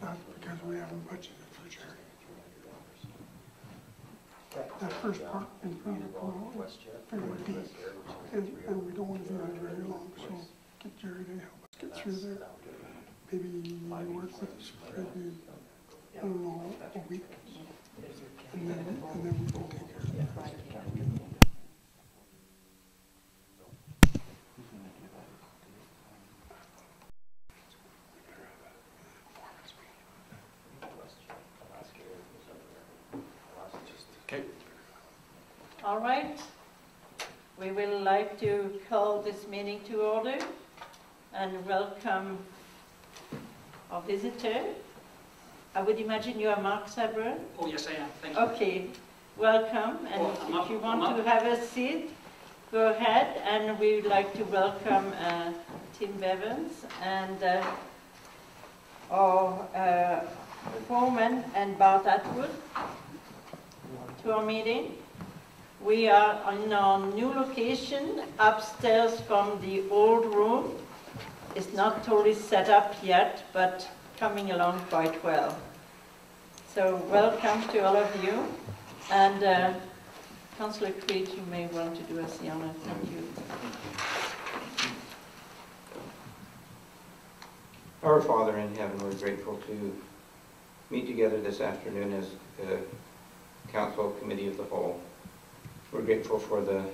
Not because we haven't budgeted for charity. That first part is going to go fairly deep, and we don't want to be on very long, so get Jerry to help us get through there. Maybe work with us for maybe, I don't know, a week, and then we can take care of it. Okay. All right. We will like to call this meeting to order and welcome our visitor. I would imagine you are Mark Sabran. Oh, yes, I am. Thank you. Okay, welcome. And if you want to have a seat, go ahead. And we would like to welcome Tim Bevans and our foreman and Bart Atwood to our meeting. We are in our new location upstairs from the old room. It's not totally set up yet, but coming along quite well. So welcome to all of you. And Councillor Creed, you may want to do us the honor. Thank you. Our Father in heaven, we're grateful to meet together this afternoon as the Council Committee of the Whole. We're grateful for the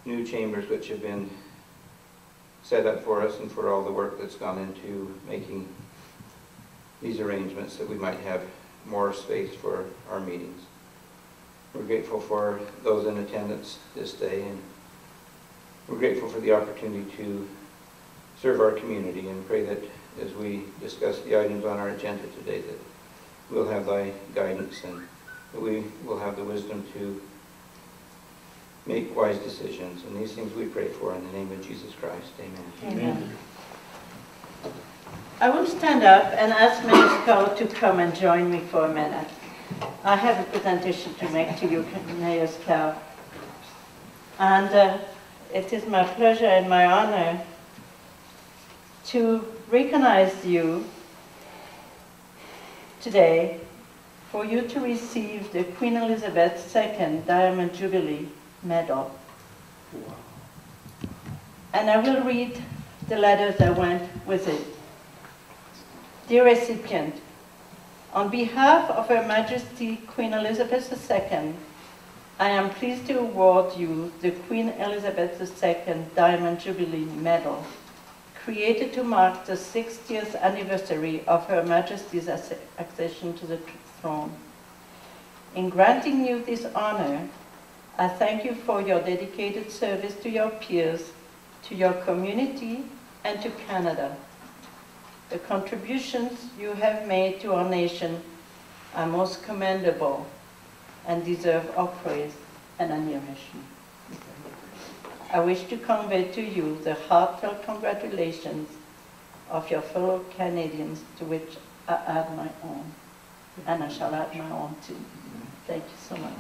new chambers which have been set up for us and for all the work that's gone into making these arrangements that we might have more space for our meetings. We're grateful for those in attendance this day, and we're grateful for the opportunity to serve our community, and pray that as we discuss the items on our agenda today that we'll have thy guidance and that we will have the wisdom to make wise decisions. And these things we pray for in the name of Jesus Christ. Amen. Amen. I will stand up and ask Mayor Schow to come and join me for a minute. I have a presentation to make to you, Mayor Schow. And it is my pleasure and my honor to recognize you today for you to receive the Queen Elizabeth II Diamond Jubilee Medal. And I will read the letters that went with it. Dear recipient, on behalf of Her Majesty Queen Elizabeth II, I am pleased to award you the Queen Elizabeth II Diamond Jubilee Medal, created to mark the 60th anniversary of Her Majesty's accession to the throne. In granting you this honor, I thank you for your dedicated service to your peers, to your community, and to Canada. The contributions you have made to our nation are most commendable and deserve our praise and admiration. I wish to convey to you the heartfelt congratulations of your fellow Canadians, to which I add my own, and I shall add my own too. Thank you so much.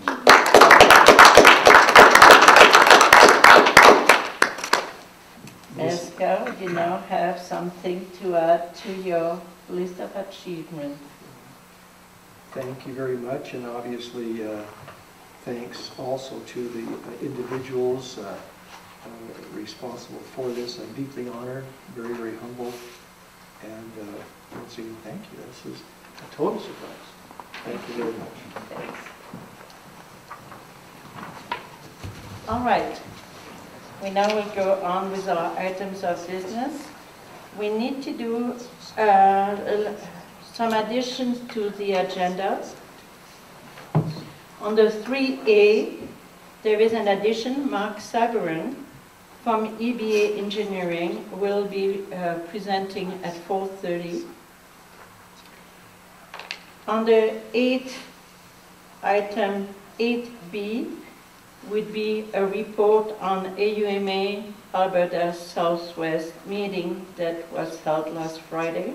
Schow, you now have something to add to your list of achievements. Thank you very much, and obviously thanks also to the individuals responsible for this. I'm deeply honored, very, very humble, and once again, thank you. This is a total surprise. Thank you very much. Thanks. All right. We now will go on with our items of business. We need to do some additions to the agenda. On the 3A, there is an addition. Mark Sabran from EBA Engineering will be presenting at 4:30. On the 8th item, 8B, would be a report on AUMA Alberta Southwest meeting that was held last Friday.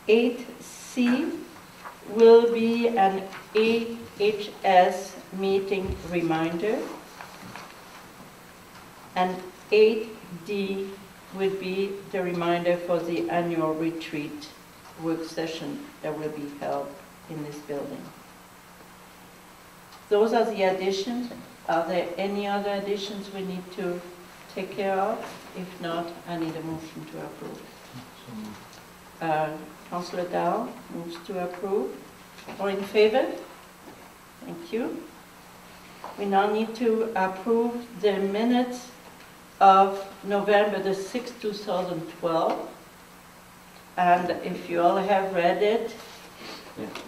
8C will be an AHS meeting reminder. And 8 D would be the reminder for the annual retreat work session that will be held in this building. Those are the additions. Are there any other additions we need to take care of? If not, I need a motion to approve. Councillor Dahl moves to approve. All in favor? Thank you. We now need to approve the minutes of November the 6th, 2012. And if you all have read it,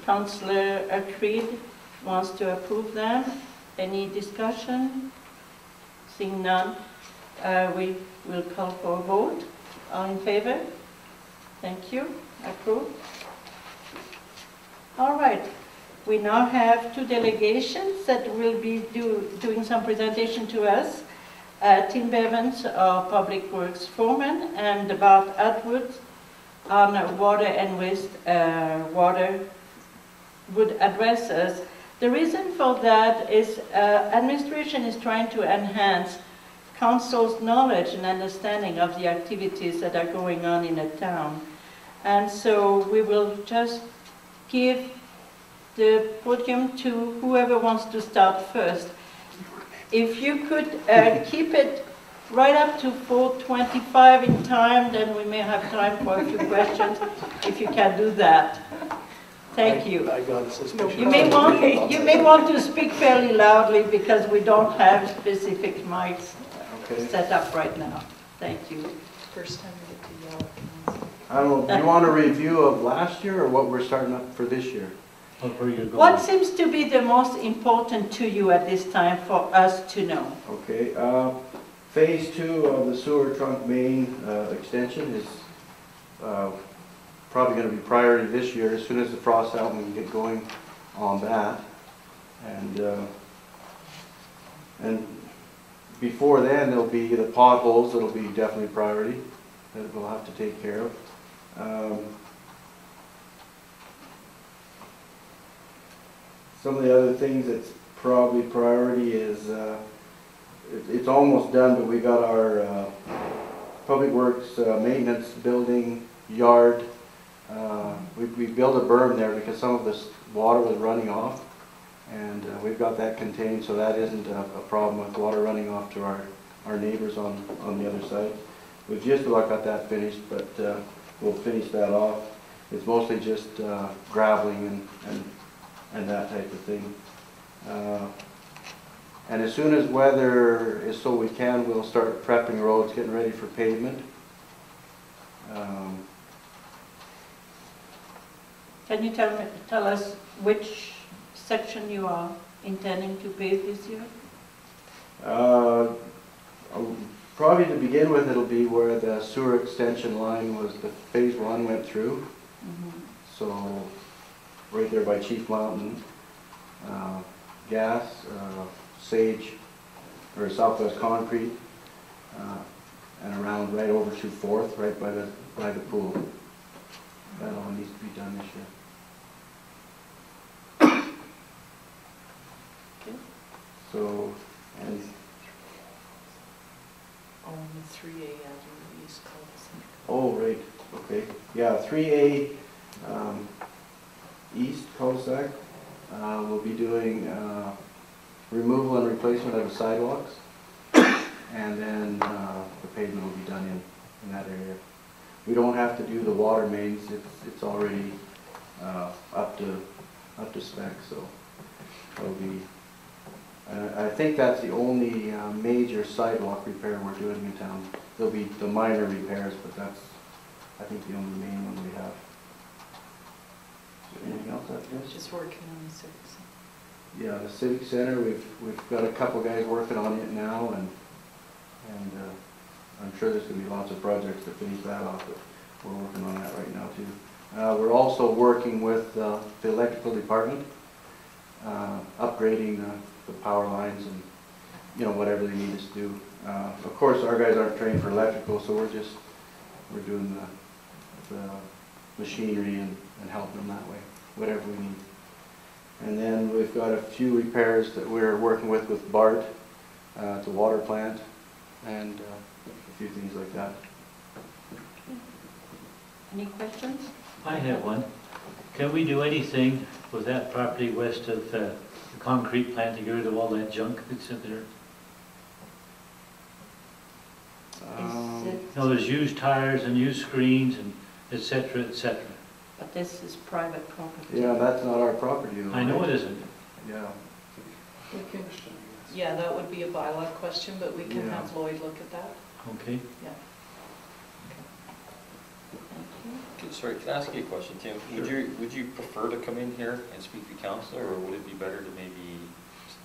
Councillor Creed wants to approve them. Any discussion? Seeing none, we will call for a vote. All in favor? Thank you. Approved. All right. We now have two delegations that will be doing some presentation to us. Tim Bevans, our Public Works Foreman, and Bart Atwood on water and waste water would address us. The reason for that is administration is trying to enhance council's knowledge and understanding of the activities that are going on in a town. And so we will just give the podium to whoever wants to start first. If you could keep it right up to 4:25 in time, then we may have time for a few questions, if you can do that. Thank you. I got a suspicion. You may want to speak fairly loudly because we don't have specific mics set up right now. Thank you. First time we get to yell at council. I don't know, do you want a review of last year or what we're starting up for this year? What seems to be the most important to you at this time for us to know? Okay, phase 2 of the sewer trunk main extension is probably going to be priority this year. As soon as the frost out, we can get going on that. And before then, there'll be the potholes that'll be definitely priority that we'll have to take care of. Some of the other things that's probably priority is, it's almost done, but we got our Public Works maintenance building yard. We built a berm there because some of this water was running off, and we've got that contained, so that isn't a problem with water running off to our neighbors on the other side. We've just about got that finished, but we'll finish that off. It's mostly just graveling and that type of thing. And as soon as weather is so we can, we'll start prepping roads, getting ready for pavement. Can you tell us which section you are intending to pave this year? Probably to begin with, it'll be where the sewer extension line was, the phase 1 went through. So right there by Chief Mountain, gas, Sage, or Southwest Concrete, and around right over to 4th, right by the pool. That all needs to be done this year. Okay. So, and On the 3A Avenue East cul-de-sac. oh, right, okay. Yeah, 3A East cul-de-sac, we'll be doing removal and replacement of the sidewalks, and then the pavement will be done in that area. We don't have to do the water mains, it's already up to spec, so that'll be, I think that's the only major sidewalk repair we're doing in town. There'll be the minor repairs, but that's, I think, the only main one we have. Is there anything else after this? Just working on the civic center. Yeah, the Civic Center, we've got a couple guys working on it now, and I'm sure there's going to be lots of projects to finish that off, but we're working on that right now too. We're also working with the electrical department, upgrading the power lines and, you know, whatever they need us to do. Of course, our guys aren't trained for electrical, so we're doing the machinery and helping them that way, whatever we need. And then we've got a few repairs that we're working with Bart, the water plant, and few things like that. Any questions? I have one. Can we do anything with that property west of the concrete plant to get rid of all that junk that's in there? Is it, You know, there's used tires and used screens and et cetera, et cetera. but this is private property. Yeah, that's not our property. though, I know right? it isn't. Yeah. We could, yeah, that would be a bylaw question, but we can Yeah. have Lloyd look at that. Okay. Yeah. Thank you. Sorry, can I ask you a question, Tim? Would you prefer to come in here and speak to councillor, or would it be better to maybe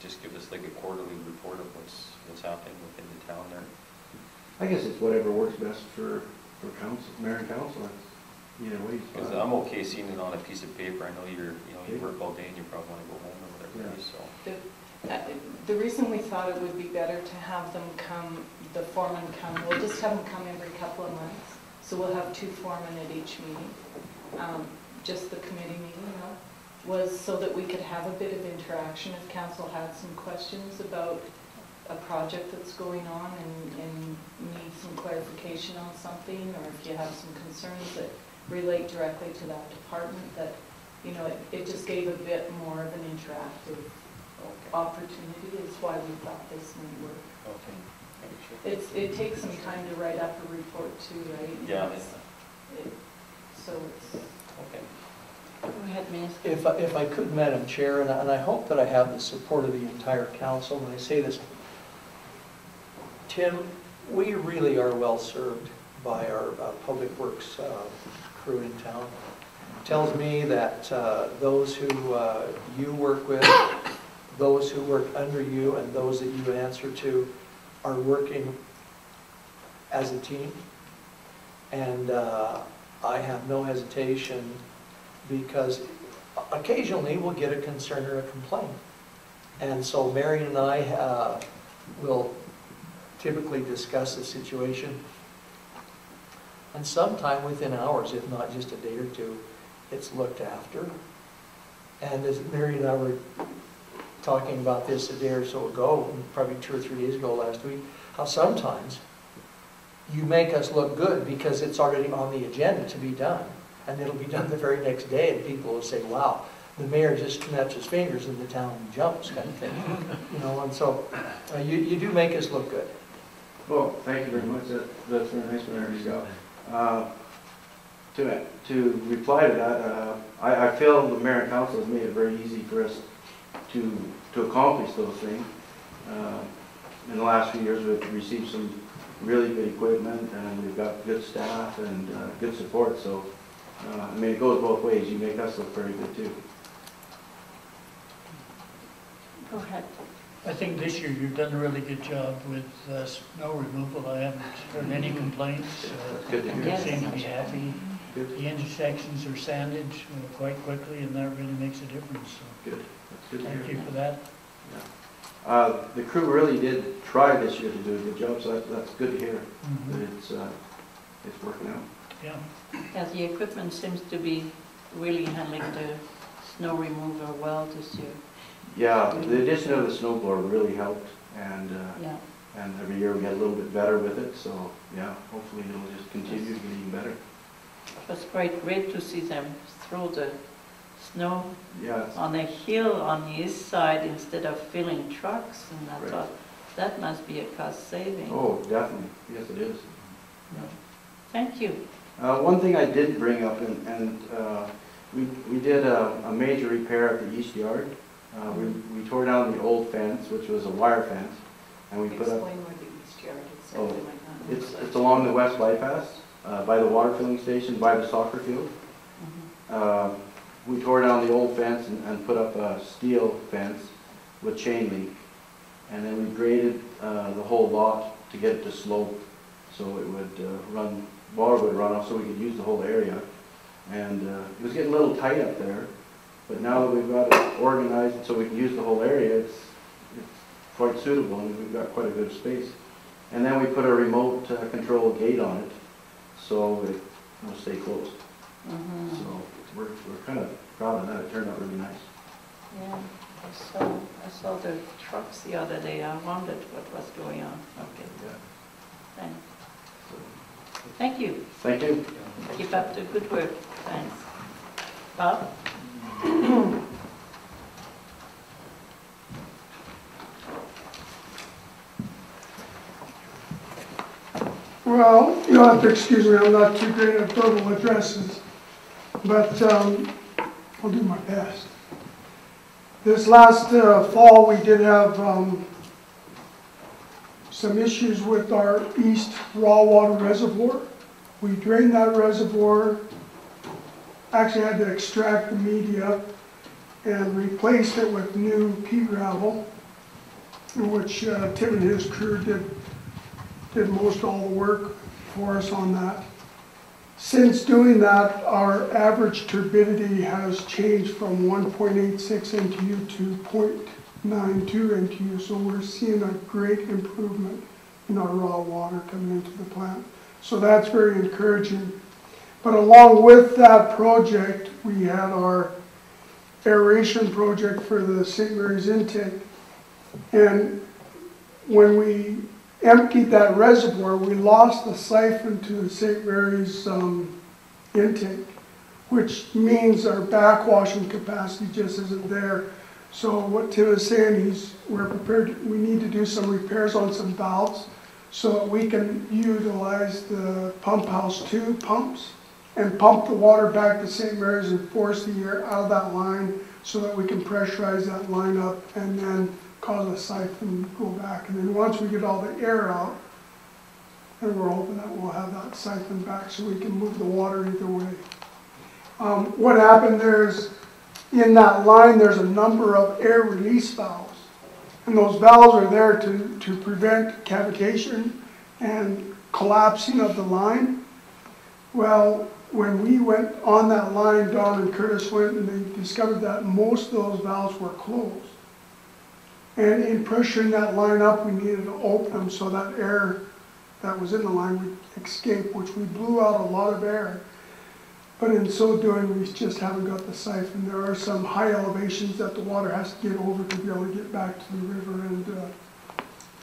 just give us like a quarterly report of what's happening within the town there? I guess it's whatever works best for council, mayor and council. Either way. it's Because fine. I'm okay seeing it on a piece of paper. I know you work all day and you probably want to go home or whatever it is, so. The reason we thought it would be better to have them come, the foreman come, we'll just have them come every couple of months. So we'll have 2 foremen at each meeting. Just the committee meeting, you know, was so that we could have a bit of interaction if council had some questions about a project that's going on and need some clarification on something, or if you have some concerns that relate directly to that department, that, you know, it just gave a bit more of an interactive opportunity, is why we thought this might work. Okay. It takes some time to write up a report too, right? Yeah. So it's, Okay. Go ahead, Minister. If I could, Madam Chair, and I hope that I have the support of the entire council when I say this, Tim, we really are well served by our public works crew in town. Tells me that those who you work with, those who work under you, and those that you answer to are working as a team. And I have no hesitation, because occasionally we'll get a concern or a complaint. And so Marian and I will typically discuss the situation. And sometime within hours, if not just a day or two, it's looked after. And as Marian and I were talking about this a day or so ago, probably 2 or 3 days ago last week, how sometimes you make us look good because it's already on the agenda to be done. And it'll be done the very next day, and people will say, wow, the mayor just snaps his fingers and the town jumps, kind of thing. You know, and so you do make us look good. Well, thank you very much. That's very nice, Mayor Schow. To reply to that, I feel the mayor and council has made it very easy for us to accomplish those things. In the last few years, we've received some really good equipment, and we've got good staff and good support. So, I mean, it goes both ways. You make us look very good too. Go ahead. I think this year you've done a really good job with snow removal. I haven't heard any complaints. That's good to hear. You Yes. seem to be happy. Good. The intersections are sanded quite quickly, and that really makes a difference. So Good. That's good to thank hear. you for that. The crew really did try this year to do a good job, so that's good to hear that it's working out. Yeah. Yeah, the equipment seems to be really handling the snow removal well this year. Yeah, the addition of the snow blower really helped, and Yeah. and every year we get a little bit better with it. So yeah, hopefully it'll just continue to get even better. It was great to see them throw the snow Yeah, it's, on a hill on the east side instead of filling trucks, and I Right. thought that must be a cost saving. oh, definitely, yes it is. Thank you. One thing I did bring up, and we did a major repair at the east yard. We tore down the old fence, which was a wire fence, and we put up. explain where the east yard is. Oh, They might not know. It's along the west bypass, by the water filling station, by the soccer field. We tore down the old fence and put up a steel fence with chain link. And then we graded the whole lot to get it to slope, so it would water would run off so we could use the whole area. And it was getting a little tight up there, but now that we've got it organized so we can use the whole area, it's quite suitable, and we've got quite a bit of space. And then we put a remote control gate on it, so it will stay closed. So we're kind of proud of that. It turned out really nice. Yeah, I saw the trucks the other day. I wondered what was going on. Okay, Yeah. thanks. Thank you. Thank you. Keep up the good work. Thanks. Bob? Well, you'll have to excuse me, I'm not too great at verbal addresses, but I'll do my best. This last fall, we did have some issues with our east raw water reservoir. We drained that reservoir, actually had to extract the media and replaced it with new pea gravel, in which Tim and his crew did most all the work for us on that. Since doing that, our average turbidity has changed from 1.86 NTU to 0.92 NTU, so we're seeing a great improvement in our raw water coming into the plant. So that's very encouraging. But along with that project, we had our aeration project for the St. Mary's intake. And when we emptied that reservoir, we lost the siphon to the St. Mary's intake, which means our backwashing capacity just isn't there. So what Tim is saying, we need to do some repairs on some valves so that we can utilize the pump house 2 pumps and pump the water back to St. Mary's and force the air out of that line so that we can pressurize that line up and then cause a siphon to go back. And then once we get all the air out, then we're hoping that we'll have that siphon back so we can move the water either way. What happened there is, in that line, there's a number of air release valves. And those valves are there to prevent cavitation and collapsing of the line. Well, when we went on that line, Dawn and Curtis went and they discovered that most of those valves were closed. And in pressuring that line up, we needed to open them so that air that was in the line would escape, which we blew out a lot of air. But in so doing, we just haven't got the siphon. There are some high elevations that the water has to get over to be able to get back to the river, and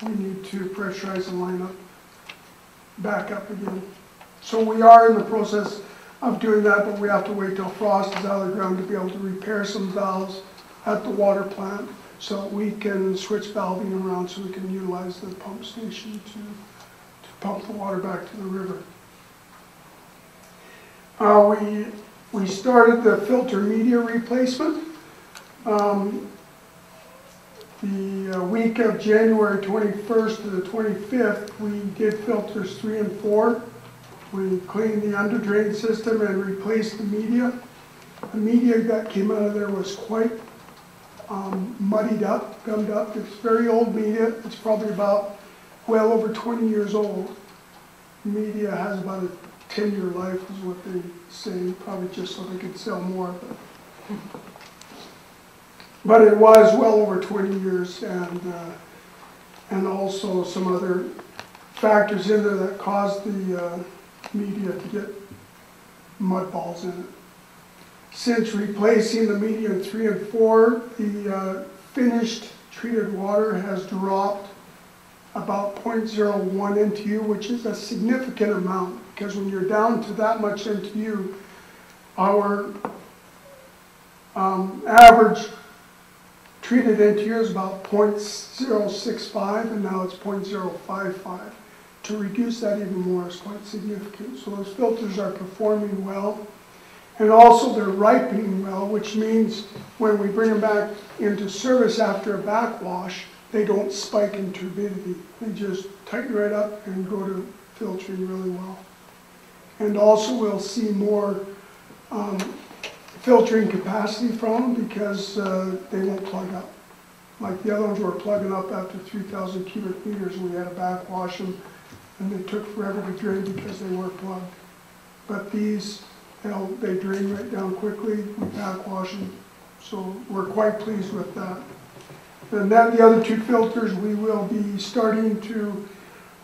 we need to pressurize the line up, back up again. So we are in the process of doing that, but we have to wait till frost is out of the ground to be able to repair some valves at the water plant so that we can switch valving around so we can utilize the pump station to pump the water back to the river. We started the filter media replacement. The week of January 21st to the 25th, we did filters 3 and 4. We cleaned the under drain system and replaced the media. The media that came out of there was quite muddied up, gummed up. It's very old media. It's probably about well over 20 years old. Media has about a 10-year life is what they say, probably just so they could sell more. But it was well over 20 years, and also some other factors in there that caused the media to get mud balls in it. Since replacing the media in 3 and 4, the finished treated water has dropped about 0.01 NTU, which is a significant amount, because when you're down to that much NTU, our average treated NTU is about 0.065, and now it's 0.055. To reduce that even more is quite significant. So those filters are performing well, and also they're ripening well, which means when we bring them back into service after a backwash, they don't spike in turbidity. They just tighten right up and go to filtering really well. And also we'll see more filtering capacity from them because they won't plug up. Like the other ones were plugging up after 3,000 cubic meters, and we had to backwash them, and they took forever to drain because they were plugged. But these, they drain right down quickly, we backwash them, so we're quite pleased with that. And then the other 2 filters, we will be starting to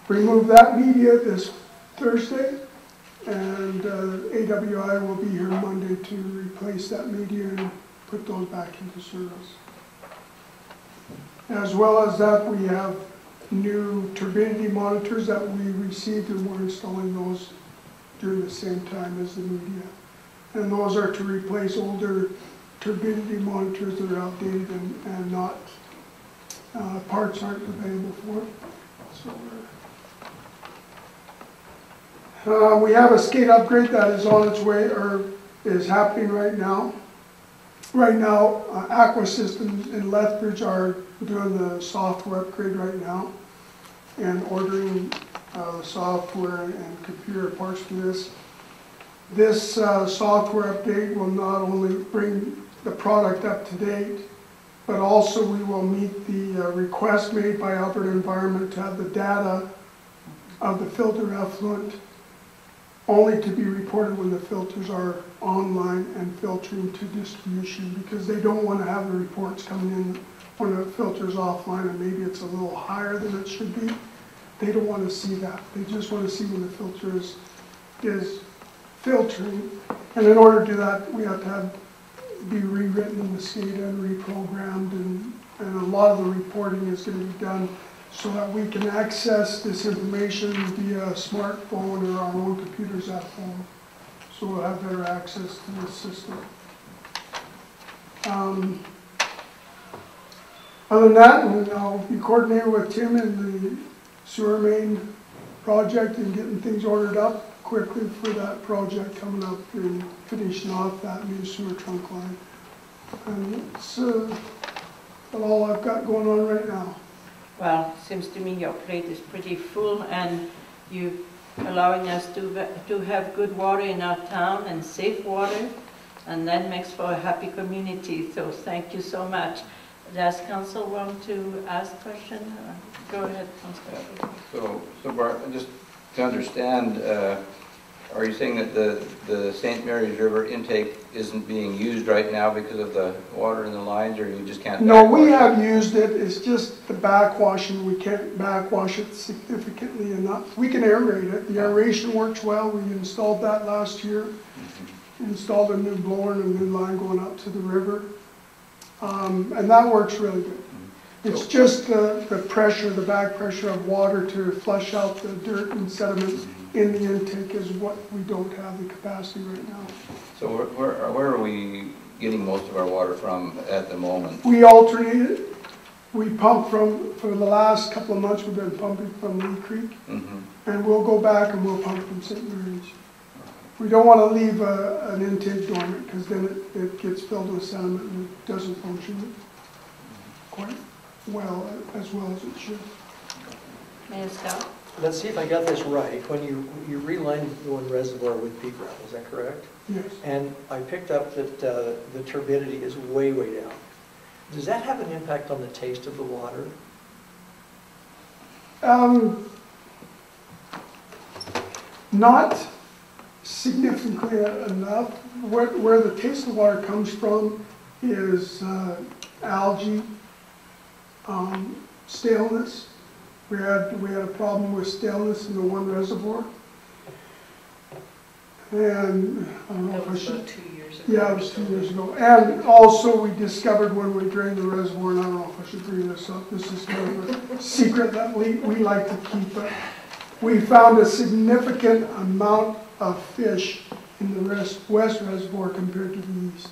remove that media this Thursday, and AWI will be here Monday to replace that media and put those back into service. As well as that, we have new turbidity monitors that we received, and we're installing those during the same time as the media. And those are to replace older turbidity monitors that are outdated and not, parts aren't available for it. So we have a skate upgrade that is on its way, or is happening right now. Right now, Aqua Systems in Lethbridge are doing the software upgrade right now and ordering the software and computer parts for this. This software update will not only bring the product up to date, but also we will meet the request made by Alberta Environment to have the data of the filter effluent only to be reported when the filters are online and filtering to distribution, because they don't want to have the reports coming in when the filter's offline and maybe it's a little higher than it should be. They don't want to see that. They just want to see when the filter is filtering. And in order to do that, we have to be rewritten in the SCADA and reprogrammed, and a lot of the reporting is going to be done so that we can access this information via a smartphone or our own computers at home. So we'll have better access to this system. Other than that, I'll be coordinating with Tim in the sewer main project and getting things ordered up quickly for that project coming up and finishing off that new sewer trunk line. And that's all I've got going on right now. Well, seems to me your plate is pretty full, and you allowing us to have good water in our town and safe water, and that makes for a happy community. So thank you so much. Does Council want to ask a question? Go ahead, Councillor. So Bart, just to understand, are you saying that the St. Mary's River intake isn't being used right now because of the water in the lines, or you just can't? No, we have used it. It's just the backwashing. We can't backwash it significantly enough. We can aerate it. The aeration works well. We installed that last year. Installed a new blower and a new line going up to the river. And that works really good. It's just the pressure, the back pressure of water to flush out the dirt and sediment in the intake is what we don't have the capacity right now. So where are we getting most of our water from at the moment? We alternate it. We pump for the last couple of months we've been pumping from Lee Creek. And we'll go back and we'll pump from St. Mary's. We don't want to leave an intake dormant, because then it gets filled with sediment and it doesn't function quite well as it should. Mayor Schow? Let's see if I got this right. When you relined the one reservoir with pea gravel, is that correct? Yes. And I picked up that the turbidity is way, way down. Does that have an impact on the taste of the water? Not significantly enough. Where the taste of water comes from is algae, staleness. We had a problem with staleness in the one reservoir. And I don't know if I should. About 2 years ago. Yeah, it was 2 years ago. And also we discovered when we drained the reservoir, and I don't know if I should bring this up, this is kind of a secret that we like to keep. We found a significant amount of fish in the west reservoir compared to the east.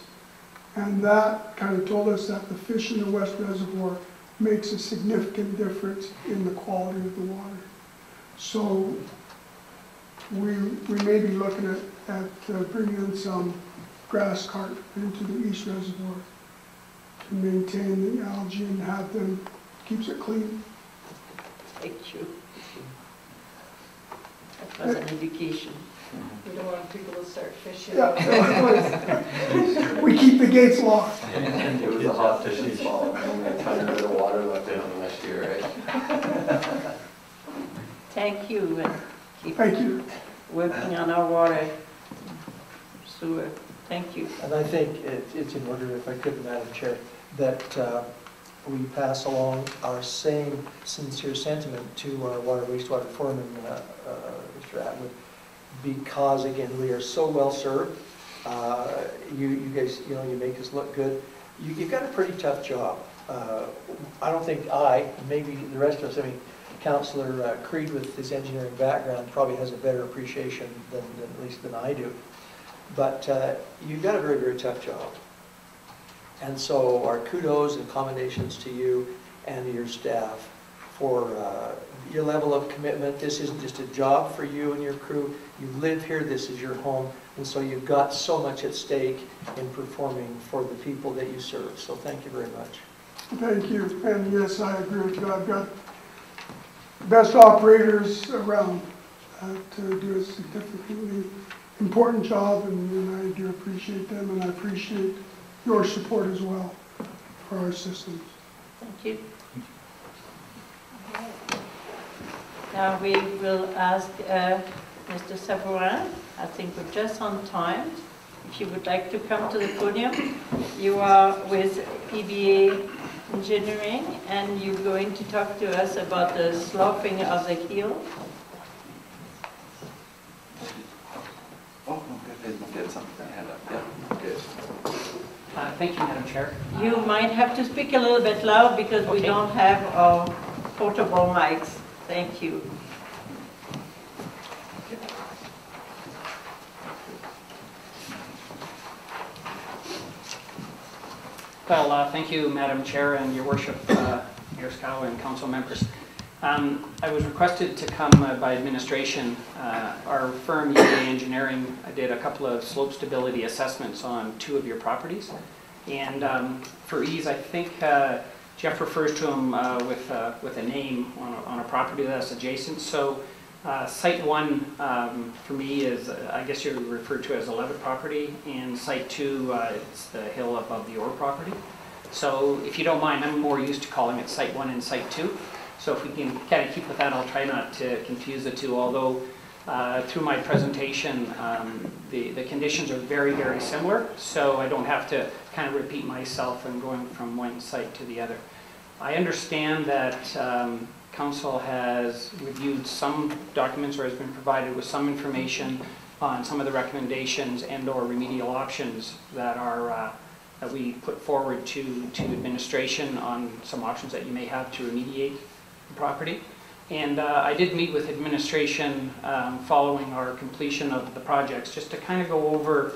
And that kind of told us that the fish in the west reservoir makes a significant difference in the quality of the water. So we may be looking at bringing in some grass carp into the east reservoir to maintain the algae and have them, keeps it clean. Thank you. That was an indication. We don't want people to start fishing. Yeah. We keep the gates locked. It was a hot fishing fall, and a ton of water left in last year, right? Thank you, and keep Thank you. working on our water sewer. Thank you. And I think it's in order, if I could, Madam Chair, that we pass along our same sincere sentiment to our water wastewater foreman, Mr. Atwood, because again, we are so well served. You guys, you make us look good. You've got a pretty tough job. I don't think maybe the rest of us, Councillor Creed, with his engineering background, probably has a better appreciation than at least than I do. But you've got a very, very tough job. And so our kudos and commendations to you and to your staff for your level of commitment. This isn't just a job for you and your crew. You live here, this is your home, and so you've got so much at stake in performing for the people that you serve. So thank you very much. Thank you, and yes, I agree with you. I've got the best operators around to do a significantly important job, and I do appreciate them, and I appreciate your support as well for our systems. Thank you. Now we will ask Mr. Savourin. I think we're just on time. If you would like to come to the podium. You are with EBA Engineering, and you're going to talk to us about the sloping of the hill. Oh, get something to hand up. Yeah, good. Thank you, Madam Chair. You might have to speak a little bit loud because we don't have our portable mics. Thank you. Well, thank you, Madam Chair, and Your Worship, Mayor Schow, and council members. I was requested to come by administration. Our firm, EBA Engineering, did a couple of slope stability assessments on 2 of your properties. And for ease, I think Jeff refers to them with a name on a property that's adjacent. So Site 1 for me is, I guess you're referred to as a Levitt property, and Site 2, it's the hill above the Orr property. So if you don't mind, I'm more used to calling it Site 1 and Site 2. So if we can kind of keep with that, I'll try not to confuse the two, although through my presentation, the conditions are very, very similar, so I don't have to kind of repeat myself and going from one site to the other. I understand that Council has reviewed some documents or has been provided with some information on some of the recommendations and or remedial options that are that we put forward to administration on some options that you may have to remediate the property. And I did meet with administration following our completion of the projects just to kind of go over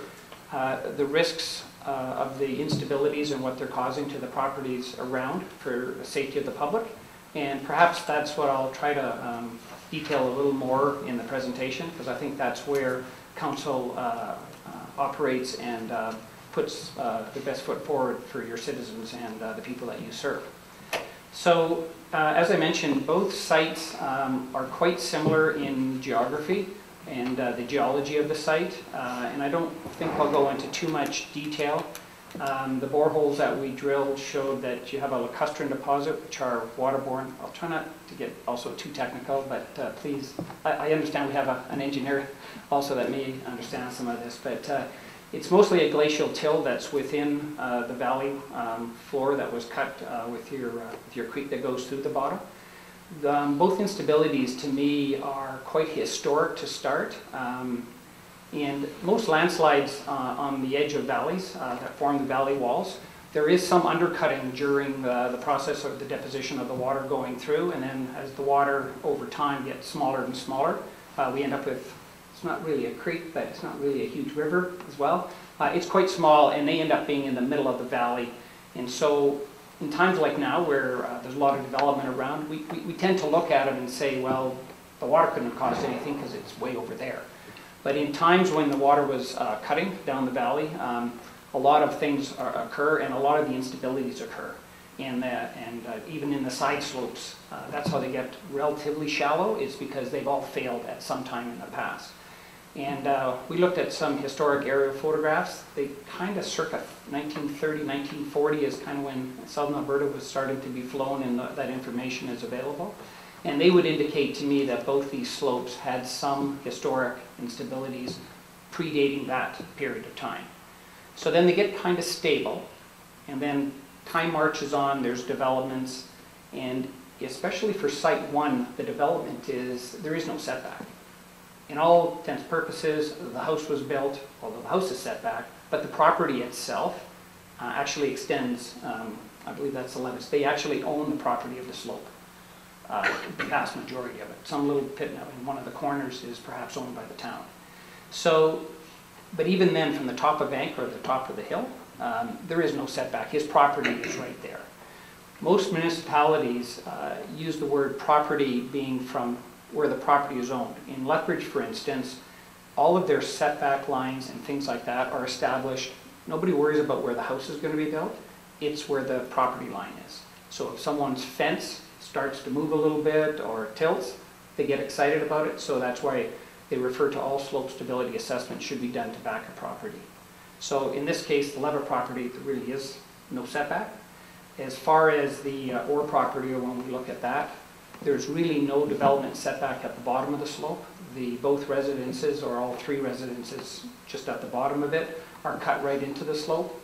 the risks of the instabilities and what they're causing to the properties around for the safety of the public. And perhaps that's what I'll try to detail a little more in the presentation, because I think that's where Council operates and puts the best foot forward for your citizens and the people that you serve. So, as I mentioned, both sites are quite similar in geography and the geology of the site, and I don't think I'll go into too much detail. The boreholes that we drilled showed that you have a lacustrine deposit, which are waterborne. I'll try not to get also too technical, but please, I understand we have an engineer also that may understand some of this, but it's mostly a glacial till that's within the valley floor that was cut with your creek that goes through the bottom. Both instabilities to me are quite historic to start. And most landslides on the edge of valleys that form the valley walls, there is some undercutting during the process of the deposition of the water going through, and then as the water over time gets smaller and smaller, we end up with, it's not really a creek, but it's not really a huge river as well. It's quite small, and they end up being in the middle of the valley. And so in times like now where there's a lot of development around, we tend to look at it and say, well, the water couldn't have caused anything because it's way over there. But in times when the water was cutting down the valley, a lot of things occur and a lot of the instabilities occur. And even in the side slopes, that's how they get relatively shallow, is because they've all failed at some time in the past. And we looked at some historic aerial photographs. They kind of circa 1930, 1940 is kind of when southern Alberta was starting to be flown and that information is available. And they would indicate to me that both these slopes had some historic instabilities predating that period of time. So then they get kind of stable, and then time marches on, there's developments, and especially for Site 1, the development is, there is no setback. In all intents and purposes, the house was built, although the house is set back, but the property itself actually extends, I believe that's the limits. They actually own the property of the slope. the vast majority of it. Some little pit in one of the corners is perhaps owned by the town. So, but even then, from the top of bank or the top of the hill, there is no setback. His property is right there. Most municipalities use the word property being from where the property is owned. In Lethbridge, for instance, all of their setback lines and things like that are established. Nobody worries about where the house is going to be built. It's where the property line is. So if someone's fence starts to move a little bit or tilts, they get excited about it. So that's why they refer to all slope stability assessments should be done to back a property. So in this case, the Lever property, there really is no setback. As far as the Orr property, or when we look at that, there's really no development setback at the bottom of the slope. Both residences, or all three residences just at the bottom of it, are cut right into the slope.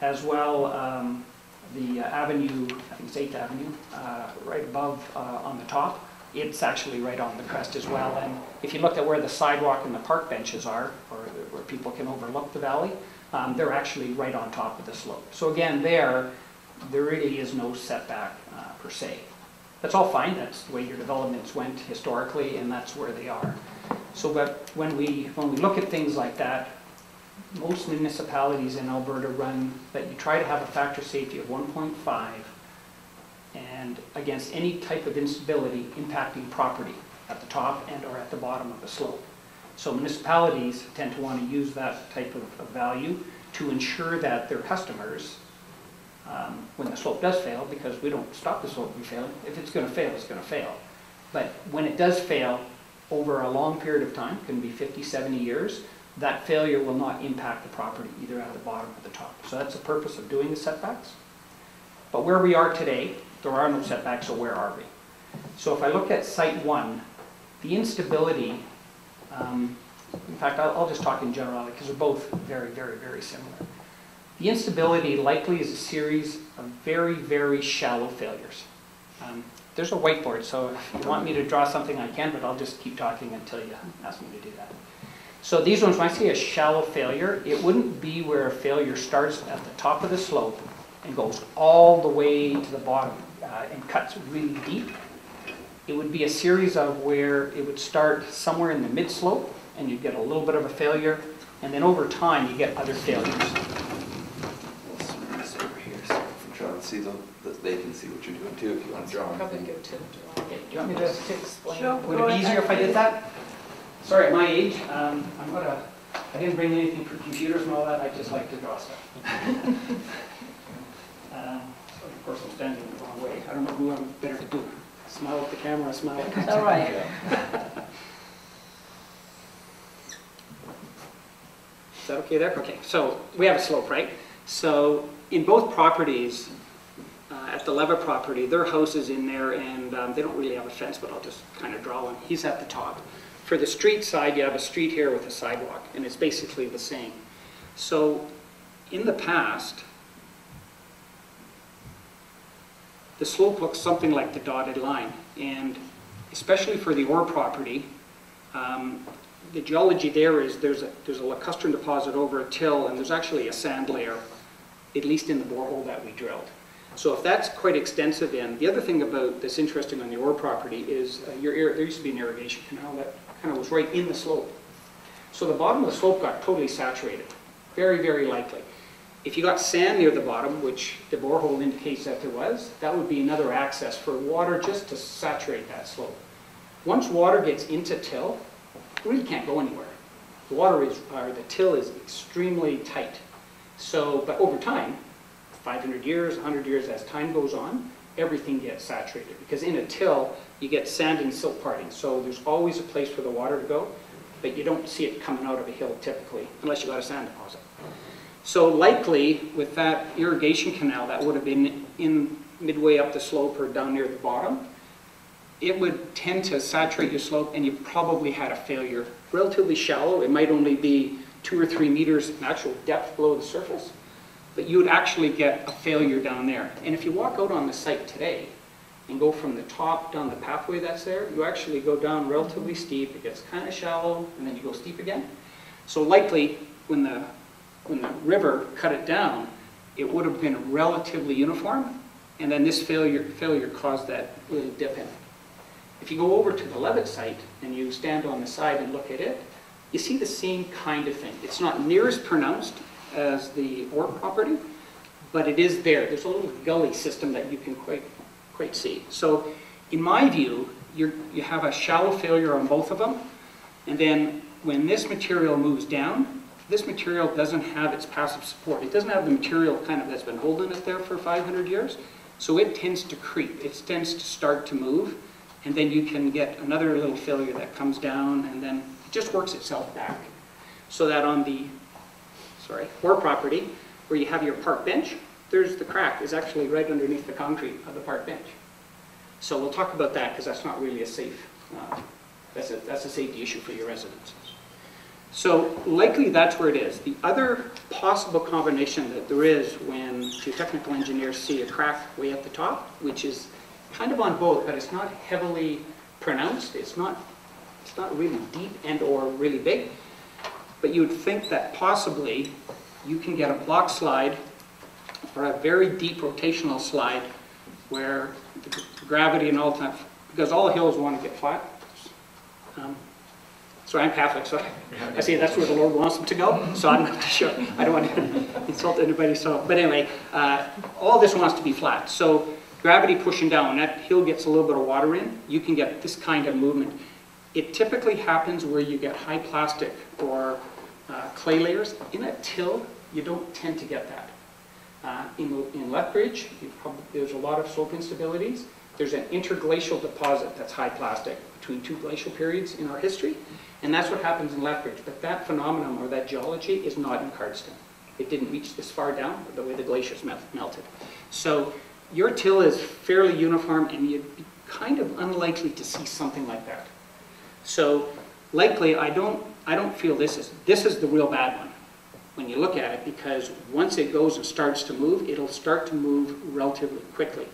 As well, the avenue, I think it's 8th Avenue, right above on the top, it's actually right on the crest as well. And if you look at where the sidewalk and the park benches are, or where people can overlook the valley, they're actually right on top of the slope. So again, there really is no setback per se. That's all fine. That's the way your developments went historically, and that's where they are. So, but when we look at things like that, most municipalities in Alberta run that you try to have a factor of safety of 1.5 and against any type of instability impacting property at the top and or at the bottom of the slope. So municipalities tend to want to use that type of value to ensure that their customers, when the slope does fail, because we don't stop the slope from failing, if it's going to fail, it's going to fail. But when it does fail over a long period of time, can be 50, 70 years, that failure will not impact the property either at the bottom or the top. So that's the purpose of doing the setbacks. But where we are today, there are no setbacks, so where are we? So if I look at site 1, the instability, in fact, I'll just talk in general because they're both very, very, very similar. The instability likely is a series of very, very shallow failures. There's a whiteboard, so if you want me to draw something I can, but I'll just keep talking until you ask me to do that. So these ones, when I say a shallow failure, it wouldn't be where a failure starts at the top of the slope and goes all the way to the bottom and cuts really deep. It would be a series of where it would start somewhere in the mid-slope and you'd get a little bit of a failure, and then over time you get other failures. I'm trying to see that they can see what you're doing too if you want to draw Probably anything. good to draw. Okay, do you want me to explain? Sure, Would go it be easier ahead. if I did that? Sorry, at my age, I didn't bring anything for computers and all that, I just like to draw stuff. So of course I'm standing the wrong way. I don't know who I'm better to do. Smile at the camera, or smile at the All right. Is that okay there? Okay, so we have a slope, right? So in both properties, at the Lever property, their house is in there and they don't really have a fence, but I'll just kind of draw one. He's at the top. For the street side, you have a street here with a sidewalk, and it's basically the same. So in the past, the slope looks something like the dotted line, and especially for the Orr property, the geology there is there's a lacustrine deposit over a till, and there's actually a sand layer, at least in the borehole that we drilled. So if that's quite extensive in, the other thing about that's interesting on the Orr property is there used to be an irrigation canal that kind of was right in the slope. So the bottom of the slope got totally saturated, very, very likely. If you got sand near the bottom, which the borehole indicates that there was, that would be another access for water just to saturate that slope. Once water gets into till, it really can't go anywhere. The water is, or the till is extremely tight. So, but over time, 500 years, 100 years, as time goes on, everything gets saturated. Because in a till, you get sand and silt parting. So there's always a place for the water to go, but you don't see it coming out of a hill typically, unless you got a sand deposit. So likely, with that irrigation canal that would have been in midway up the slope or down near the bottom, it would tend to saturate your slope, and you probably had a failure. Relatively shallow, it might only be 2 or 3 meters in actual depth below the surface, but you would actually get a failure down there. And if you walk out on the site today and go from the top down the pathway that's there, you actually go down relatively steep, it gets kind of shallow, and then you go steep again. So likely, when the river cut it down, it would have been relatively uniform, and then this failure caused that little dip in it. If you go over to the Levitt site and you stand on the side and look at it, you see the same kind of thing. It's not near as pronounced as the Orr property, but it is there. There's a little gully system that you can quite see. So in my view, you have a shallow failure on both of them, and then when this material moves down, this material doesn't have its passive support. It doesn't have the material kind of that's been holding it there for 500 years, so it tends to creep. It tends to start to move, and then you can get another little failure that comes down, and then it just works itself back. So that on the, Orr property, where you have your park bench, there's the crack is actually right underneath the concrete of the park bench. So we'll talk about that because that's not really a safe, that's a safety issue for your residences. So likely that's where it is. The other possible combination that there is when geotechnical engineers see a crack way at the top, which is kind of on both, but it's not heavily pronounced. It's not really deep and or really big. But you would think that possibly you can get a block slide or a very deep rotational slide where the gravity and all that, because all hills want to get flat. So I'm Catholic, so I say that's where the Lord wants them to go. So I'm not sure. I don't want to insult anybody. So, but anyway, all this wants to be flat. So gravity pushing down, that hill gets a little bit of water in, you can get this kind of movement. It typically happens where you get high plastic or clay layers. In a till, you don't tend to get that. In Lethbridge, there's a lot of slope instabilities. There's an interglacial deposit that's high plastic between two glacial periods in our history, and that's what happens in Lethbridge. But that phenomenon or that geology is not in Cardston. It didn't reach this far down the way the glaciers melted. So your till is fairly uniform, and you'd be kind of unlikely to see something like that. So likely, I don't feel this is the real bad one when you look at it, because once it goes and starts to move, it'll start to move relatively quickly.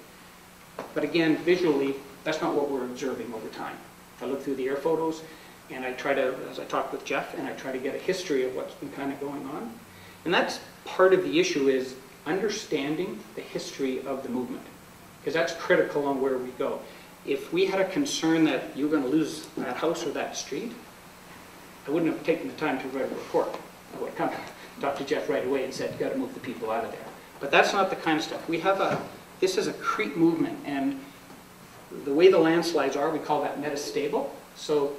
But again, visually, that's not what we're observing over time. If I look through the air photos, and I try to, as I talk with Jeff, and I try to get a history of what's been kind of going on. And that's part of the issue, is understanding the history of the movement, because that's critical on where we go. If we had a concern that you're going to lose that house or that street, I wouldn't have taken the time to write a report. I would have come talk to Jeff right away and said, you've got to move the people out of there. But that's not the kind of stuff. We have this is a creep movement, and the way the landslides are, we call that metastable. So,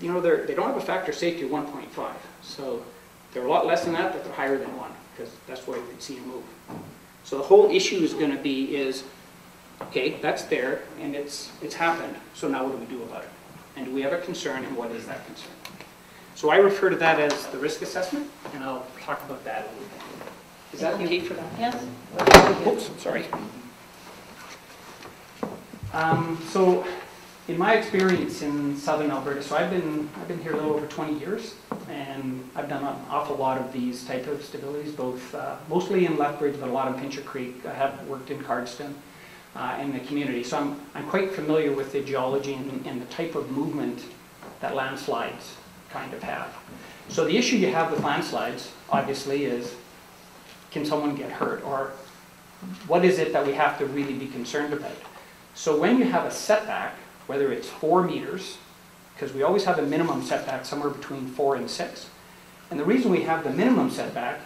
you know, they don't have a factor of safety of 1.5. So they're a lot less than that, but they're higher than 1, because that's why you can see them move. So the whole issue is going to be okay, that's there, and it's happened, so now what do we do about it? And do we have a concern, and what is that concern? So I refer to that as the risk assessment, and I'll talk about that a little bit. Is that okay for that? Yes. Oops, sorry. So in my experience in southern Alberta, so I've been here a little over 20 years, and I've done an awful lot of these type of stabilities, both mostly in Lethbridge, but a lot in Pincher Creek. I have worked in Cardston. In the community. So I'm quite familiar with the geology and the type of movement that landslides kind of have. So the issue you have with landslides, obviously, is can someone get hurt? Or what is it that we have to really be concerned about? So when you have a setback, whether it's 4 meters, because we always have a minimum setback somewhere between 4 and 6. And the reason we have the minimum setback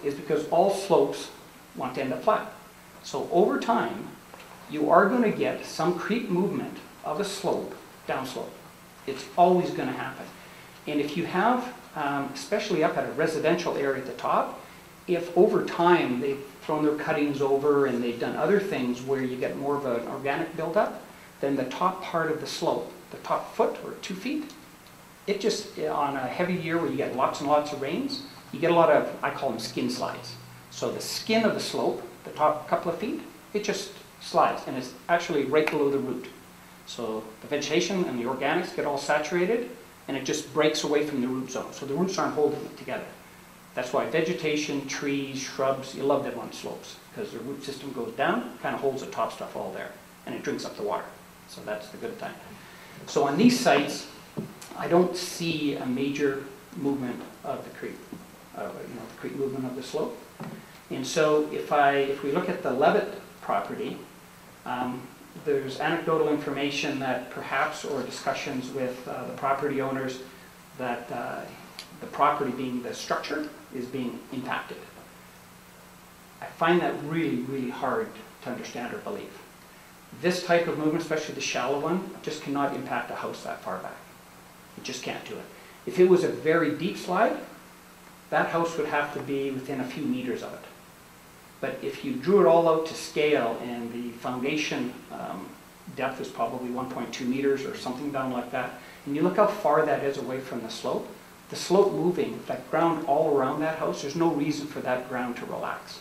is because all slopes want to end up flat. So over time, you are going to get some creep movement of a slope, downslope. It's always going to happen. And if you have, especially up at a residential area at the top, if over time they've thrown their cuttings over and they've done other things where you get more of an organic buildup, then the top part of the slope, the top foot or 2 feet, it just, on a heavy year where you get lots and lots of rains, you get a lot of, I call them skin slides. So the skin of the slope, the top couple of feet, it just slides, and it's actually right below the root. So the vegetation and the organics get all saturated, and it just breaks away from the root zone. So the roots aren't holding it together. That's why vegetation, trees, shrubs, you love them on slopes, because the root system goes down, kind of holds the top stuff all there, and it drinks up the water. So that's the good time. So on these sites, I don't see a major movement of the creep, the creep movement of the slope. And so if we look at the Levitt property, there's anecdotal information that perhaps, or discussions with the property owners, that the property being the structure is being impacted. I find that really, really hard to understand or believe. This type of movement, especially the shallow one, just cannot impact a house that far back. You just can't do it. If it was a very deep slide, that house would have to be within a few meters of it. But if you drew it all out to scale and the foundation depth is probably 1.2 meters or something down like that, and you look how far that is away from the slope moving, that ground all around that house, there's no reason for that ground to relax.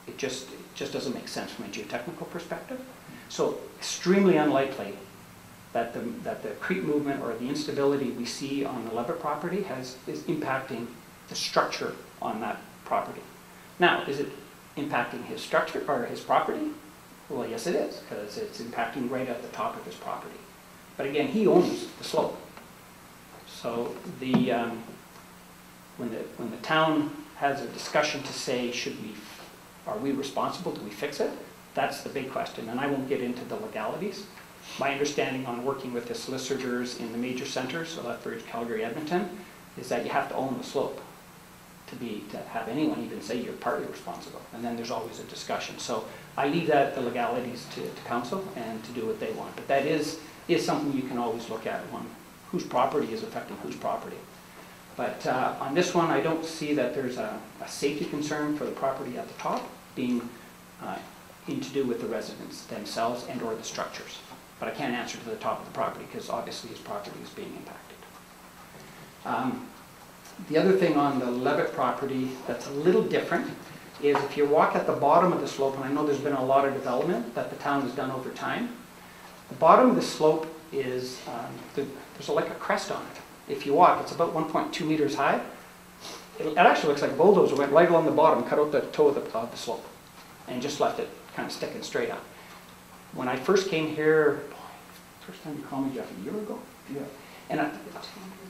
It just doesn't make sense from a geotechnical perspective. So extremely unlikely that the creep movement or the instability we see on the Levitt property is impacting the structure on that property. Now, is it impacting his structure or his property? Well, yes it is, because it's impacting right at the top of his property. But again, he owns the slope. So when the town has a discussion to say, are we responsible, do we fix it? That's the big question, and I won't get into the legalities. My understanding on working with the solicitors in the major centers, so Lethbridge, Calgary, Edmonton, is that you have to own the slope to have anyone even say you're partly responsible. And then there's always a discussion. So I leave that, the legalities, to council and to do what they want. But that is something you can always look at, whose property is affecting whose property. But on this one, I don't see that there's a safety concern for the property at the top being to do with the residents themselves and or the structures. But I can't answer to the top of the property because obviously his property is being impacted. The other thing on the Levitt property that's a little different is if you walk at the bottom of the slope, and I know there's been a lot of development that the town has done over time, the bottom of the slope is, there's like a crest on it. If you walk, it's about 1.2 meters high. It actually looks like a bulldozer went right along the bottom, cut out the toe of the slope, and just left it kind of sticking straight up. When I first came here, first time you called me, Jeff, a year ago? Yeah. And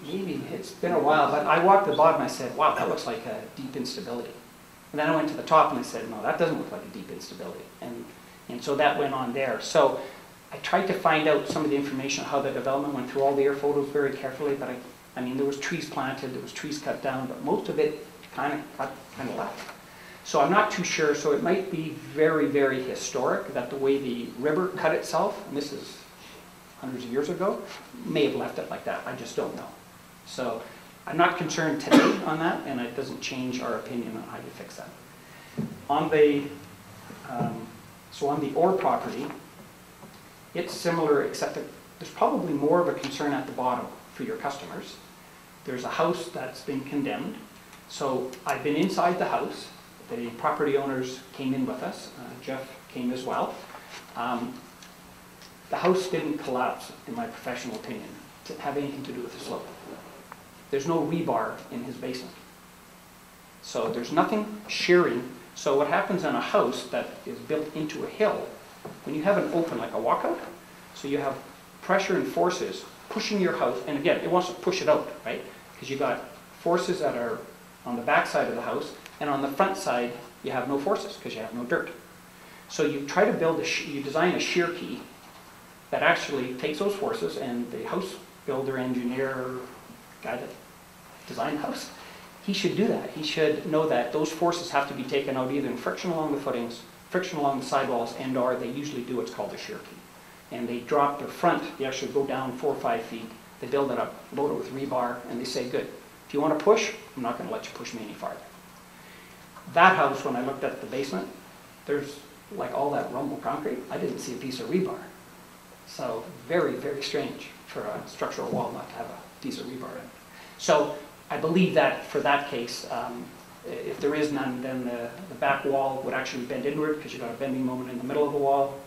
maybe it's been a while, but I walked the bottom and I said, wow, that looks like a deep instability. And then I went to the top and I said, no, that doesn't look like a deep instability. And so that went on there. So I tried to find out some of the information on how the development went through all the air photos very carefully, but I mean, there was trees planted, there was trees cut down, but most of it kind of left. So I'm not too sure, so it might be very, very historic that the way the river cut itself, and this is hundreds of years ago, may have left it like that. I just don't know. So I'm not concerned today on that, and it doesn't change our opinion on how you fix that. On the, on the Orr property, it's similar, except that there's probably more of a concern at the bottom for your customers. There's a house that's been condemned. So I've been inside the house. The property owners came in with us. Jeff came as well. The house didn't collapse, in my professional opinion, to have anything to do with the slope. There's no rebar in his basement. So there's nothing shearing. So what happens in a house that is built into a hill, when you have an open, like a walkout, so you have pressure and forces pushing your house, and again, it wants to push it out, right? Because you got forces that are on the back side of the house, and on the front side, you have no forces because you have no dirt. So you try to build you design a shear key that actually takes those forces, and the house builder, engineer, guy that designed the house, he should do that. He should know that those forces have to be taken out either in friction along the footings, friction along the sidewalls, and or they usually do what's called a shear key. And they drop their front, they actually go down 4 or 5 feet, they build it up, load it with rebar, and they say, good, if you want to push, I'm not going to let you push me any farther. That house, when I looked at the basement, there's like all that rumble concrete, I didn't see a piece of rebar. So very, very strange for a structural wall not to have a piece of rebar in it. So I believe that for that case, if there is none, then the back wall would actually bend inward because you've got a bending moment in the middle of the wall.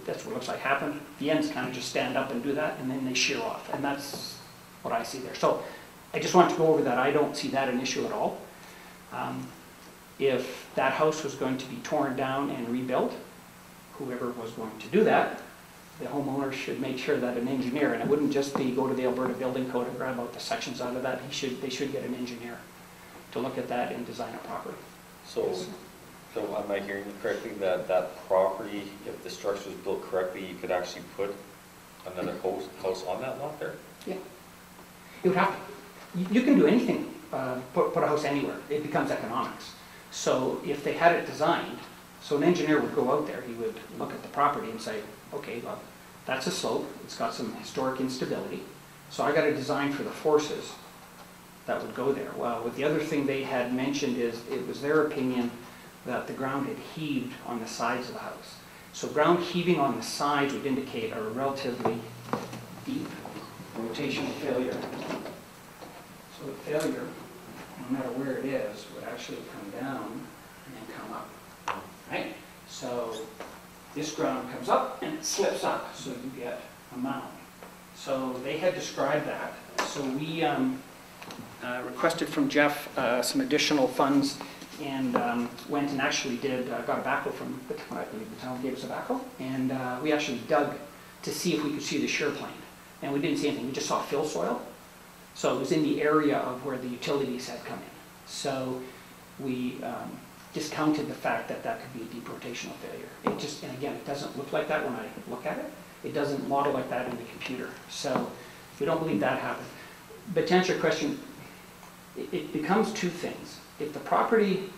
That's what it looks like happened. The ends kind of just stand up and do that, and then they shear off. And that's what I see there. So I just want to go over that. I don't see that an issue at all. If that house was going to be torn down and rebuilt, whoever was going to do that, the homeowner should make sure that an engineer, and it wouldn't just be go to the Alberta Building Code and grab out the sections out of that, they should get an engineer to look at that and design it properly. So So am I hearing you correctly that that property, if the structure was built correctly, you could actually put another house on that lot there? Yeah. You would have to. You can do anything, put a house anywhere. It becomes economics. So if they had it designed, so an engineer would go out there, he would look at the property and say, okay, well, that's a slope, it's got some historic instability, so I got a design for the forces that would go there. Well, with the other thing they had mentioned is it was their opinion that the ground had heaved on the sides of the house. So ground heaving on the sides would indicate a relatively deep rotational failure. So the failure, no matter where it is, would actually come down and then come up, right? So this ground comes up and it slips up, so you get a mound. So they had described that. So we requested from Jeff some additional funds and went and actually got a backhoe from the town. I believe the town gave us a backhoe, and we actually dug to see if we could see the shear plane. And we didn't see anything, we just saw fill soil. So it was in the area of where the utilities had come in. So we discounted the fact that that could be a deep rotational failure. It just, and again, it doesn't look like that when I look at it. It doesn't model like that in the computer. So we don't believe that happened. But to answer your question, it becomes two things. If the property,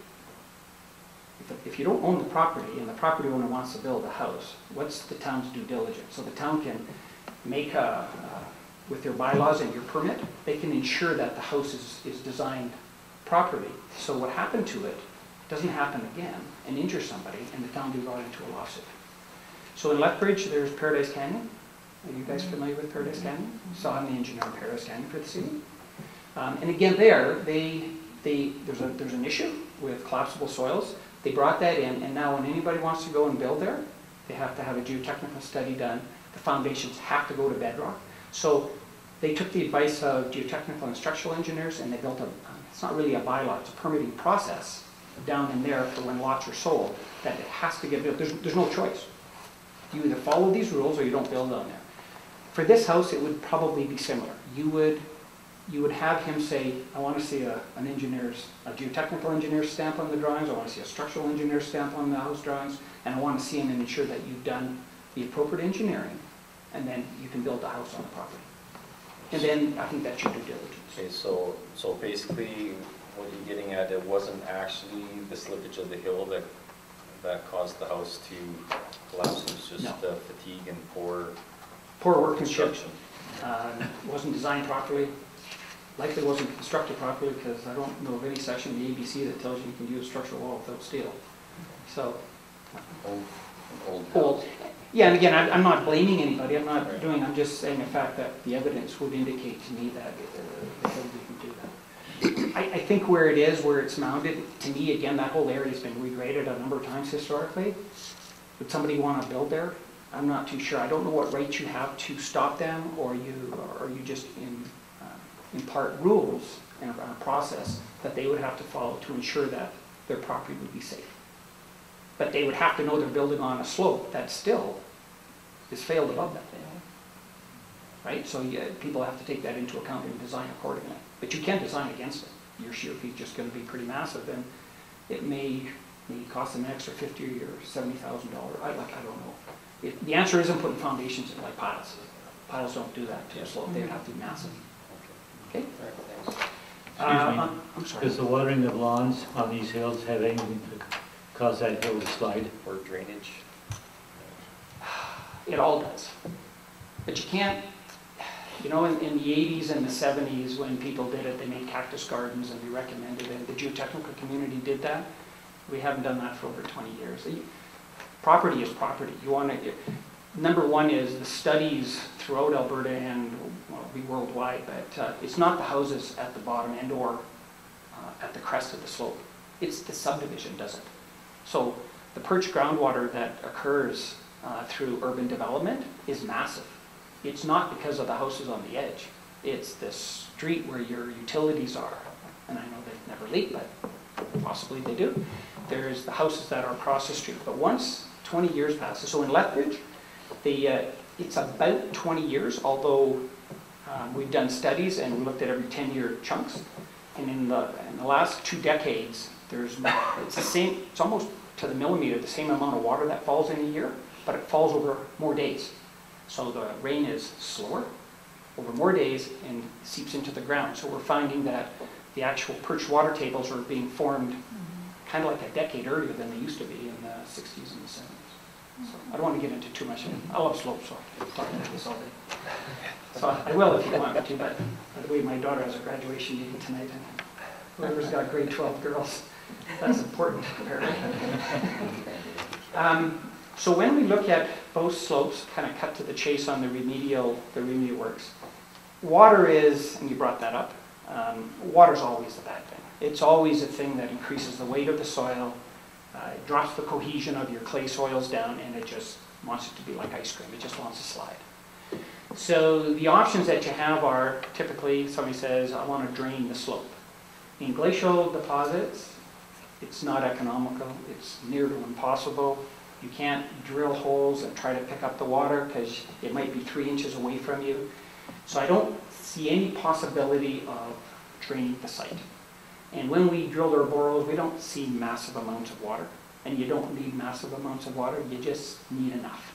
if you don't own the property and the property owner wants to build a house, what's the town's due diligence? So the town can make with their bylaws and your permit, they can ensure that the house is designed properly. So what happened to it doesn't happen again and injure somebody and the town be brought into a lawsuit. So in Lethbridge, there's Paradise Canyon. Are you guys familiar with Paradise Canyon? So I'm the engineer in Paradise Canyon for the city. And again, there's an issue with collapsible soils. They brought that in, and now when anybody wants to go and build there, they have to have a geotechnical study done. The foundations have to go to bedrock. So they took the advice of geotechnical and structural engineers, and they built it's not really a bylaw, it's a permitting process down in there for when lots are sold, that it has to get built. There's no choice. You either follow these rules or you don't build on there. For this house, it would probably be similar. You would have him say, I want to see a geotechnical engineer's stamp on the drawings, I want to see a structural engineer's stamp on the house drawings, and I want to see him and ensure that you've done the appropriate engineering, and then you can build the house on the property. And then I think that's your due diligence. Okay, so basically what you're getting at, it wasn't actually the slippage of the hill that caused the house to collapse, it was just the fatigue and poor workmanship. construction. It wasn't designed properly. Likely wasn't constructed properly, because I don't know of any section in the ABC that tells you can use a structural wall without steel. So, old. Yeah, and again, I'm not blaming anybody. I'm just saying the fact that the evidence would indicate to me that they didn't do that. I think where it's mounted, to me, again, that whole area has been regraded a number of times historically. Would somebody want to build there? I'm not too sure. I don't know what rights you have to stop them, or you just impart rules and a process that they would have to follow to ensure that their property would be safe. But they would have to know they're building on a slope that still is failed above that. Right? So people have to take that into account and design accordingly. But you can't design against it. Your shear feet is just going to be pretty massive, and it may cost them an extra $50,000 or $70,000. I don't know. The answer isn't putting foundations in like piles. Piles don't do that to a slope. They would have to be massive. Okay? Excuse me. I'm sorry. Does the watering of lawns on these hills have anything to cause that hill to slide? Or drainage? It all does. But you can't, in the 80s and the 70s when people did it, they made cactus gardens and we recommended it. The geotechnical community did that. We haven't done that for over 20 years. Property is property. Number one is the studies throughout Alberta and be worldwide, but it's not the houses at the bottom and or at the crest of the slope. It's the subdivision does it. So the perched groundwater that occurs through urban development is massive. It's not because of the houses on the edge. It's the street where your utilities are. And I know they never leak, but possibly they do. There's the houses that are across the street. But once 20 years passes, so in Lethbridge, it's about 20 years, although we've done studies and we looked at every 10-year chunks. And in the last 2 decades, it's the same, it's almost to the millimeter, the same amount of water that falls in a year, but it falls over more days. So the rain is slower over more days and seeps into the ground. So we're finding that the actual perched water tables are being formed kind of like a decade earlier than they used to be in the 60s and the 70s. So I don't want to get into too much of it. I love slopes, so I can talk about this all day. So I will if you want me to, but by the way, my daughter has a graduation meeting tonight, and whoever's got grade 12 girls, that's important, apparently. So when we look at both slopes, kind of cut to the chase on the remedial works, water is, and you brought that up, water's always a bad thing. It's always a thing that increases the weight of the soil, it drops the cohesion of your clay soils down, and it just wants it to be like ice cream. It just wants to slide. So the options that you have are, typically, somebody says, I want to drain the slope. In glacial deposits, it's not economical. It's near to impossible. You can't drill holes and try to pick up the water because it might be 3 inches away from you. So I don't see any possibility of draining the site. And when we drill our borers, we don't see massive amounts of water. And you don't need massive amounts of water, you just need enough.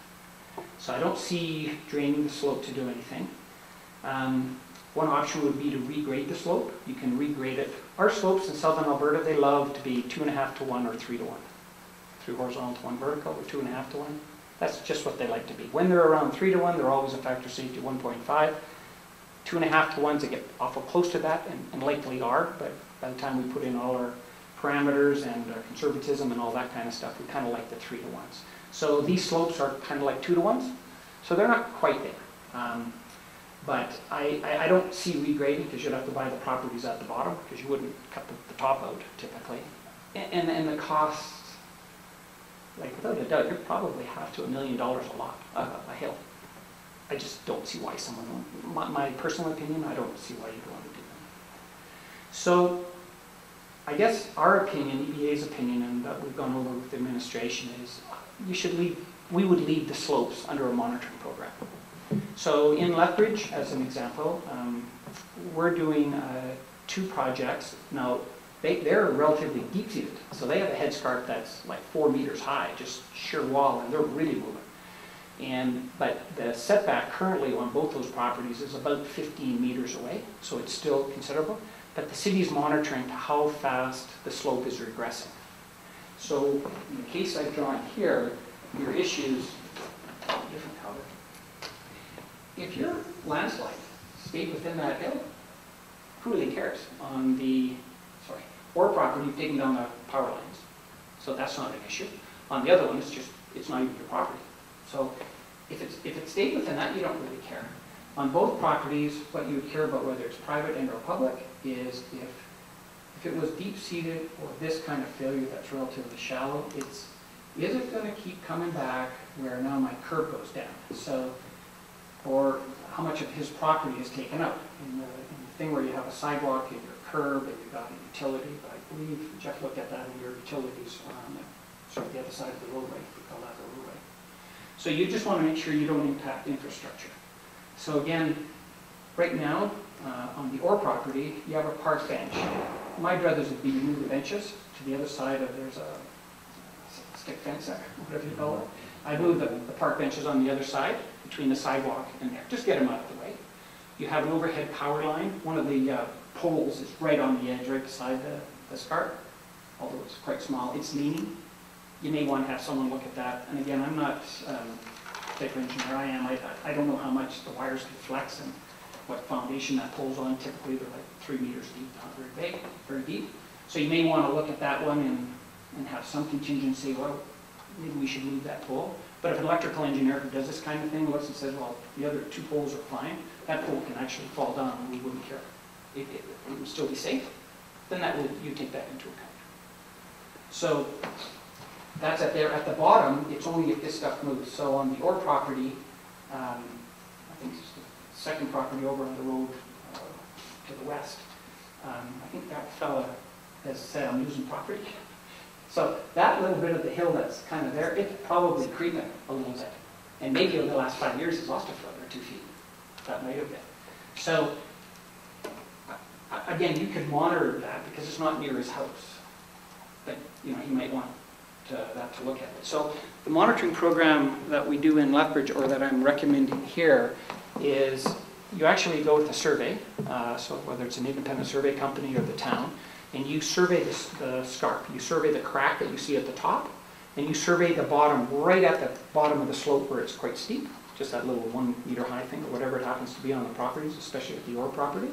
So I don't see draining the slope to do anything. One option would be to regrade the slope. You can regrade it. Our slopes in southern Alberta, they love to be 2.5 to 1 or 3 to 1. 3 horizontal to 1 vertical, or 2.5 to 1. That's just what they like to be. When they're around 3 to 1, they're always a factor safety 1.5. 2.5 to 1s, they get awful close to that, and likely are, but by the time we put in all our parameters and our conservatism and all that kind of stuff, we kind of like the 3 to 1s. So these slopes are kind of like 2 to 1s, so they're not quite there. But I don't see regrading because you'd have to buy the properties at the bottom because you wouldn't cut the top out typically. And the costs, like without a doubt, you're probably half to $1 million a lot, a hill. I just don't see why someone would. My personal opinion, I don't see why you'd want to do that. So I guess our opinion, EBA's opinion, and that we've gone over with the administration is we would leave the slopes under a monitoring program. So in Lethbridge, as an example, we're doing 2 projects. Now, they're relatively deep-seated, so they have a headscarp that's like 4 meters high, just sheer wall, and they're really moving. But the setback currently on both those properties is about 15 meters away, so it's still considerable. But the city's monitoring how fast the slope is regressing. So in the case I've drawn here, your issues, different color. If your landslide stayed within that hill, who really cares? On the ore property, you've taken down the power lines, so that's not an issue. On the other one, it's not even your property. So if it stayed within that, you don't really care. On both properties, what you would care about, whether it's private and or public, is if it was deep-seated or this kind of failure that's relatively shallow, is it going to keep coming back where now my curb goes down? So, or how much of his property is taken up in the thing where you have a sidewalk and your curb and you've got a utility. But I believe Jeff looked at that in your utilities on sort of the other side of the roadway. We call that the roadway. So you just want to make sure you don't impact infrastructure. So again, right now on the ore property, you have a park bench. My druthers would be to move the benches to the other side of, there's a stick fence there, whatever you call it. I move the park benches on the other side between the sidewalk and there. Just get them out of the way. You have an overhead power line. One of the poles is right on the edge, right beside the scarp, although it's quite small. It's leaning. You may want to have someone look at that. And again, I'm not a big engineer. I don't know how much the wires can flex and what foundation that pole's on. Typically, they're like 3 meters deep, not very big, very deep. So you may want to look at that one and have some contingency. Well, maybe we should move that pole. But if an electrical engineer who does this kind of thing looks and says, well, the other 2 poles are fine, that pole can actually fall down and we wouldn't care. It would still be safe. Then you take that into account. So that's at the bottom, it's only if this stuff moves. So on the ore property, I think it's the second property over on the road to the west, I think that fella has said, I'm losing property. So that little bit of the hill that's kind of there, it's probably creeping a little bit. And maybe over the last 5 years, it's lost a foot or 2 feet. That might have been. So again, you could monitor that because it's not near his house. But he might want to look at. So the monitoring program that we do in Lethbridge, or that I'm recommending here, is you actually go with a survey, so whether it's an independent survey company or the town, and you survey the scarp. You survey the crack that you see at the top, and you survey the bottom, right at the bottom of the slope where it's quite steep, just that little 1 meter high thing, or whatever it happens to be on the properties, especially at the Orr property.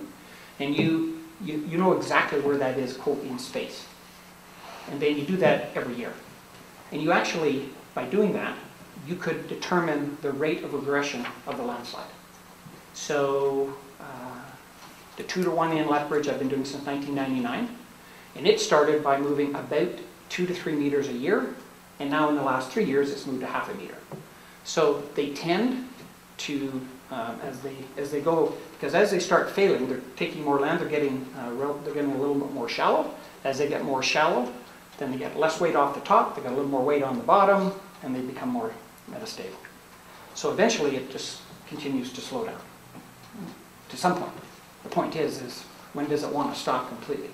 And you know exactly where that is, quote, in space. And then you do that every year. And you actually, by doing that, you could determine the rate of regression of the landslide. So the 2-to-1 in Lethbridge I've been doing since 1999. And it started by moving about 2 to 3 meters a year. And now in the last 3 years, it's moved to half a meter. So they tend to, as they go, because as they start failing, they're taking more land, they're getting a little bit more shallow. As they get more shallow, then they get less weight off the top, they got a little more weight on the bottom, and they become more metastable. So eventually it just continues to slow down to some point. The point is when does it want to stop completely?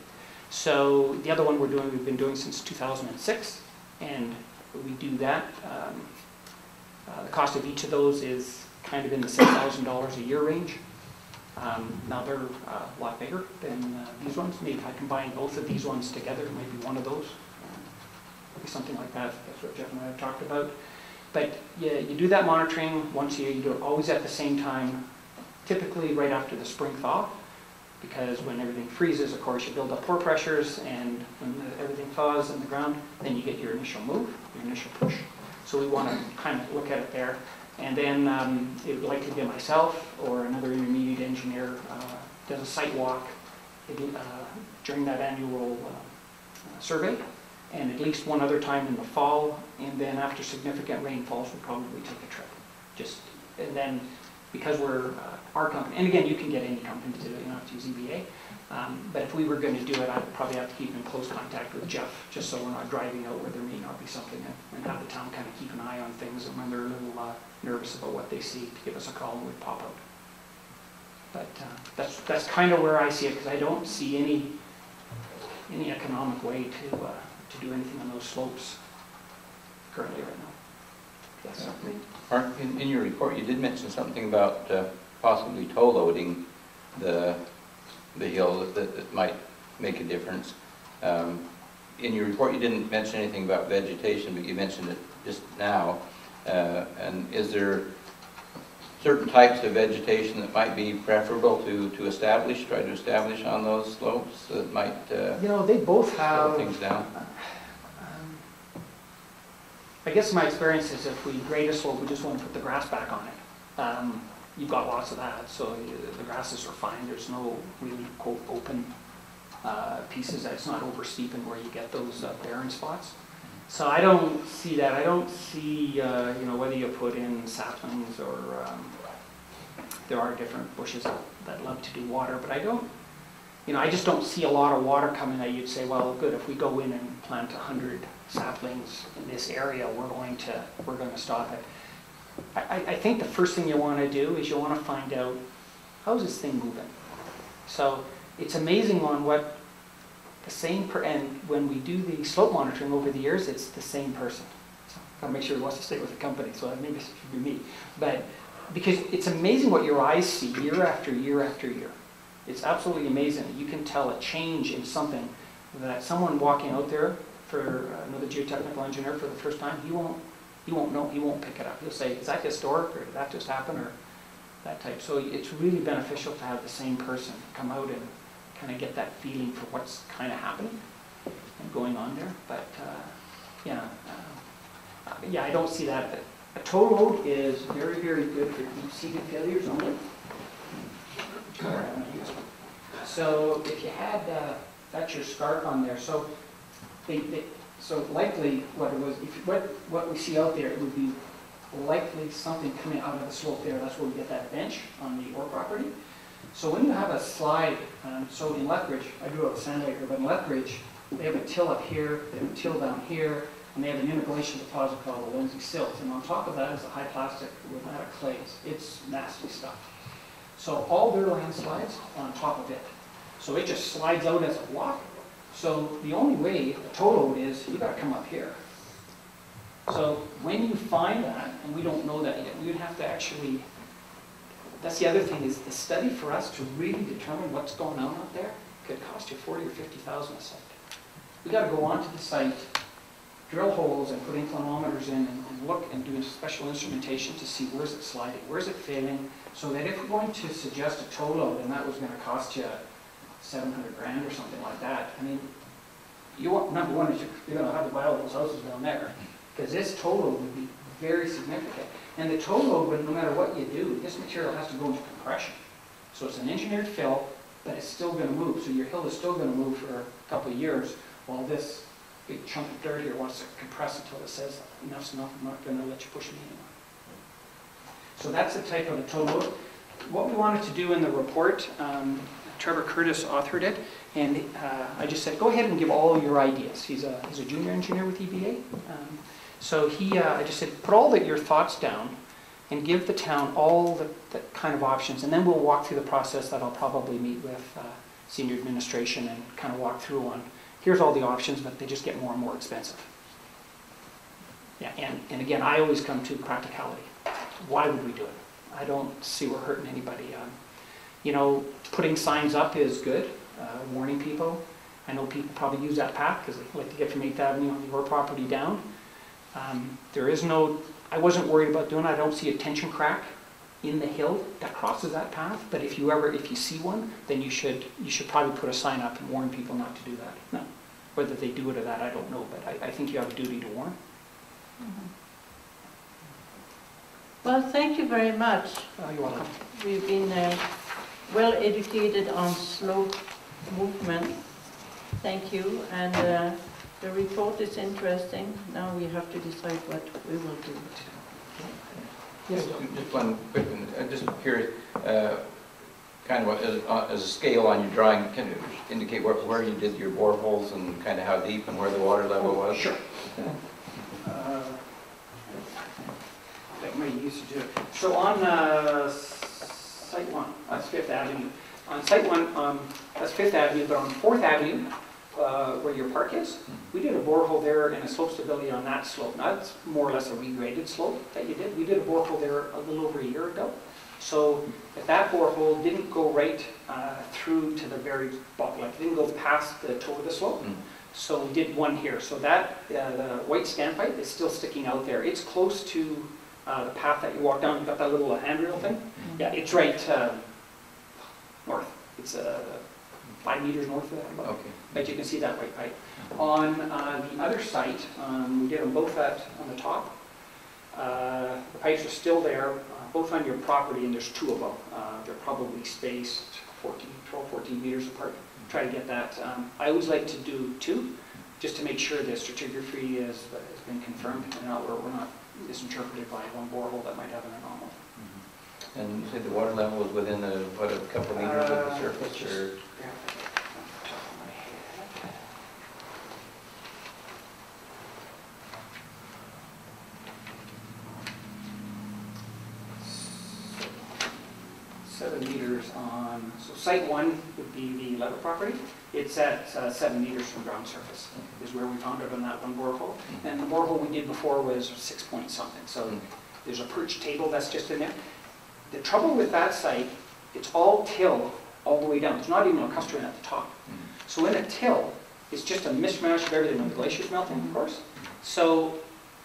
So the other one we've been doing since 2006, and we do that. The cost of each of those is kind of in the $6,000 a year range. Now they're a lot bigger than these ones. Maybe if I combine both of these ones together, maybe one of those. Maybe something like that. That's what Jeff and I have talked about. But yeah, you do that monitoring once a year. You do it always at the same time, typically right after the spring thaw, because when everything freezes, of course, you build up pore pressures, and when everything thaws in the ground, then you get your initial move, your initial push. So we want to kind of look at it there. And then it would likely be myself or another intermediate engineer does a site walk during that annual survey, and at least one other time in the fall, and then after significant rainfalls, we'll probably take a trip. And then because we're our company, and again, you can get any company to do it, you don't have to use EBA. But if we were going to do it, I'd probably have to keep in close contact with Jeff, just so we're not driving out where there may not be something, and have the town kind of keep an eye on things, and when they're a little nervous about what they see, to give us a call and we'd pop out. But that's kind of where I see it, because I don't see any economic way to do anything on those slopes currently right now. Yes. Mark, in your report, you did mention something about possibly toe loading the hill that might make a difference. In your report, you didn't mention anything about vegetation, but you mentioned it just now. And is there certain types of vegetation that might be preferable to try to establish on those slopes that might they both have slow things down? I guess my experience is if we grade a slope, we just want to put the grass back on it. You've got lots of that, so the grasses are fine. There's no really, quote, open pieces. It's not over steep and where you get those barren spots. So I don't see that. I don't see, whether you put in saplings or there are different bushes that love to do water, but I don't, I just don't see a lot of water coming that you'd say, well, good, if we go in and plant 100 saplings in this area, we're going to stop it. I think the first thing you want to do is you want to find out, how's this thing moving? So it's amazing on what the same, and when we do the slope monitoring over the years, it's the same person. So I've got to make sure he wants to stay with the company, so maybe it should be me. But because it's amazing what your eyes see year after year after year. It's absolutely amazing. You can tell a change in something that someone walking out there for another geotechnical engineer for the first time, he won't know, he won't pick it up. He'll say, is that historic, or did that just happen, or that type. So it's really beneficial to have the same person come out and kind of get that feeling for what's kind of happening and going on there. But I don't see that. A toe load is very, very good for deep-seated failures only. So if you had, that's your scarp on there. So so likely what it was, what we see out there, it would be likely something coming out of the slope there. That's where we get that bench on the Orr property. So when you have a slide, so in Lethbridge, I grew up with Sand Lake, but in Lethbridge, they have a till up here, they have a till down here, and they have an interglacial deposit called the Lindsay Silt. And on top of that is a high plastic rhomatic clays. It's nasty stuff. So all their landslides on top of it. So it just slides out as a block. So the only way the toe load is, you got to come up here. So when you find that, and we don't know that yet, we would have to actually, that's the other thing, is the study for us to really determine what's going on out there could cost you 40 or 50,000 a site. We got to go onto the site, drill holes and put inclinometers in and look and do special instrumentation to see where's it sliding, where's it failing, so that if we're going to suggest a tow load and that was going to cost you 700 grand or something like that, I mean, you want, number one is you're going to have to buy all those houses down there, because this tow load would be very significant. And the tow load, no matter what you do, this material has to go into compression. So it's an engineered fill, but it's still going to move. So your hill is still going to move for a couple of years, while this big chunk of dirt here wants to compress until it says enough's enough, I'm not going to let you push me anymore. So that's the type of a tow load. What we wanted to do in the report, Trevor Curtis authored it, and I just said, go ahead and give all your ideas. He's a junior engineer with EBA. So I just said, put all your thoughts down and give the town all the kind of options, and then we'll walk through the process that I'll probably meet with senior administration and kind of walk through on, here's all the options, but they just get more and more expensive. Yeah, and again, I always come to practicality. Why would we do it? I don't see we're hurting anybody. You know, putting signs up is good, warning people. I know people probably use that path because they like to get from 8th Avenue on your property down. There is no, I wasn't worried about doing it. I don't see a tension crack in the hill that crosses that path, but if you see one, then you should probably put a sign up and warn people not to do that. No, whether they do it or that, I don't know, but I think you have a duty to warn. Mm-hmm. Well, thank you very much. You're welcome. We've been well educated on slope movement. Thank you. And the report is interesting. Now we have to decide what we will do. Yes. Just one quick one. I'm just curious, kind of as a scale on your drawing, can you indicate where you did your boreholes and kind of how deep and where the water level was? Sure. That might used to do it. So on Site 1, that's 5th Avenue. On Site 1, that's 5th Avenue, but on 4th Avenue, where your park is, we did a borehole there and a slope stability on that slope. Now, that's more or less a regraded slope that you did. We did a borehole there a little over a year ago. So if that borehole didn't go right through to the very bottom, like didn't go past the toe of the slope. So we did one here. So that, the white standpipe is still sticking out there. It's close to the path that you walk down. You've got that little handrail thing. Yeah, it's right north. It's 5 meters north of that. About. Okay. But you can see that white pipe. On the other site, we did them both on the top. The pipes are still there, both on your property, and there's 2 of them. They're probably spaced 12, 14 meters apart. Try to get that. I always like to do 2, just to make sure the stratigraphy has been confirmed, and we're not misinterpreted by one borehole that might have an anomaly. And you said the water level was within a couple meters of the surface, or? Yeah. 7 meters on, so Site 1 would be the level property. It's at 7 meters from ground surface, is where we found it on that one borehole. And the borehole we did before was 6 point something. So there's a perch table that's just in there. The trouble with that site, it's all till all the way down. There's not even a cluster at the top. So in a till, it's just a mishmash of everything when the glacier's melting, of course. So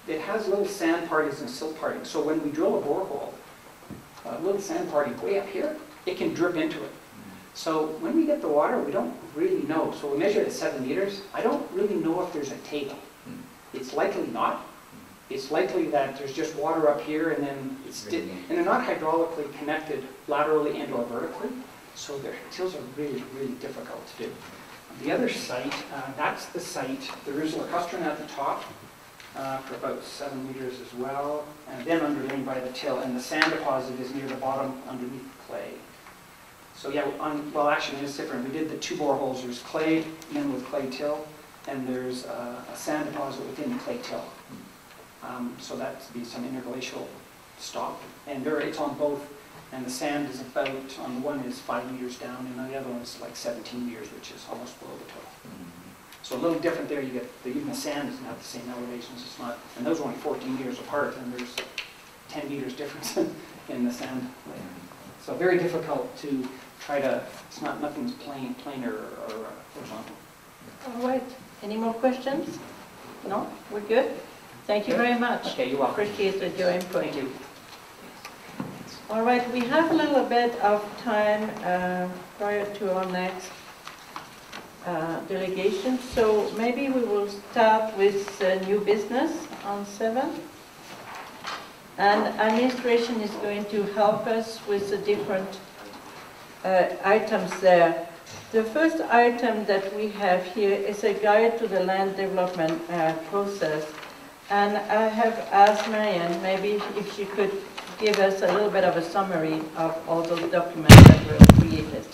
it has little sand parties and silt parties. So when we drill a borehole, a little sand party way up here, it can drip into it. So when we get the water, we don't really know. So we measured at 7 meters. I don't really know if there's a table. It's likely not. It's likely that there's just water up here, and then and they're not hydraulically connected laterally and or vertically. So their tills are really, really difficult to do. On the other site, that's the site. There is a lacustrine at the top for about 7 meters as well, and then underlain by the till, and the sand deposit is near the bottom underneath the clay. So yeah, well actually it's different. We did the 2 boreholes. There's clay in with clay till, and there's a sand deposit within the clay till. So that'd be some interglacial stop, and it's on both. And the sand is about, on the one is 5 meters down, and on the other one is like 17 meters, which is almost below the toe. So a little different there, you get, even the sand doesn't have the same elevations, it's not, and those are only 14 meters apart, and there's 10 meters difference in the sand. So very difficult to try to, it's not, nothing's plain or horizontal. All right, any more questions? No, we're good? Thank you very much. Okay, you're welcome. Appreciate your input. Thank you. All right, we have a little bit of time prior to our next delegation, so maybe we will start with new business on 7. And administration is going to help us with the different items there. The first item that we have here is a guide to the land development process. And I have asked Marian, maybe if she could give us a little bit of a summary of all those documents that were created.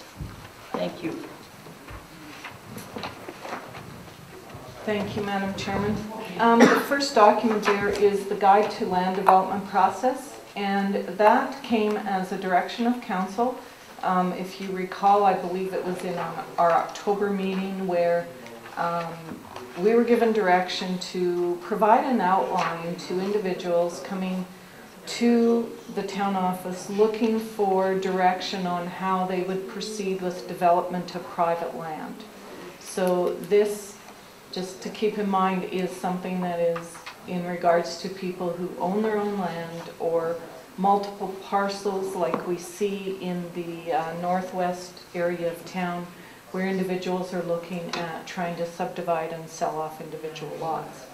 Thank you. Thank you, Madam Chairman. The first document there is the Guide to Land Development Process, and that came as a direction of council. If you recall, I believe it was in our October meeting where we were given direction to provide an outline to individuals coming to the town office looking for direction on how they would proceed with development of private land. So this, just to keep in mind, is something that is in regards to people who own their own land or multiple parcels like we see in the northwest area of town where individuals are looking at trying to subdivide and sell off individual lots.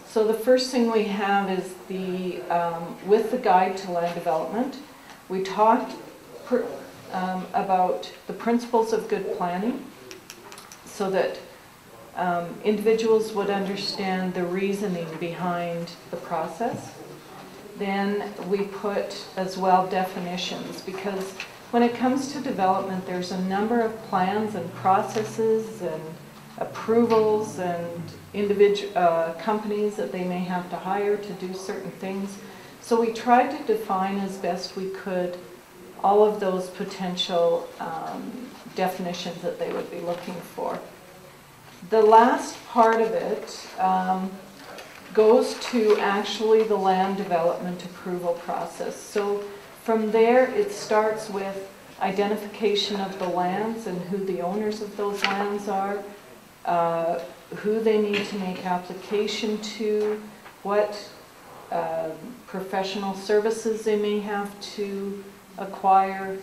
So the first thing we have is the, with the Guide to Land Development, we talked about the principles of good planning so that individuals would understand the reasoning behind the process. Then we put as well definitions, because when it comes to development, there's a number of plans and processes and approvals and individual companies that they may have to hire to do certain things. So we tried to define as best we could all of those potential definitions that they would be looking for. The last part of it goes to actually the land development approval process. So from there it starts with identification of the lands and who the owners of those lands are, who they need to make application to, what professional services they may have to acquire,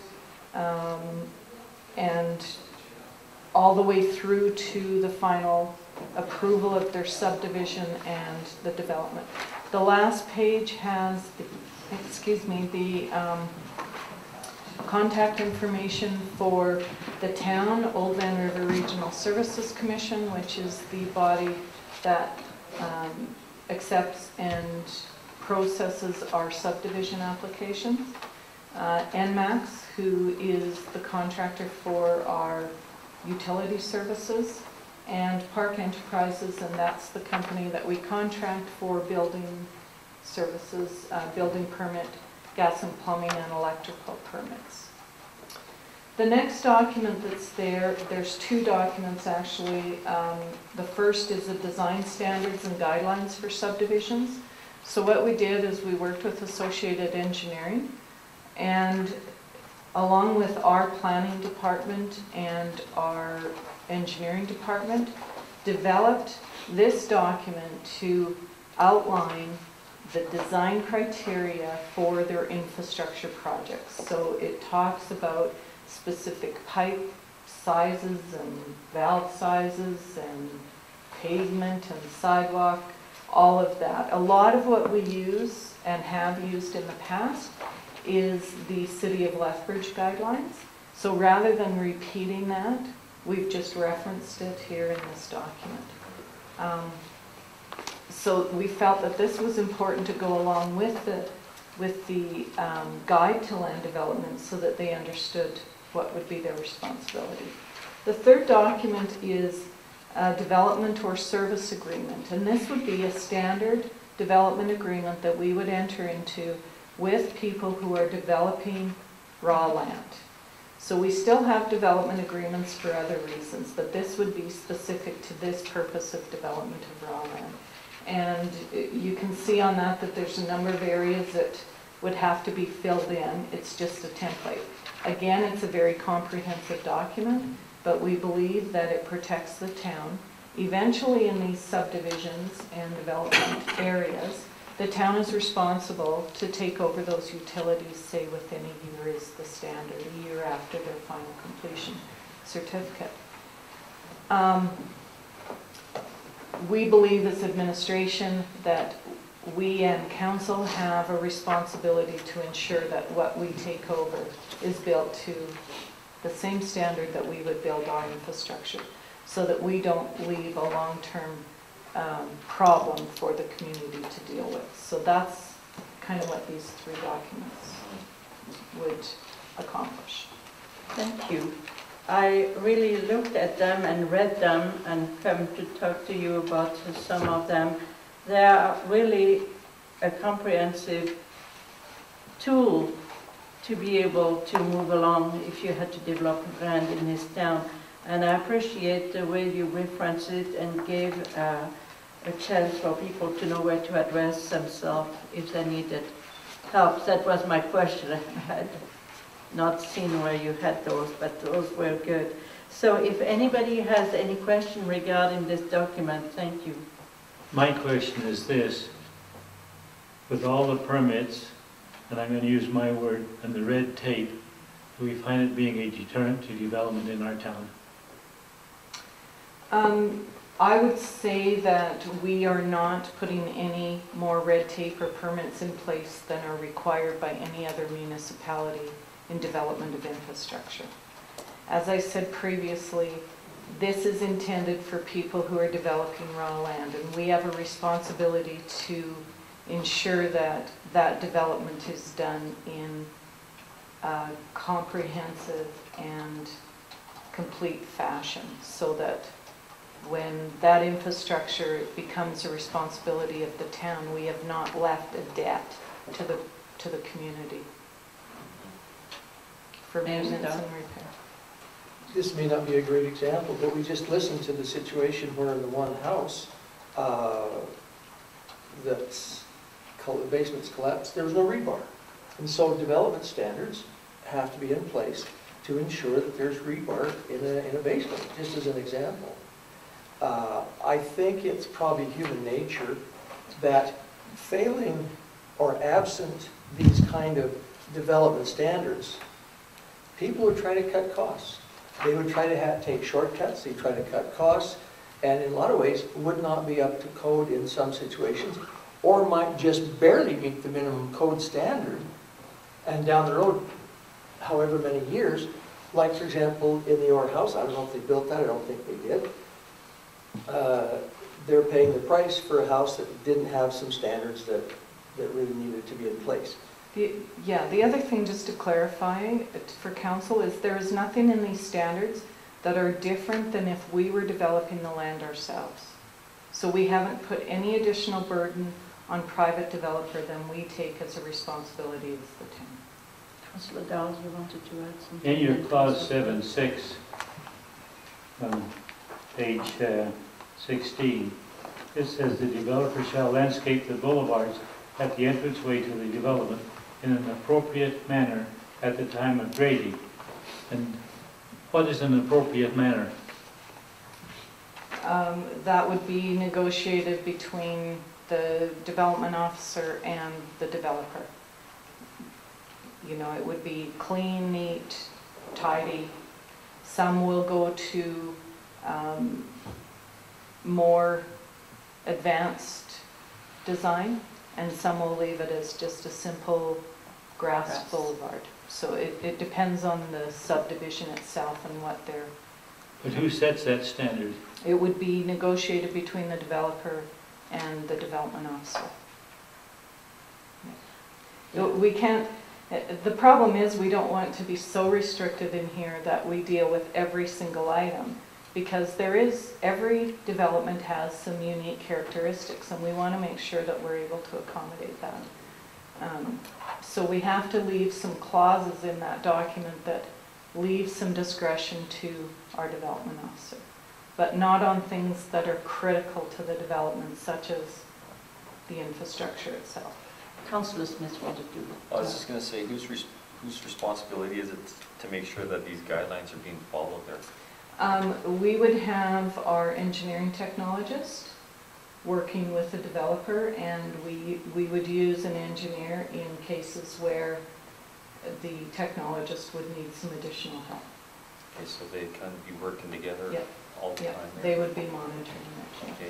and all the way through to the final approval of their subdivision and the development. The last page has, the contact information for the town, Old Van River Regional Services Commission, which is the body that accepts and processes our subdivision applications. NMAX, who is the contractor for our utility services, and Park Enterprises, and that's the company that we contract for building services, building permit, gas and plumbing, and electrical permits. The next document that's there, there's two documents actually. The first is the design standards and guidelines for subdivisions. So what we did is we worked with Associated Engineering, and along with our planning department and our engineering department, developed this document to outline the design criteria for their infrastructure projects. So it talks about specific pipe sizes and valve sizes and pavement and sidewalk, all of that. A lot of what we use and have used in the past is the City of Lethbridge guidelines. So rather than repeating that, we've just referenced it here in this document. So we felt that this was important to go along with the guide to land development so that they understood what would be their responsibility. The third document is a development or service agreement, and this would be a standard development agreement that we would enter into with people who are developing raw land. So we still have development agreements for other reasons, but this would be specific to this purpose of development of raw land. And you can see on that there's a number of areas that would have to be filled in. It's just a template. Again, it's a very comprehensive document, but we believe that it protects the town. Eventually, in these subdivisions and development areas, the town is responsible to take over those utilities, say within a year is the standard, a year after their final completion certificate. We believe as administration that we and council have a responsibility to ensure that what we take over is built to the same standard that we would build our infrastructure, so that we don't leave a long-term problem for the community to deal with. So that's kind of what these 3 documents would accomplish. Thank you. I really looked at them and read them and come to talk to you about some of them. They are really a comprehensive tool to be able to move along if you had to develop land in this town. And I appreciate the way you referenced it and gave a chance for people to know where to address themselves if they needed help. That was my question. I had not seen where you had those, but those were good. So if anybody has any question regarding this document, thank you. My question is this: with all the permits, and I'm going to use my word, and the red tape, do we find it being a deterrent to development in our town? I would say that we are not putting any more red tape or permits in place than are required by any other municipality in development of infrastructure. As I said previously, this is intended for people who are developing raw land, and we have a responsibility to ensure that that development is done in a comprehensive and complete fashion, so that when that infrastructure becomes a responsibility of the town, we have not left a debt to the community for maintenance and repair. This may not be a great example, but we just listened to the situation where in the one house the basement's collapsed, there was no rebar. And so development standards have to be in place to ensure that there's rebar in a basement, just as an example. I think it's probably human nature that failing or absent these kind of development standards, people would try to cut costs. They would try to take shortcuts, they'd try to cut costs, and in a lot of ways would not be up to code in some situations, or might just barely meet the minimum code standard, and down the road, however many years, like for example, in the Orr house, I don't know if they built that, I don't think they did, they're paying the price for a house that didn't have some standards that really needed to be in place. The other thing, just to clarify for council, is there is nothing in these standards that are different than if we were developing the land ourselves. So we haven't put any additional burden on private developer than we take as a responsibility as the town. Councillor Dahl, you wanted to add something? In your clause 7.6, page 16, it says the developer shall landscape the boulevards at the entranceway to the development in an appropriate manner at the time of grading. And what is an appropriate manner? That would be negotiated between the development officer and the developer. You know, it would be clean, neat, tidy. Some will go to more advanced design, and some will leave it as just a simple grass boulevard. So it depends on the subdivision itself and what they're... But who sets that standard? It would be negotiated between the developer and the development officer. Yeah. We can't... The problem is we don't want it to be so restricted in here that we deal with every single item, because every development has some unique characteristics, and we want to make sure that we're able to accommodate that. So we have to leave some clauses in that document that leave some discretion to our development officer, but not on things that are critical to the development, such as the infrastructure itself. Councillor Smith wanted to. I was just going to say, whose responsibility is it to make sure that these guidelines are being followed there? We would have our engineering technologist working with the developer, and we would use an engineer in cases where the technologist would need some additional help. Okay, so they kind of be working together Yep. all the Yep, time? they would be monitoring it. Okay.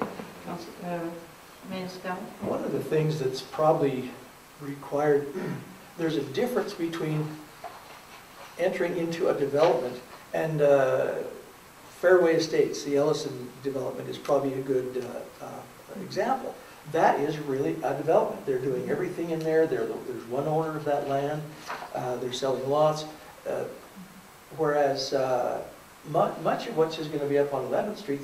Mayor Schow? One of the things that's probably required, there's a difference between entering into a development and Fairway Estates, the Ellison development is probably a good example. That is really a development. They're doing everything in there. There's one owner of that land. They're selling lots. Whereas much of what's going to be up on 11th Street,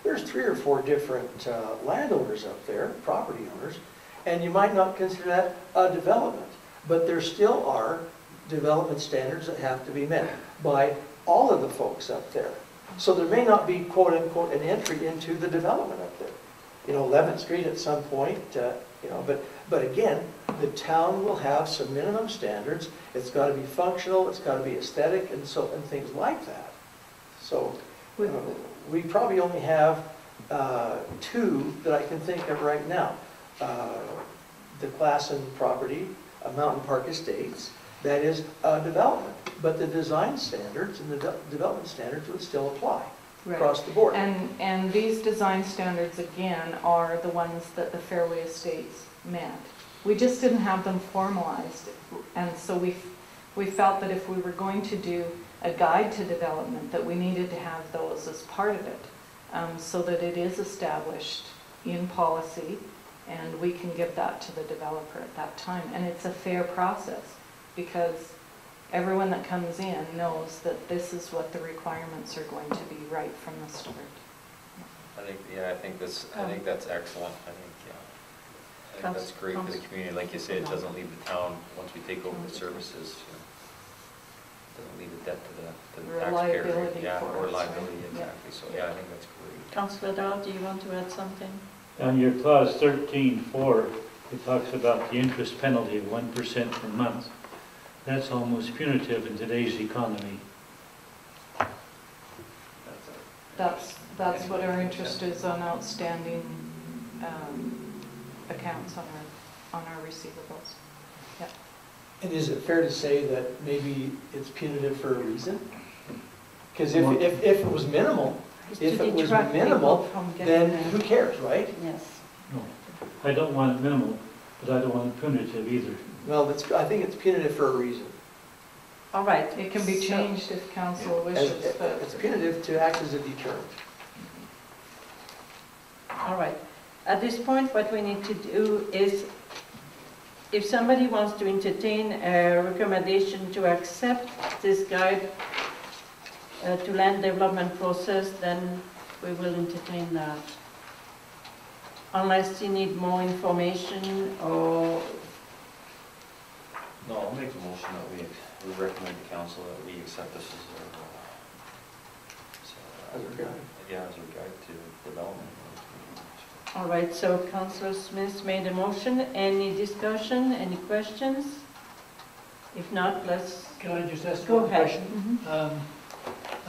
there's 3 or 4 different landowners up there, property owners, and you might not consider that a development, but there still are development standards that have to be met by all of the folks up there. So there may not be, quote unquote, an entry into the development up there. 11th Street at some point, but again, the town will have some minimum standards. It's got to be functional, it's got to be aesthetic, and things like that. So we probably only have 2 that I can think of right now. The Classen property, Mountain Park Estates, that is a development, but the design standards and the development standards would still apply. Right. Across the board. And these design standards, again, are the ones that the Fairway Estates met. We just didn't have them formalized, and so we felt that if we were going to do a guide to development, that we needed to have those as part of it, so that it is established in policy, and we can give that to the developer at that time. And it's a fair process, because everyone that comes in knows that this is what the requirements are going to be right from the start. I think that's excellent. I think that's great for the community. Like you say, it doesn't leave the town, once we take over the services, it doesn't leave a debt to the taxpayer. Or liability, exactly. So I think that's great. Councillor Dahl, do you want to add something? On your clause 13.4, it talks about the interest penalty of 1% per month. That's almost punitive in today's economy. That's what our interest is on outstanding accounts on our receivables. Yeah. And is it fair to say that maybe it's punitive for a reason? Because if it was minimal, then who cares, right? Yes. No, I don't want it minimal, but I don't want it punitive either. Well, I think it's punitive for a reason. All right. It can be changed if council wishes. It's punitive to act as a deterrent. All right. At this point, what we need to do is, if somebody wants to entertain a recommendation to accept this guide to land development process, then we will entertain that. Unless you need more information or... No, I'll make a motion that we recommend to council that we accept this as our guide to development. All right, so Councillor Smith made a motion. Any discussion, any questions? If not, let's... Can I just ask Go one ahead. question?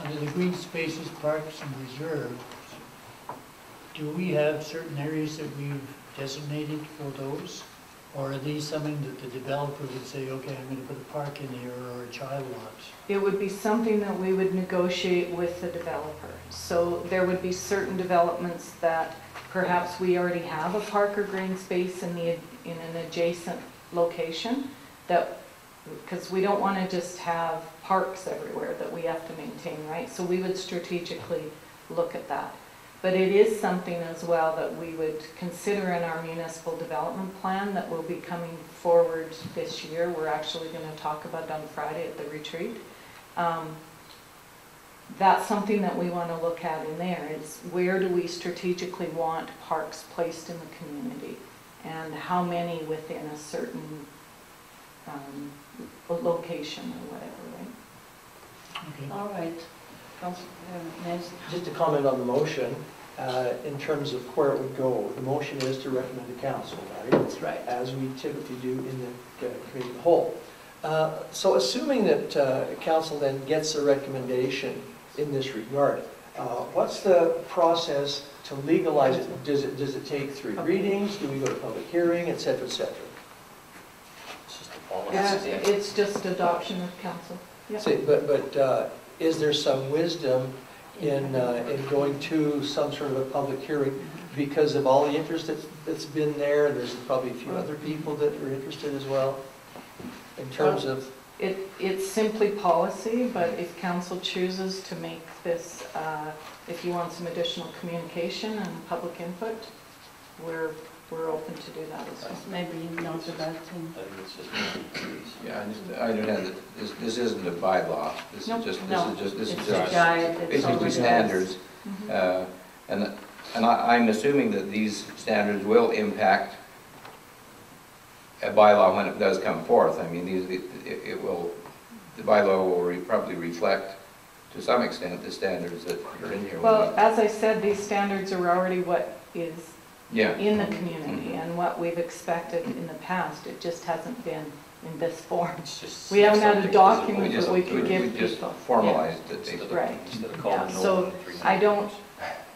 Under the green spaces, parks and reserves, do we have certain areas that we've designated for those? Or are these something that the developer would say, okay, I'm going to put a park in here or a child lot? It would be something that we would negotiate with the developer. So there would be certain developments that perhaps we already have a park or green space in an adjacent location, that because we don't want to just have parks everywhere that we have to maintain, right? So we would strategically look at that. But it is something as well that we would consider in our municipal development plan that will be coming forward this year. We're actually going to talk about it on Friday at the retreat. That's something that we want to look at in there, is where do we strategically want parks placed in the community, and how many within a certain location or whatever, right? Okay. All right. Councillor Nance. Just to comment on the motion, in terms of where it would go, the motion is to recommend to council, right? That's right. As we typically do in the committee of the whole. So assuming that council then gets a recommendation in this regard, what's the process to legalize it? Does it take 3 readings? Do we go to public hearing, et cetera, et cetera? It's just a policy. It's just adoption of council. Yeah. Say, but is there some wisdom in going to some sort of a public hearing because of all the interest that's been there? There's probably a few other people that are interested as well in terms of... It's simply policy, but if council chooses to make this, if you want some additional communication and public input, we're open to do that as well. Maybe not a bad thing. I think it's just. Yeah, I understand that this isn't a bylaw. This Nope, is just, no. this is It's just a guide. It's basically always standards. Mhm. And I'm assuming that these standards will impact a bylaw when it does come forth. I mean, it will, the bylaw will probably reflect to some extent the standards that are in here. Well, as I said, these standards are already what is Yeah. in the community and what we've expected in the past. It just hasn't been in this form. It's just We haven't had a something document just- that we could give We just people. formalized it. Instead of- Right. Instead of calling Yeah, no so one in 3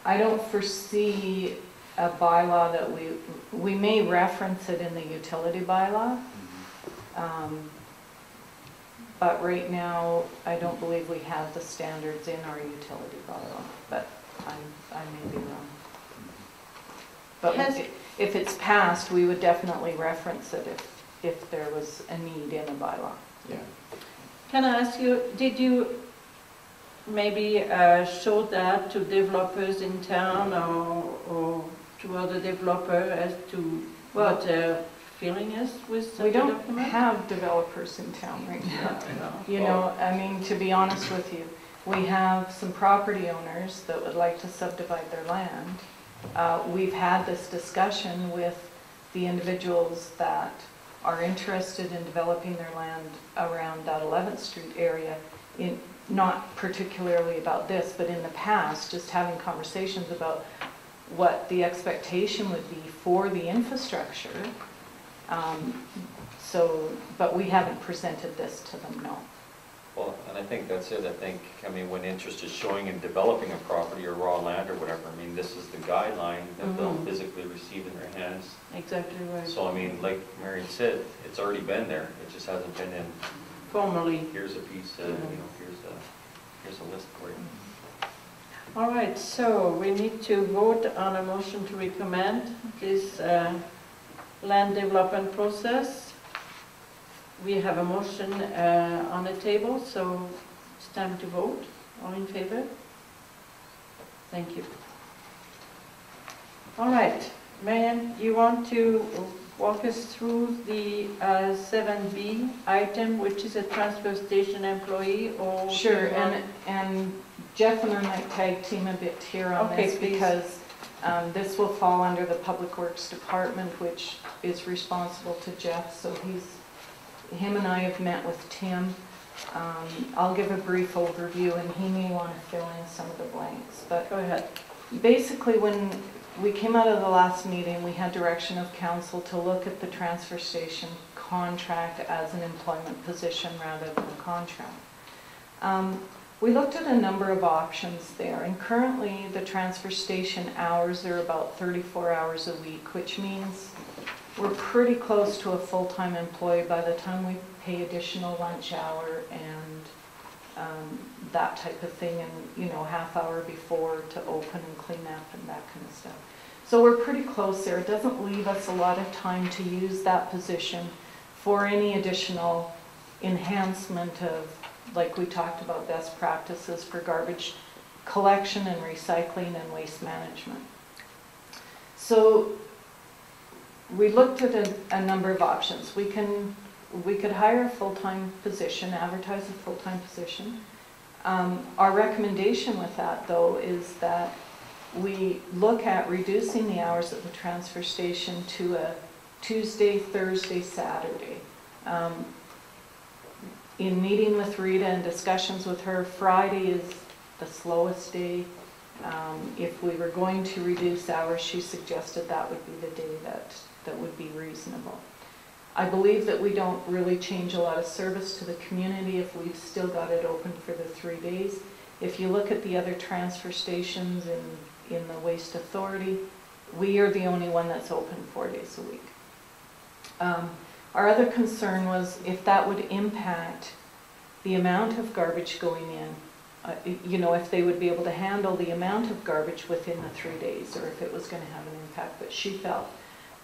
I don't foresee a bylaw that we may reference it in the utility bylaw. But right now, I don't believe we have the standards in our utility bylaw, but I may be wrong. But if it's passed, we would definitely reference it if there was a need in a bylaw. Yeah. Can I ask you, did you maybe show that to developers in town or to other developers as to what their feeling is with the We don't document? have developers in town right now. No. You know, I mean, to be honest with you, we have some property owners that would like to subdivide their land. We've had this discussion with the individuals that are interested in developing their land around that 11th Street area, not particularly about this, but in the past, just having conversations about what the expectation would be for the infrastructure. But we haven't presented this to them, no. Well, and I think that's it. I mean, when interest is showing in developing a property or raw land or whatever, I mean, this is the guideline that they'll physically receive in their hands. Exactly right. So, I mean, like Marian said, it's already been there. It just hasn't been in, Formally. here's a piece, here's a list for you. All right, so we need to vote on a motion to recommend this land development process. We have a motion on the table, so it's time to vote. All in favor? Thank you. All right, Marian, you want to walk us through the 7B item, which is a transfer station employee, or? Sure, and Jeff and I might tag team a bit here on Okay, this please. because this will fall under the Public Works Department, which is responsible to Jeff, so him and I have met with Tim. I'll give a brief overview and he may want to fill in some of the blanks. But Go ahead. basically, when we came out of the last meeting, we had direction of council to look at the transfer station contract as an employment position rather than a contract. We looked at a number of options there, and currently the transfer station hours are about 34 hours a week, which means we're pretty close to a full-time employee by the time we pay additional lunch hour and that type of thing, and half hour before to open and clean up and that kind of stuff. So we're pretty close there. It doesn't leave us a lot of time to use that position for any additional enhancement of, like we talked about, best practices for garbage collection and recycling and waste management. So we looked at a number of options. We could hire a full-time position, advertise a full-time position. Our recommendation with that, though, is that we look at reducing the hours at the transfer station to a Tuesday, Thursday, Saturday. in meeting with Rita and discussions with her, Friday is the slowest day. If we were going to reduce hours, she suggested that would be the day that would be reasonable. I believe that we don't really change a lot of service to the community if we've still got it open for the 3 days. If you look at the other transfer stations in the Waste Authority, we are the only one that's open 4 days a week. Our other concern was if that would impact the amount of garbage going in, you know, if they would be able to handle the amount of garbage within the 3 days, or if it was going to have an impact. But she felt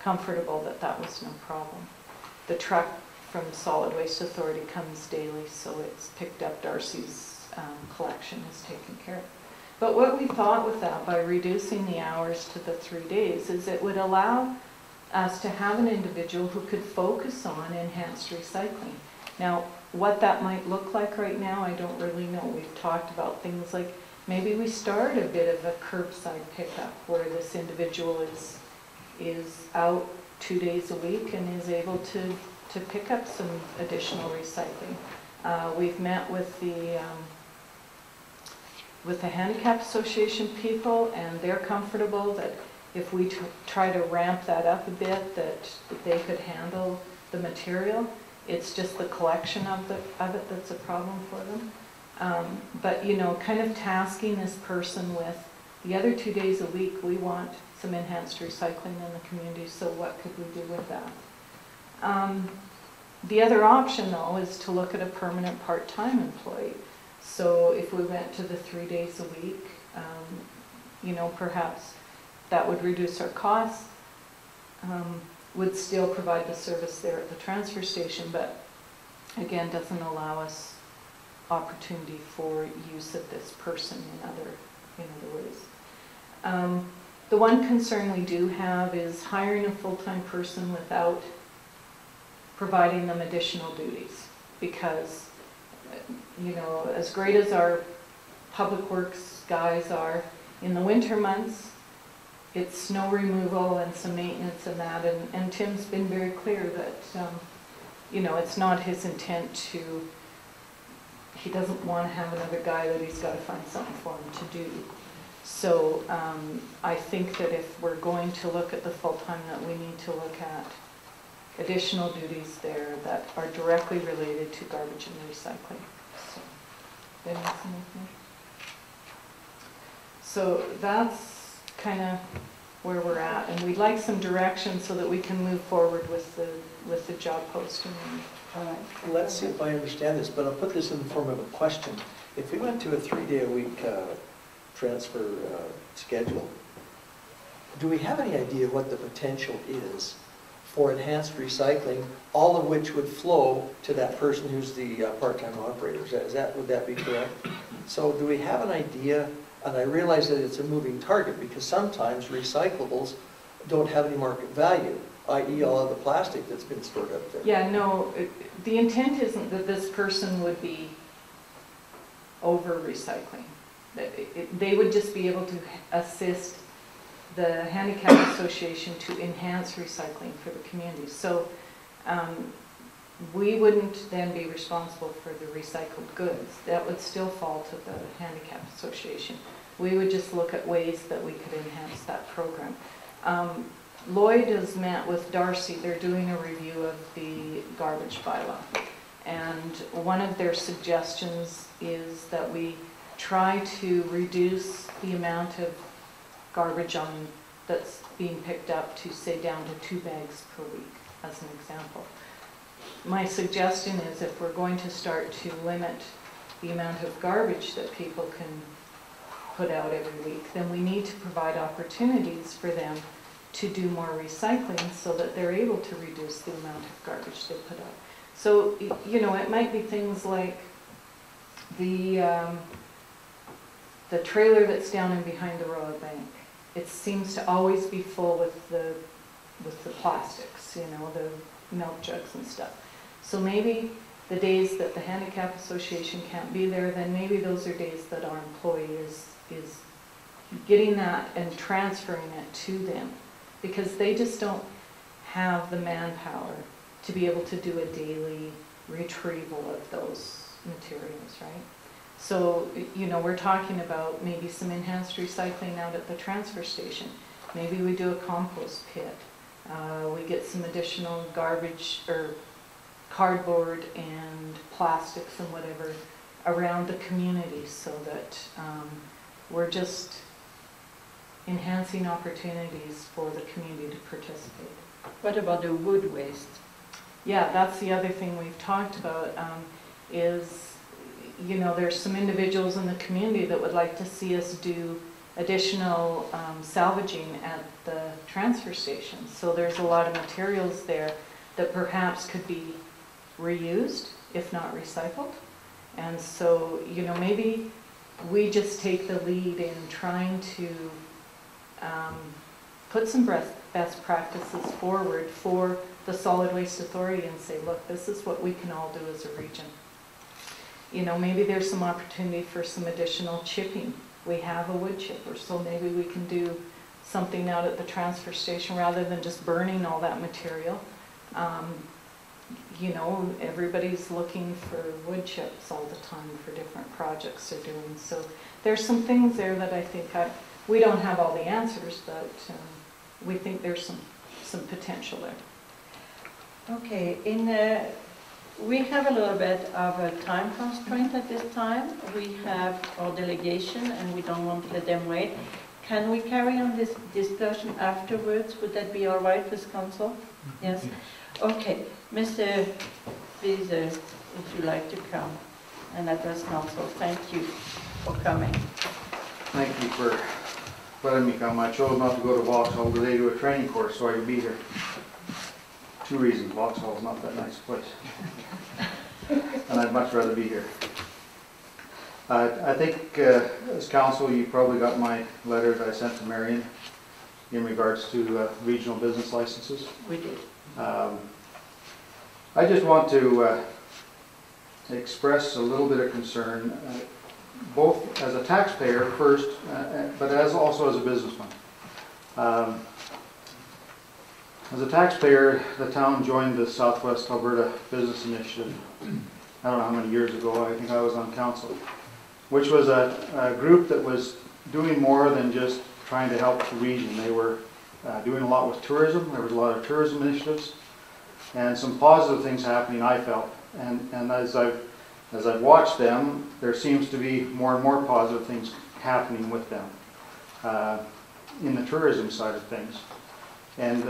comfortable that that was no problem. The truck from Solid Waste Authority comes daily, so it's picked up. Darcy's collection is taken care of. But what we thought with that, by reducing the hours to the 3 days, is it would allow us to have an individual who could focus on enhanced recycling. Now, what that might look like right now, I don't really know. We've talked about things like maybe we start a bit of a curbside pickup where this individual is out 2 days a week and is able to pick up some additional recycling. We've met with the Handicap Association people, and they're comfortable that if we try to ramp that up a bit, that they could handle the material. It's just the collection of it that's a problem for them. But, you know, kind of tasking this person with the other 2 days a week, we want some enhanced recycling in the community, so what could we do with that? The other option, though, is to look at a permanent part-time employee. So if we went to the 3 days a week, you know, perhaps that would reduce our costs, would still provide the service there at the transfer station, but again, doesn't allow us opportunity for use of this person in other ways. The one concern we do have is hiring a full-time person without providing them additional duties, because, you know, as great as our public works guys are, in the winter months, it's snow removal and some maintenance and that, and Tim's been very clear that, you know, it's not his intent to, he doesn't want to have another guy that he's got to find something for him to do. So I think that if we're going to look at the full-time, that we need to look at additional duties there that are directly related to garbage and recycling. So that's kind of where we're at, and we'd like some direction so that we can move forward with the job posting. All right. Let's see if I understand this, but I'll put this in the form of a question. If we went to a 3-day-a-week transfer schedule, do we have any idea what the potential is for enhanced recycling, all of which would flow to that person who's the part-time operator? Would that be correct? So do we have an idea? And I realize that it's a moving target because sometimes recyclables don't have any market value, i.e. all of the plastic that's been stored up there. Yeah, no, the intent isn't that this person would be over recycling. They would just be able to assist the Handicap Association to enhance recycling for the community. So we wouldn't then be responsible for the recycled goods. That would still fall to the Handicap Association. We would just look at ways that we could enhance that program. Lloyd has met with Darcy. They're doing a review of the garbage bylaw. And one of their suggestions is that we try to reduce the amount of garbage that's being picked up to, say, down to 2 bags per week, as an example. My suggestion is if we're going to start to limit the amount of garbage that people can put out every week, then we need to provide opportunities for them to do more recycling so that they're able to reduce the amount of garbage they put out. So, you know, it might be things like the trailer that's down in behind the Royal Bank. It seems to always be full with the plastics, you know, the milk jugs and stuff. So maybe the days that the Handicap Association can't be there, then maybe those are days that our employee is getting that and transferring it to them, because they just don't have the manpower to be able to do a daily retrieval of those materials, right? So, you know, we're talking about maybe some enhanced recycling out at the transfer station. Maybe we do a compost pit. We get some additional garbage or cardboard and plastics and whatever around the community so that we're just enhancing opportunities for the community to participate. What about the wood waste? Yeah, that's the other thing we've talked about is, you know, there's some individuals in the community that would like to see us do additional salvaging at the transfer station. So there's a lot of materials there that perhaps could be reused, if not recycled. And so, you know, maybe we just take the lead in trying to put some best practices forward for the Solid Waste Authority and say, look, this is what we can all do as a region. You know, maybe there's some opportunity for some additional chipping. We have a wood chipper, so maybe we can do something out at the transfer station rather than just burning all that material. You know, everybody's looking for wood chips all the time for different projects they're doing. So there's some things there that I think we don't have all the answers, but we think there's some potential there. Okay, we have a little bit of a time constraint at this time. We have our delegation and we don't want to let them wait. Can we carry on this discussion afterwards? Would that be all right with council? Yes? Okay, Mr. Beazer, if you'd like to come and address council, thank you for coming. Thank you for letting me come. I chose not to go to Vauxhall today to a training course so I could be here. 2 reasons. Vauxhall is not that nice place. And I'd much rather be here. I think as council you probably got my letter that I sent to Marian in regards to regional business licenses. We did. I just want to express a little bit of concern, both as a taxpayer first, but also as a businessman. As a taxpayer, the town joined the Southwest Alberta Business Initiative, I don't know how many years ago, I think I was on council, which was a group that was doing more than just trying to help the region. They were doing a lot with tourism. There was a lot of tourism initiatives and some positive things happening, I felt. And as I've watched them, there seems to be more and more positive things happening with them in the tourism side of things. And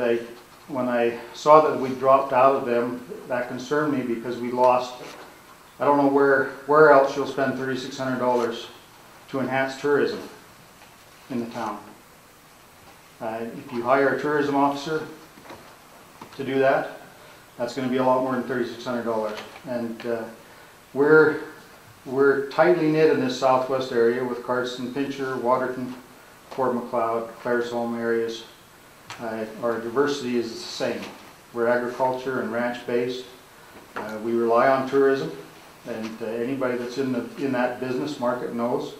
when I saw that we dropped out of them, that concerned me because we lost, I don't know where else you'll spend $3,600 to enhance tourism in the town. If you hire a tourism officer to do that, that's going to be a lot more than $3,600. And we're tightly knit in this southwest area with Cardston, Pincher, Waterton, Fort McLeod, Claresholm areas. Our diversity is the same. We're agriculture and ranch based. We rely on tourism, and anybody that's in that business market knows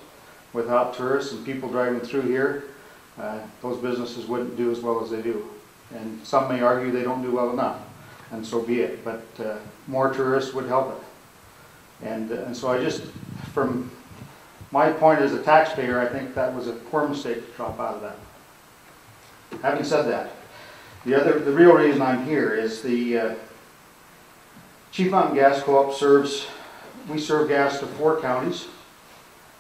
without tourists and people driving through here, those businesses wouldn't do as well as they do. And some may argue they don't do well enough, and so be it. But more tourists would help it. And so I just, from my point as a taxpayer, I think that was a poor mistake to drop out of that. Having said that, the real reason I'm here is the Chief Mountain Gas Co-op we serve gas to 4 counties: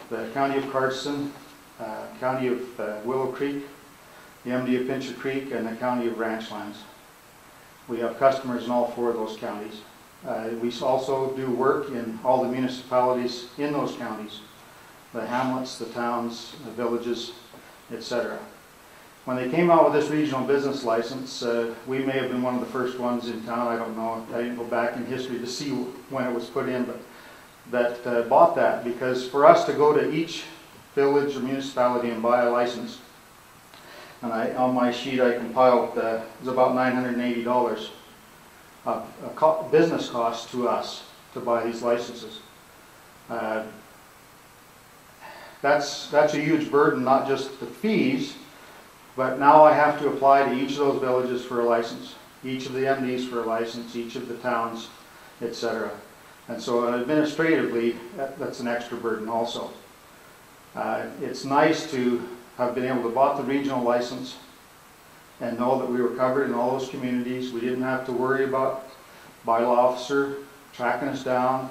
the County of Cardston, County of Willow Creek, the MD of Pincher Creek, and the County of Ranchlands. We have customers in all 4 of those counties. We also do work in all the municipalities in those counties, the hamlets, the towns, the villages, etc. When they came out with this regional business license, we may have been one of the first ones in town, I don't know, I didn't go back in history to see when it was put in, but that bought that, because for us to go to each village or municipality and buy a license, and on my sheet I compiled, it was about $980 of business cost to us to buy these licenses. That's a huge burden, not just the fees, but now I have to apply to each of those villages for a license, each of the MDs for a license, each of the towns, etc. And so administratively, that's an extra burden also. It's nice to have been able to bought the regional license and know that we were covered in all those communities. We didn't have to worry about bylaw officer tracking us down,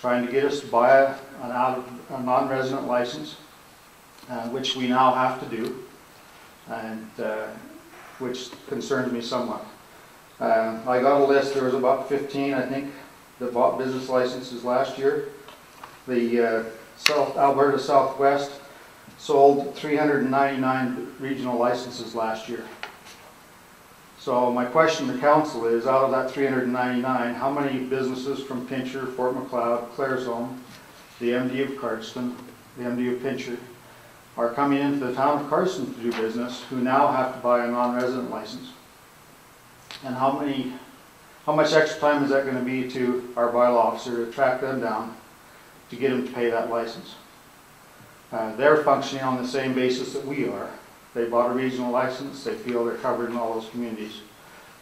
trying to get us to buy a non-resident license, which we now have to do, and which concerns me somewhat. I got a list, there was about 15, I think, that bought business licenses last year. The Alberta Southwest sold 399 regional licenses last year. So my question to council is, out of that 399, how many businesses from Pincher, Fort Macleod, Claresholm, the MD of Cardston, the MD of Pincher, are coming into the town of Cardston to do business, who now have to buy a non-resident license? And how much extra time is that going to be to our bylaw officer to track them down to get them to pay that license? They're functioning on the same basis that we are. They bought a regional license, they feel they're covered in all those communities.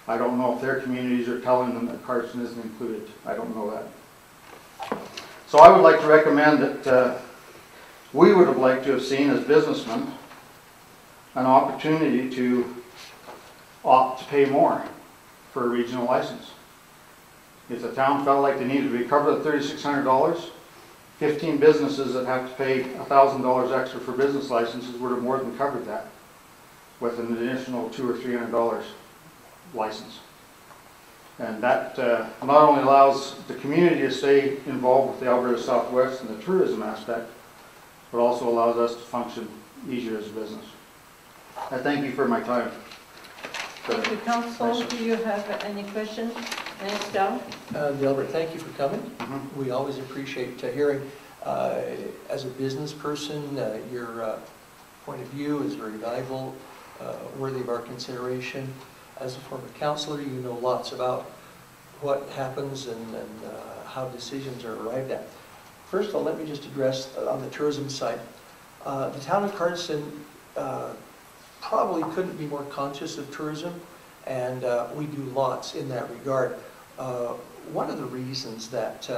I don't know if their communities are telling them that Cardston isn't included. I don't know that. So I would like to recommend that we would have liked to have seen, as businessmen, an opportunity to opt to pay more for a regional license. If the town felt like they needed to be covered at $3,600, 15 businesses that have to pay $1,000 extra for business licenses would have more than covered that, with an additional $200 or $300 license. And that not only allows the community to stay involved with the Alberta Southwest and the tourism aspect, but also allows us to function easier as a business. I thank you for my time. Thank you, Council. Do you have any questions? Thanks, Dahl. Delbert, thank you for coming. We always appreciate hearing, as a business person, your point of view is very valuable, worthy of our consideration. As a former councillor, you know lots about what happens and how decisions are arrived at. First of all, let me just address on the tourism side. The town of Cardston probably couldn't be more conscious of tourism, and we do lots in that regard. One of the reasons that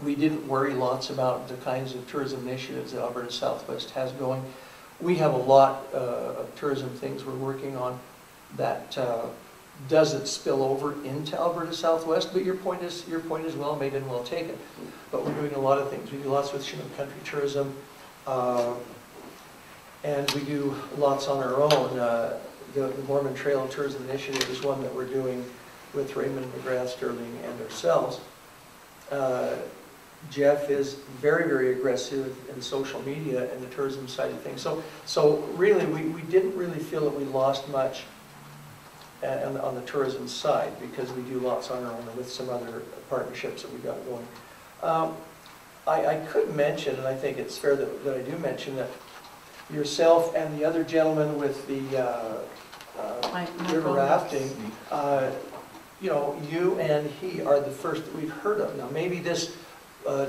we didn't worry lots about the kinds of tourism initiatives that Alberta Southwest has going, we have a lot of tourism things we're working on that doesn't spill over into Alberta Southwest, but your point is well made and well taken. But we're doing a lot of things. We do lots with Chinook country tourism, and we do lots on our own. The Mormon Trail Tourism Initiative is one that we're doing with Raymond McGrath, Sterling, and ourselves. Jeff is very, very aggressive in social media and the tourism side of things. So really, we didn't really feel that we lost much on the tourism side, because we do lots on our own and with some other partnerships that we got going. I could mention, and I think it's fair that I do mention, that yourself and the other gentleman with the river rafting, you know, you and he are the first that we've heard of. Now, maybe this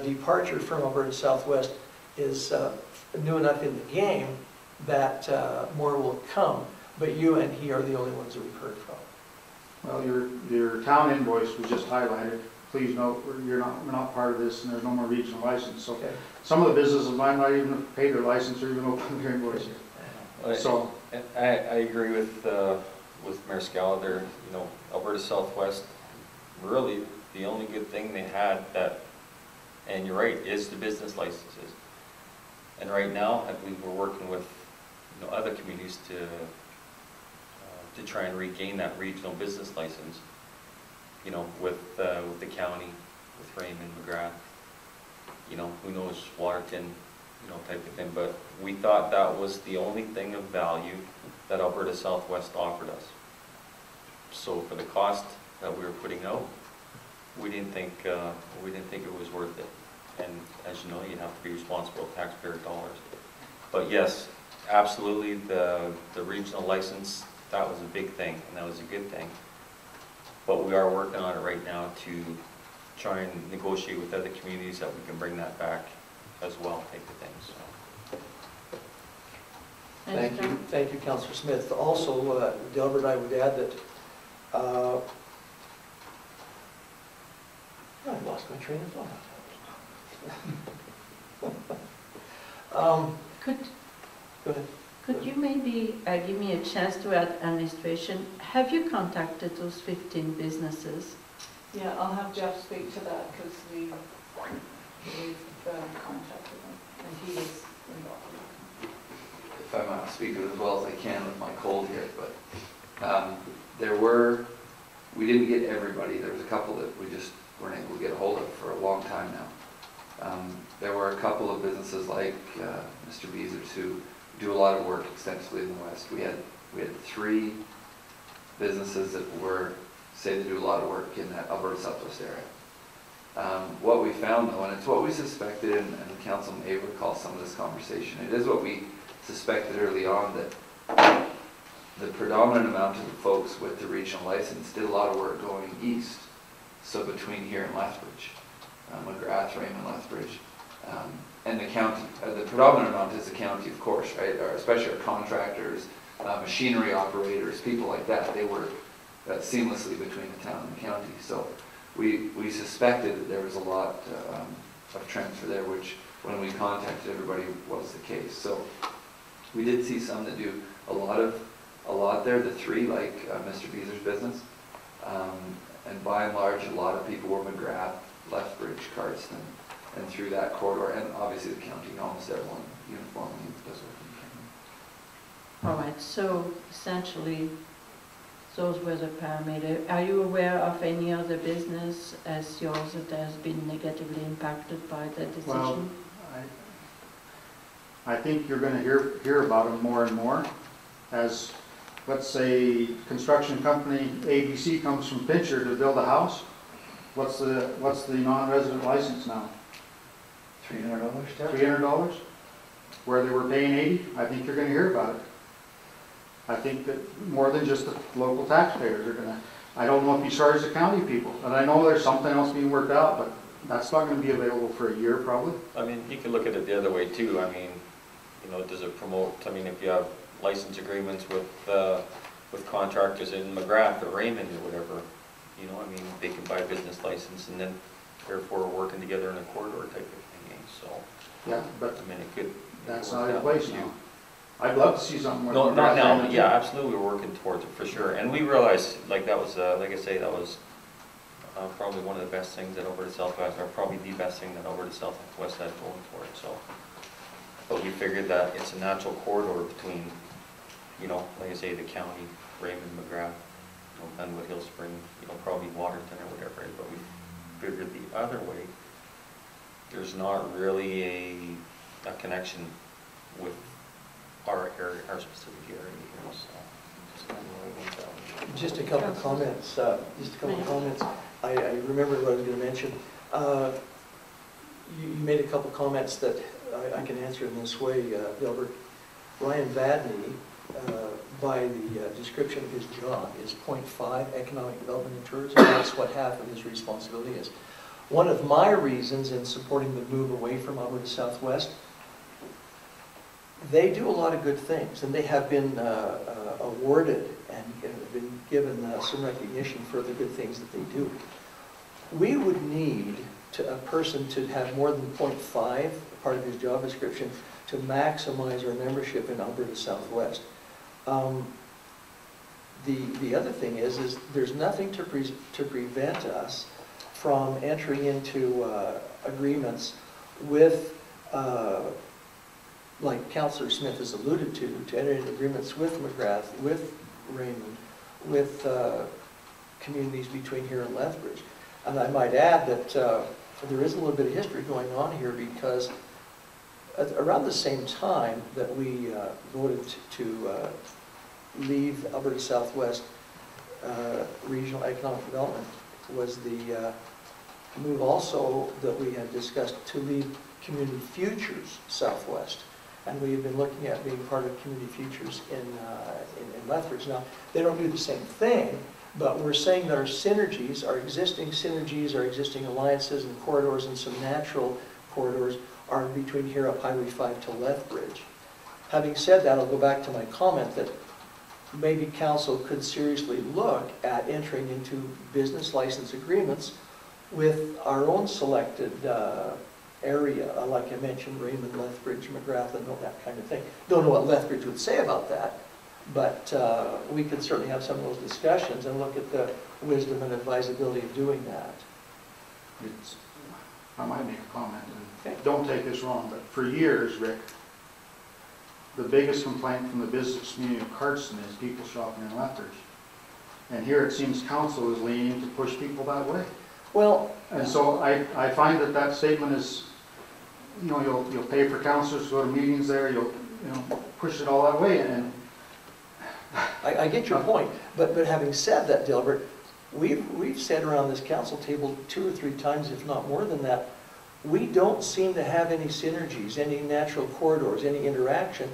departure from Alberta Southwest is new enough in the game that more will come, but you and he are the only ones that we've heard from. Well, your town invoice was just highlighted. Please note, we're not part of this, and there's no more regional license. So okay. Some of the businesses might not even pay their license or even open their invoice. So I agree with Mayor Schow there. You know, Alberta Southwest, really the only good thing they had that, and you're right, is the business licenses. And right now, I believe we're working with other communities to try and regain that regional business license. You know, with the county, with Raymond McGrath. You know, who knows, Waterton, type of thing. But we thought that was the only thing of value that Alberta Southwest offered us. So for the cost that we were putting out, we didn't think it was worth it. And as you know, you have to be responsible with taxpayer dollars. But yes, absolutely, the regional license, that was a big thing, and that was a good thing. But we are working on it right now to try and negotiate with other communities that we can bring that back as well, type of things. So. Thank you, Councillor Smith. Also, Delbert, I would add that I lost my train of thought. Could, Go ahead. could you maybe give me a chance to add administration? Have you contacted those 15 businesses? Yeah, I'll have Jeff speak to that because we've contacted him and he was involved. If I might speak as well as I can with my cold here, but we didn't get everybody. There was a couple that we just weren't able to get a hold of for a long time now. There were a couple of businesses like Mr. Beezer's who do a lot of work extensively in the West. We had 3 businesses that say they do a lot of work in that Alberta Southwest area. What we found though, and it's what we suspected, and the council may recall some of this conversation, it is what we suspected early on, that the predominant amount of the folks with the regional license did a lot of work going east. So between here and Lethbridge, McGrath, Raymond, Lethbridge, and the county. The predominant amount is the county, of course, right? Especially our contractors, machinery operators, people like that. They work seamlessly between the town and the county. So we suspected that there was a lot of transfer there, which when we contacted everybody was the case. So we did see some that do a lot there, the 3 like Mr. Beezer's business. And by and large, a lot of people were McGrath, Lethbridge, Cardston, and through that corridor, and obviously the county, almost everyone uniformly does work in the county. All right, so essentially, those were the parameters. Are you aware of any other business as yours that has been negatively impacted by the decision? Well, I think you're going to hear about them more and more as, let's say, construction company ABC comes from Pincher to build a house. What's the non-resident license now? $300. $300, where they were paying $80. I think you're going to hear about it. I think that more than just the local taxpayers are going to. I don't know if you charge the county people, and I know there's something else being worked out, but that's not going to be available for a year probably. I mean, you can look at it the other way too. I mean, does it promote? I mean, if you have license agreements with contractors in McGrath or Raymond or whatever, I mean, they can buy a business license and then therefore working together in a corridor type of thing. So yeah, but I mean, it could. That's not in place now. I'd love to see something more. No, not now. Yeah, absolutely, we're working towards it for sure. And we realized, like that was, like I say, that was probably one of the best things that Alberta Southwest, or probably the best thing that Alberta Southwest had going for it. So, but we figured that it's a natural corridor between, like I say, the county, Raymond, McGrath, Glenwood, Hill Spring, probably Waterton or whatever. But we figured the other way, there's not really a connection with our area, our specific area here. So just kind of went that way. Just a couple of comments. I remember what I was going to mention. You made a couple of comments that I can answer in this way, Gilbert. Ryan Vadney, by the description of his job, is 0.5 economic development and tourism. That's what half of his responsibility is. One of my reasons in supporting the move away from Alberta Southwest, they do a lot of good things, and they have been awarded and been given some recognition for the good things that they do. We would need a person to have more than 0.5, part of his job description, to maximize our membership in Alberta Southwest. The other thing is there's nothing to prevent us from entering into agreements with, like Councillor Smith has alluded to enter into agreements with McGrath, with Raymond, with communities between here and Lethbridge. And I might add that there is a little bit of history going on here, because around the same time that we voted to leave Alberta Southwest Regional Economic Development was the move also that we had discussed to leave Community Futures Southwest. And we have been looking at being part of Community Futures in Lethbridge. Now, they don't do the same thing, but we're saying that our synergies, our existing alliances and corridors, and some natural corridors are between here up Highway 5 to Lethbridge. Having said that, I'll go back to my comment that maybe council could seriously look at entering into business license agreements with our own selected area, like I mentioned, Raymond, Lethbridge, McGrath, and that kind of thing. Don't know what Lethbridge would say about that, but we could certainly have some of those discussions and look at the wisdom and advisability of doing that. I might make a comment, Okay. and don't take this wrong, but for years, Rick, the biggest complaint from the business community of Cardston is people shopping in Lethbridge. And here it seems council is leaning to push people that way. Well, and so I find that statement is, you know, you'll pay for councillors to go to meetings there, you'll push it all that way, and I get your point, but having said that, Delbert, we've said around this council table 2 or 3 times, if not more than that, we don't seem to have any synergies, any natural corridors, any interaction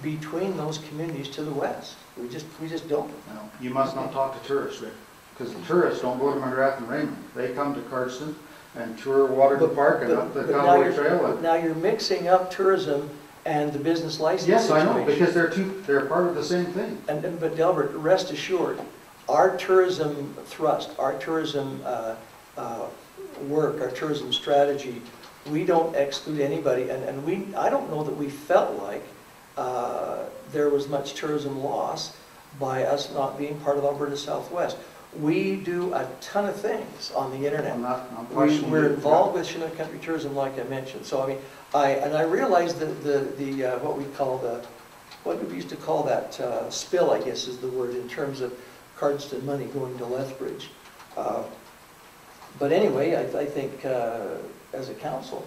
between those communities to the west. We just don't. No, you must not talk to tourists, Rick, because the tourists don't go to McGrath and Raymond. They come to Cardston and tour Waterloo Park and up the Cowboy Trail. Now you're mixing up tourism and the business license Yes, situation. I know, because they're part of the same thing. But Delbert, rest assured, our tourism thrust, our tourism work, our tourism strategy, we don't exclude anybody, and I don't know that we felt like there was much tourism loss by us not being part of Alberta Southwest. We do a ton of things on the internet. We're involved with Chinook Country Tourism, like I mentioned. So I mean, I realize that what we used to call that spill, I guess is the word, in terms of Cardston money going to Lethbridge. But anyway, I think as a council,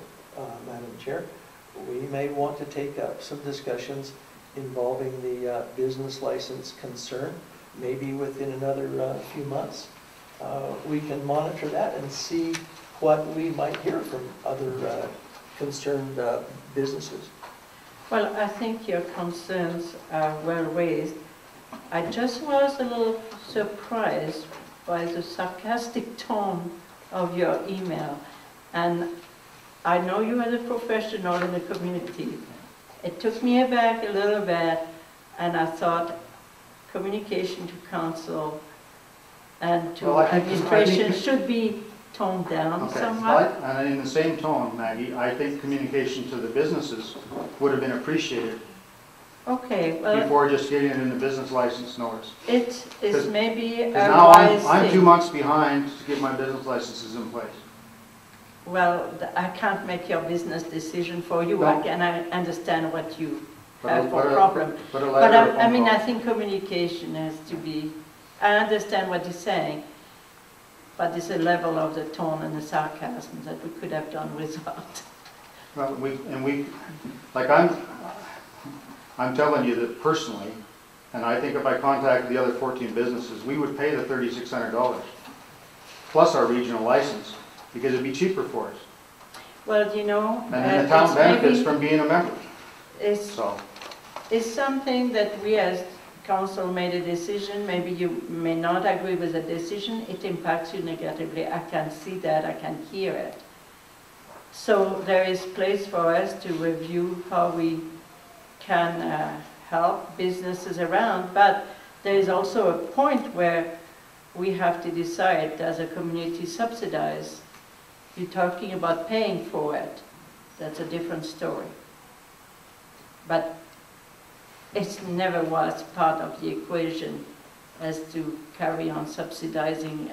Madam Chair, we may want to take up some discussions involving the business license concern. Maybe within another few months, we can monitor that and see what we might hear from other concerned businesses. Well, I think your concerns are well raised. I just was a little surprised by the sarcastic tone of your email. And I know you are a professional in the community. It took me aback a little bit, and I thought communication to council and to administration should be toned down somewhat. And in the same tone, Maggie, I think communication to the businesses would have been appreciated. Okay, well, before just getting it in the business license notice. It is maybe a now wise I'm thing. 2 months behind to get my business licenses in place. Well, I can't make your business decision for you. No. I understand what you But have for a- problem. but a But letter or I phone mean, call. I think communication has to be, I understand what you're saying, but there's a level of the tone and the sarcasm that we could have done without. Well, I'm telling you that personally, and I think if I contacted the other 14 businesses, we would pay the $3,600 plus our regional license because it'd be cheaper for us. Well, you know, And then the town it's benefits maybe- from being a member. It's something that we as council made a decision. Maybe you may not agree with the decision. It impacts you negatively. I can see that. I can hear it. So there is place for us to review how we can help businesses around, but there is also a point where we have to decide, does a community subsidize? You're talking about paying for it. That's a different story. But it never was part of the equation as to carry on subsidizing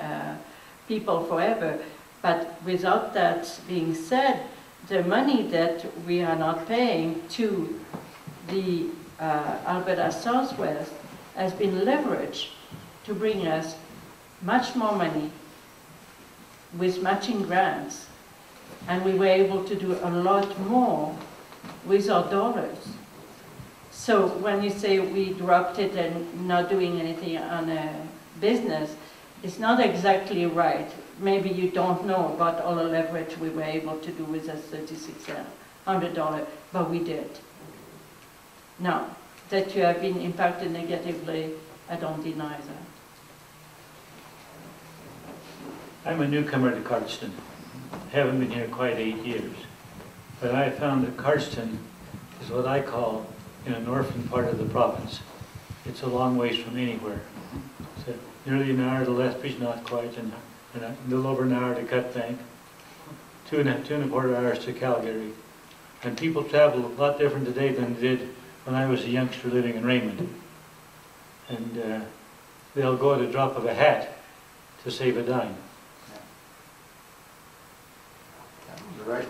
people forever. But without that being said, the money that we are not paying to the Alberta Southwest has been leveraged to bring us much more money with matching grants, and we were able to do a lot more with our dollars. So when you say we dropped it and not doing anything on a business, it's not exactly right. Maybe you don't know about all the leverage we were able to do with that $3,600, but we did. Now, that you have been impacted negatively, I don't deny that. I'm a newcomer to Cardston. Haven't been here quite 8 years. But I found that Cardston is what I call in a northern part of the province. It's a long ways from anywhere. So nearly an hour to Lethbridge, not quite, and and a little over an hour to Cut Bank, 2.25 hours to Calgary. And people travel a lot different today than they did when I was a youngster living in Raymond. And they'll go at a drop of a hat to save a dime. You're right.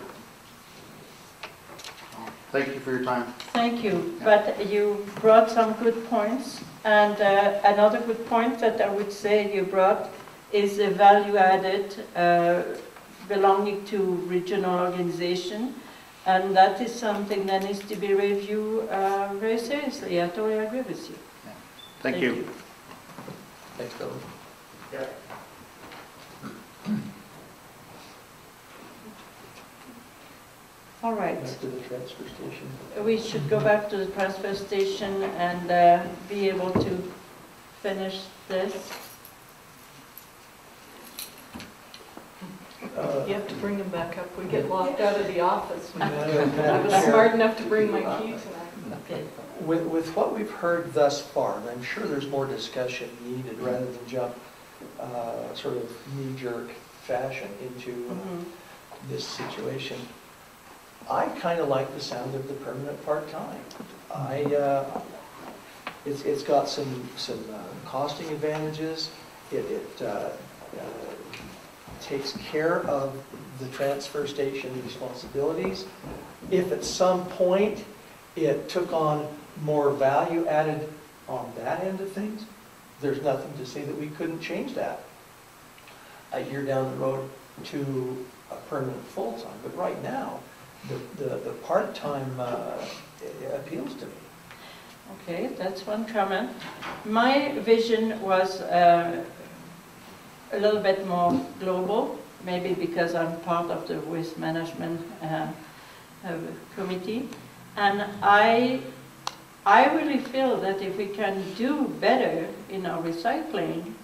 Thank you for your time. Thank you, but you brought some good points, and another good point that I would say you brought is a value added belonging to regional organization, and that is something that needs to be reviewed very seriously. I totally agree with you. Yeah. Thank you. Thanks, Bill. Yeah. All right. Back to the transfer station. We should go back to the transfer station and be able to finish this. You have to bring him back up. We get locked out of the office. I Madam was Chair, smart enough to bring my key tonight. Okay. with what we've heard thus far, and I'm sure there's more discussion needed rather than jump sort of knee-jerk fashion into Mhm. this situation, I kind of like the sound of the permanent part-time. It's got some costing advantages. It takes care of the transfer station responsibilities. If at some point it took on more value added on that end of things, there's nothing to say that we couldn't change that a year down the road to a permanent full-time. But right now, the part-time appeals to me. Okay, that's one comment. My vision was a little bit more global, maybe because I'm part of the waste management committee. And I really feel that if we can do better in our recycling,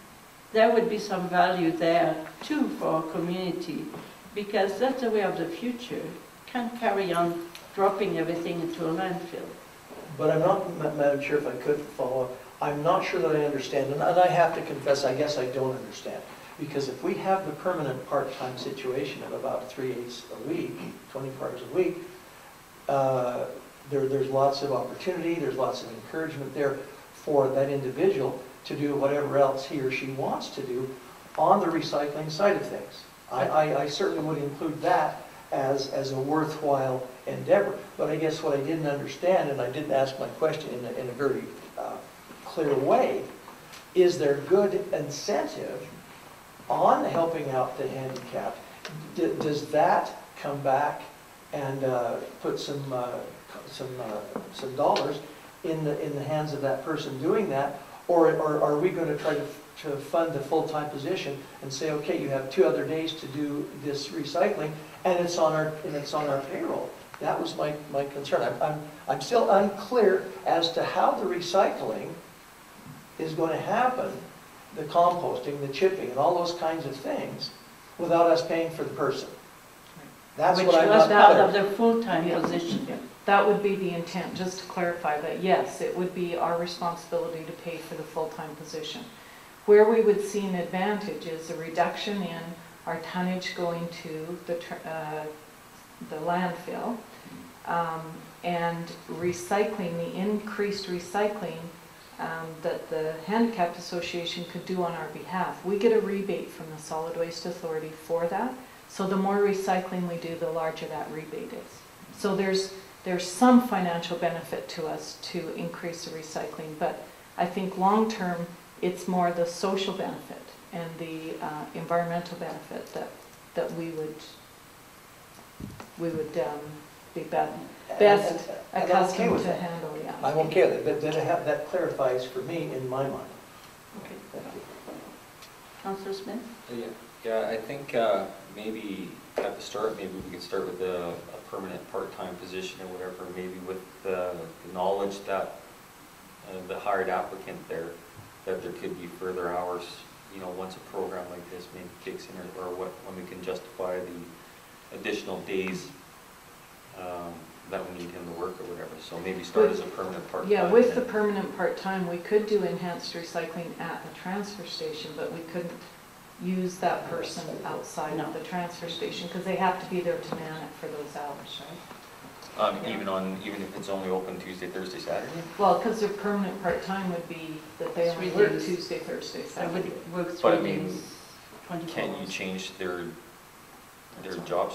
there would be some value there too for our community, because that's the way of the future. Can't carry on dropping everything into a landfill. But I'm not, Madam Chair, if I could follow, I'm not sure that I understand, and I have to confess, I guess I don't understand. Because if we have the permanent part-time situation of about 3 days a week, 24 hours a week, there's lots of opportunity, there's lots of encouragement there for that individual to do whatever else he or she wants to do on the recycling side of things. I certainly would include that as a worthwhile endeavor. But I guess what I didn't understand, and I didn't ask my question in a very clear way, is there good incentive on helping out the handicapped? Does that come back and put some dollars in the hands of that person doing that, or are we going to try to fund the full-time position and say, okay, you have 2 other days to do this recycling, and it's on our payroll? That was my concern. I'm still unclear as to how the recycling is going to happen, the composting, the chipping, and all those kinds of things, without us paying for the person. That's Which what I'm was not part clear. of the full-time Yeah. position. Yeah. That would be the intent, just to clarify that, yes, it would be our responsibility to pay for the full-time position. Where we would see an advantage is a reduction in our tonnage going to the landfill, and recycling, the increased recycling that the Handicapped Association could do on our behalf. We get a rebate from the Solid Waste Authority for that, so the more recycling we do, the larger that rebate is. So there's some financial benefit to us to increase the recycling, but I think long-term, it's more the social benefit and the environmental benefit that we would be best accustomed to handle. Yeah. I'm okay with it, but that clarifies for me in my mind. Okay. Thank you. Councillor Smith? Yeah, I think maybe at the start, maybe we could start with a permanent part-time position or whatever, maybe with the knowledge that the hired applicant there, that there could be further hours, you know, once a program like this maybe kicks in, or when we can justify the additional days that we need him to work or whatever. So maybe start as a permanent part-time. Yeah, with the permanent part-time, we could do enhanced recycling at the transfer station, but we couldn't use that person outside No. of the transfer station, because they have to be there to man it for those hours, right? Even if it's only open Tuesday, Thursday, Saturday? Well, because their permanent part-time would be that they only 3 work days. Tuesday, Thursday, I Saturday. would work 3 But I mean, days, 24 Can you hours. change their job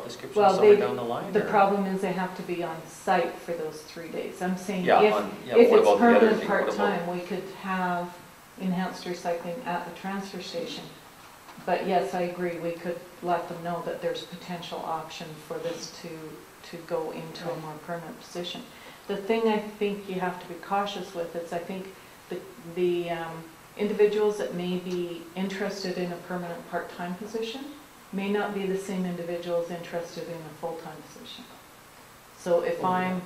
description Well, somewhere they- down the line? The or- problem is they have to be on site for those 3 days. I'm saying Yeah, if but what it's about the other permanent thing? What about- part-time, we could have enhanced recycling at the transfer station. But yes, I agree, we could let them know that there's potential option for this to go into a more permanent position. The thing I think you have to be cautious with is I think the individuals that may be interested in a permanent part-time position may not be the same individuals interested in a full-time position. So if I'm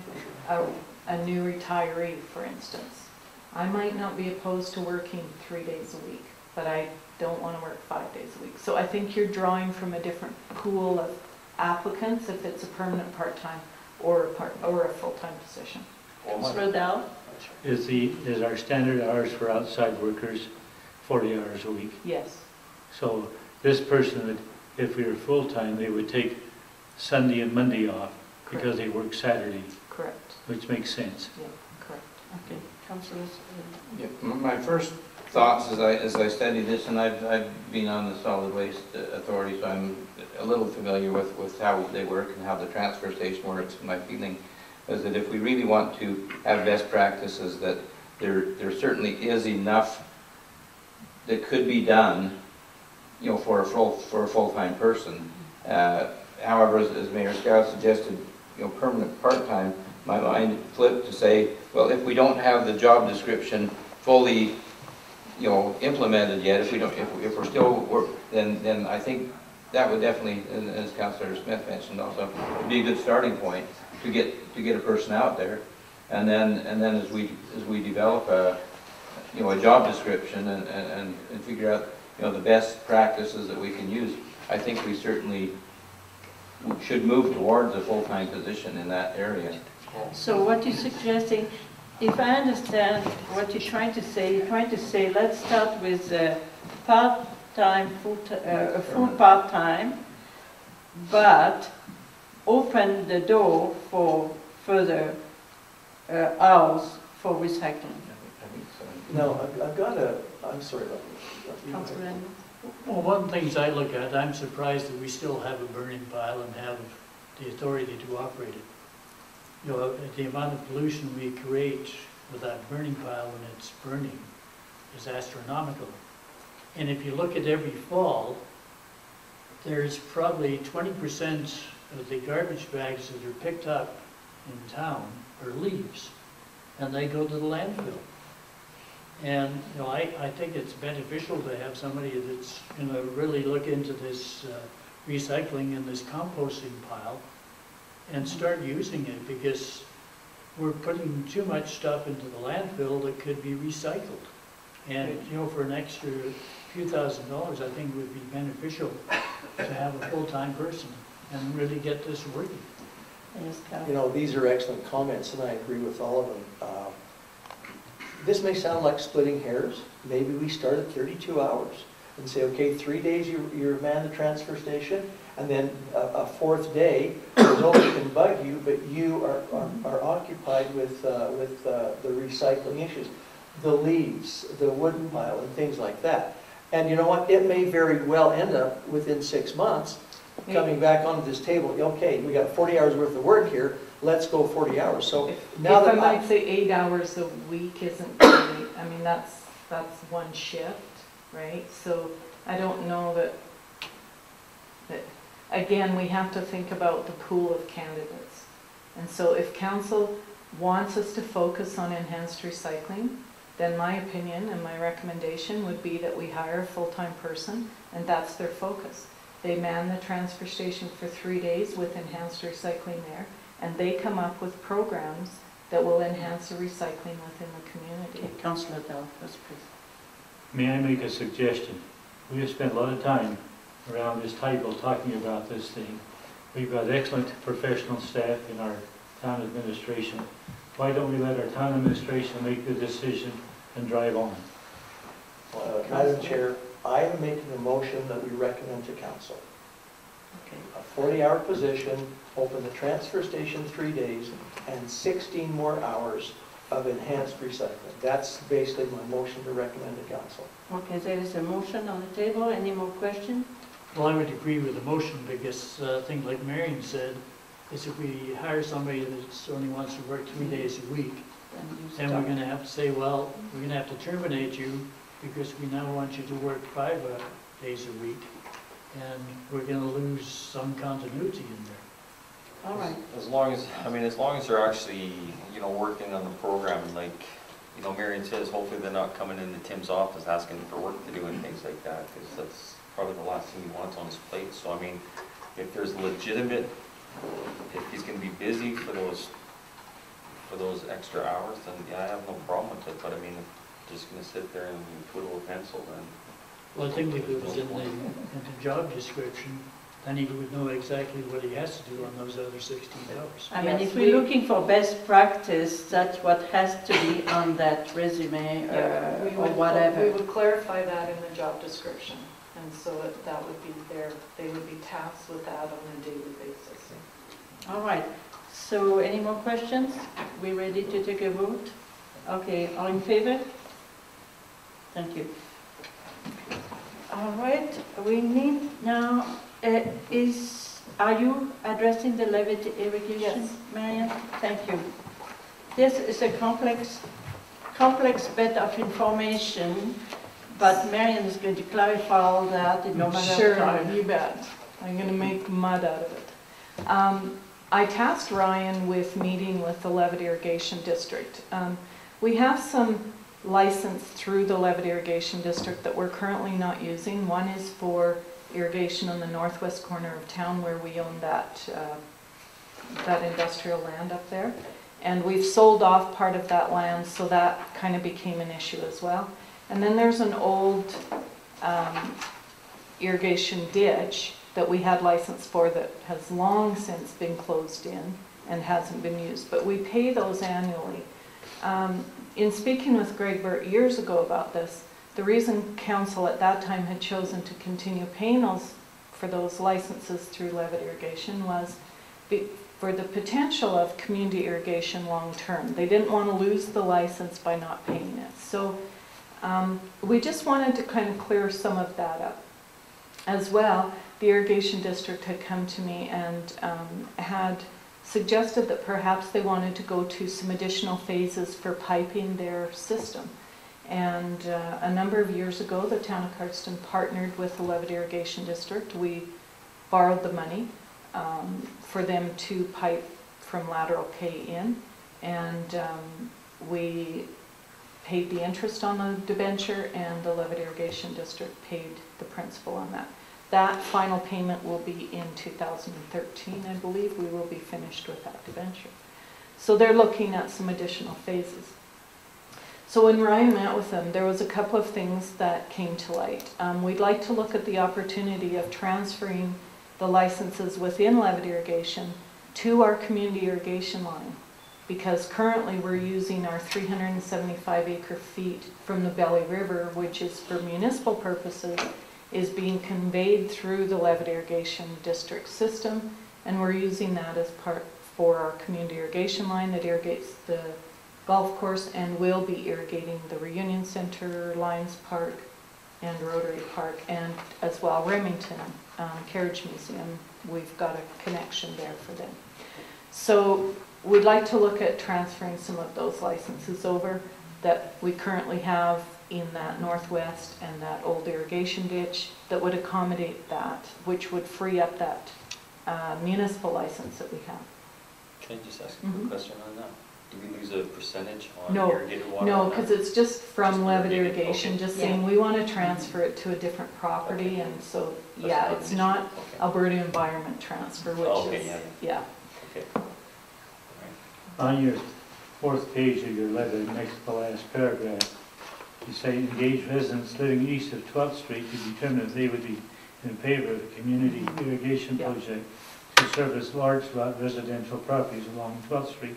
a new retiree, for instance, I might not be opposed to working 3 days a week, but I don't want to work 5 days a week. So I think you're drawing from a different pool of applicants if it's a permanent part-time or a full-time position. Councillor Dahl? Is our standard hours for outside workers 40 hours a week? Yes, So this person would, if we were full-time, they would take Sunday and Monday off because they work Saturday, correct. which makes sense. Yeah, correct. Okay, councillors. Yeah, my first thoughts as I study this, and I've been on the solid waste authority, so I'm a little familiar with how they work and how the transfer station works. My feeling is that if we really want to have best practices, that there certainly is enough that could be done, you know, for a full-time person. However, as Mayor Schow suggested, you know, permanent part-time, my mind flipped to say, well, if we don't have the job description fully, you know, implemented yet, if we're still then I think that would definitely, as Councillor Smith mentioned also, would be a good starting point to get a person out there, and then as we develop a job description and figure out, you know, the best practices that we can use, I think we certainly should move towards a full-time position in that area. So what you're suggesting, if I understand what you're trying to say, let's start with part-time, full part-time, but open the door for further hours for recycling. No, I've got I'm sorry about Councillor Edmonds? Well, one of the things I look at, I'm surprised that we still have a burning pile and have the authority to operate it. You know, the amount of pollution we create with that burning pile when it's burning is astronomical. And if you look at every fall, there's probably 20% of the garbage bags that are picked up in town are leaves, and they go to the landfill. And, you know, I think it's beneficial to have somebody that's going to really look into this recycling and this composting pile and start using it, because we're putting too much stuff into the landfill that could be recycled. And, you know, for an extra few $1,000s, I think it would be beneficial to have a full-time person and really get this working. Yes, Carl. You know, these are excellent comments, and I agree with all of them. This may sound like splitting hairs. Maybe we start at 32 hours and say, okay, 3 days you man the transfer station, and then a fourth day, nobody can bug you, but you are occupied with the recycling issues, the leaves, the wood pile, and things like that. And you know what? It may very well end up within 6 months coming back onto this table. Okay, we got 40 hours worth of work here. Let's go 40 hours. So now if that I might say 8 hours a week isn't really, I mean, that's one shift, right? So I don't know that, again, we have to think about the pool of candidates. And so if council wants us to focus on enhanced recycling, then my opinion and my recommendation would be that we hire a full-time person, and that's their focus. They man the transfer station for 3 days with enhanced recycling there, and they come up with programs that will enhance the recycling within the community. Okay, Councillor Dahl, first, please. May I make a suggestion? We have spent a lot of time around this table talking about this thing. We've got excellent professional staff in our town administration. Why don't we let our town administration make the decision and drive on? Madam Chair, I am making a motion that we recommend to council. Okay. A 40-hour position, open the transfer station 3 days, and 16 more hours of enhanced recycling. That's basically my motion to recommend to council. Okay, there is a motion on the table. Any more questions? Well, I would agree with the motion because things like Marian said, is if we hire somebody that only wants to work 3 days a week, then we're going to have to say, well, we're going to have to terminate you because we now want you to work 5 days a week, and we're going to lose some continuity in there. All right. As long as, I mean, as long as they're actually, you know, working on the program, and like, you know, Marian says, hopefully they're not coming into Tim's office asking for work to do and things like that, because that's probably the last thing he wants on his plate. So I mean, if there's legitimate, if he's going to be busy for those extra hours, then yeah, I have no problem with it. But I mean, if just going to sit there and twiddle a pencil, then. Well, I think if it was in the job description, then he would know exactly what he has to do on those other 16 hours. I mean, Yes, if we're looking for best practice, that's what has to be on that resume Yeah, we or would- whatever. We would clarify that in the job description, and so that would be they would be tasked with that on a daily basis. All right. So any more questions? We ready to take a vote? Okay, all in favor? Thank you. All right, we need now, are you addressing the levy irrigation? Yes. Marian, thank you. This is a complex bit of information, but Marian is going to clarify all that in no matter Sure, of time. you bet. I'm going to make mud out of it. I tasked Ryan with meeting with the Levitt Irrigation District. We have some license through the Levitt Irrigation District that we're currently not using. One is for irrigation on the northwest corner of town where we own that industrial land up there. And we've sold off part of that land, so that kind of became an issue as well. And then there's an old irrigation ditch that we had license for that has long since been closed in and hasn't been used, but we pay those annually. In speaking with Greg Burt years ago about this, the reason council at that time had chosen to continue paying for those licenses through Levitt Irrigation was for the potential of community irrigation long term. They didn't want to lose the license by not paying it. So we just wanted to kind of clear some of that up. As well, the irrigation district had come to me and had suggested that perhaps they wanted to go to some additional phases for piping their system. And a number of years ago, the town of Cardston partnered with the Levitt Irrigation District. We borrowed the money for them to pipe from lateral K in, and we paid the interest on the debenture, and the Levitt Irrigation District paid the principal on that. That final payment will be in 2013, I believe. We will be finished with that debenture. So they're looking at some additional phases. So when Ryan met with them, there was a couple of things that came to light. We'd like to look at the opportunity of transferring the licenses within Levitt Irrigation to our community irrigation line, because currently we're using our 375 acre feet from the Belly River, which is for municipal purposes, is being conveyed through the Levitt Irrigation District system, and we're using that as part for our community irrigation line that irrigates the golf course and will be irrigating the Reunion Center, Lions Park, and Rotary Park, and as well Remington Carriage Museum. We've got a connection there for them. So we'd like to look at transferring some of those licenses over that we currently have in that northwest and that old irrigation ditch that would accommodate that, which would free up that municipal license that we have. Can I just ask a quick question on that? Do we lose a percentage on No, irrigated water? no, on that? because it's just from Just Levitt irrigated, Irrigation, okay. just saying we want to transfer it to a different property, and so, That's yeah, not an it's issue. not Okay. Alberta Environment Transfer, which Okay, is, yeah. yeah. Okay. On your fourth page of your letter, next to the last paragraph, you say engage residents living east of 12th Street to determine if they would be in favor of a community irrigation Yeah. project to service large lot residential properties along 12th Street.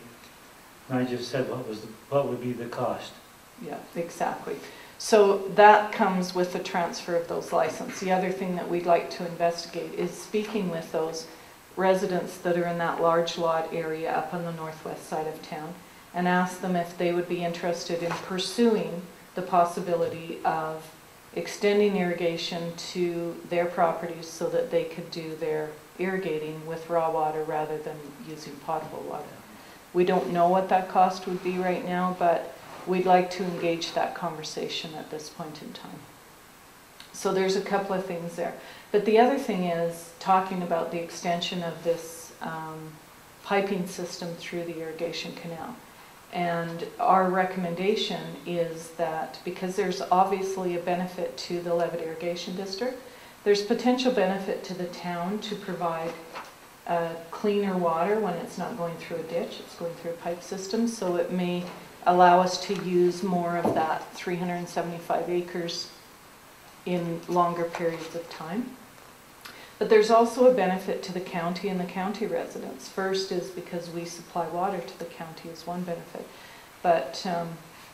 And I just said what would be the cost. Yeah, exactly. So that comes with the transfer of those licenses. The other thing that we'd like to investigate is speaking with those residents that are in that large lot area up on the northwest side of town and ask them if they would be interested in pursuing the possibility of extending irrigation to their properties so that they could do their irrigating with raw water rather than using potable water. We don't know what that cost would be right now, but we'd like to engage that conversation at this point in time. So there's a couple of things there. But the other thing is talking about the extension of this piping system through the irrigation canal. And our recommendation is that because there's obviously a benefit to the Levitt Irrigation District, there's potential benefit to the town to provide cleaner water when it's not going through a ditch, it's going through a pipe system. So it may allow us to use more of that 375 acres in longer periods of time. But there's also a benefit to the county and the county residents. First is because we supply water to the county is one benefit, but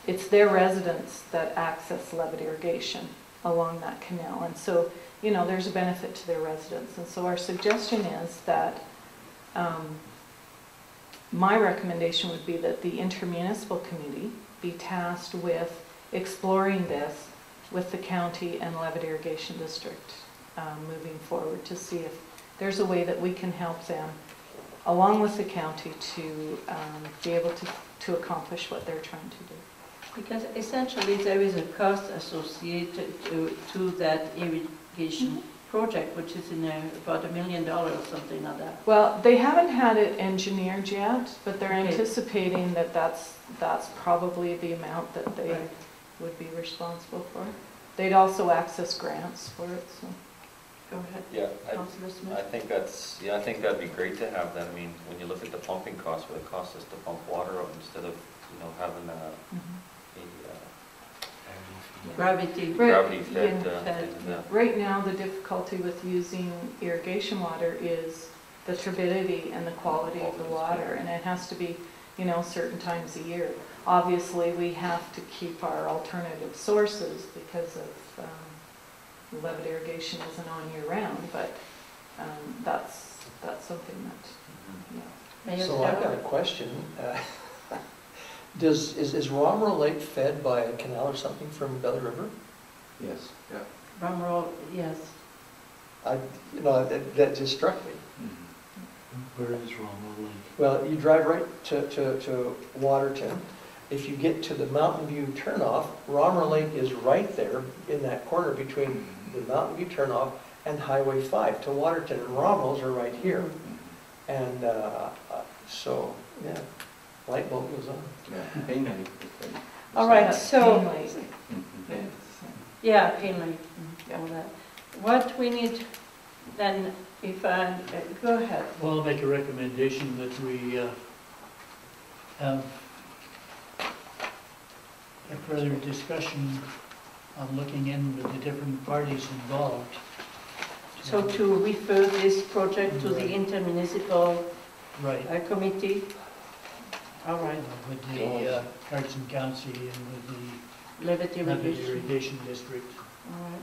it's their residents that access Levitt irrigation along that canal. And so, you know, there's a benefit to their residents. And so our suggestion is that my recommendation would be that the intermunicipal committee be tasked with exploring this with the county and Levitt Irrigation District moving forward to see if there's a way that we can help them along with the county to be able to accomplish what they're trying to do. Because essentially there is a cost associated to that irrigation project, which is in about $1 million or something like that. Well, they haven't had it engineered yet, but they're Okay. anticipating that that's probably the amount that they would be responsible for. They'd also access grants for it, so. Go ahead. Yeah, Councillor Smith. I think I think that'd be great to have that. I mean, when you look at the pumping costs, what it costs us to pump water out instead of, you know, having Gravity. gravity fed. Right now, the difficulty with using irrigation water is the turbidity and the quality of the water, and it has to be, you know, certain times a year. Obviously, we have to keep our alternative sources because of Levitt irrigation isn't on year-round, but that's something that, yeah. So I've got a question. Is Romero Lake fed by a canal or something from Belly River? Yes. Yeah. Rumroll, yes. That just struck me. Where is Romero Lake? Well, you drive right to Waterton. If you get to the Mountain View turnoff, Romero Lake is right there in that corner between the Mountain View turnoff and Highway 5 to Waterton, and Romero's are right here. And so, yeah, light bulb goes on. Yeah. All right, so, Mainly. yeah, Pinley, all that. What we need then, if I, go ahead. Well, I'll make a recommendation that we have a further discussion on looking in with the different parties involved. So to refer this project to the intermunicipal Right. committee? All right. With the Cardston County and with the Levitt Levitt irrigation. Irrigation District. All right.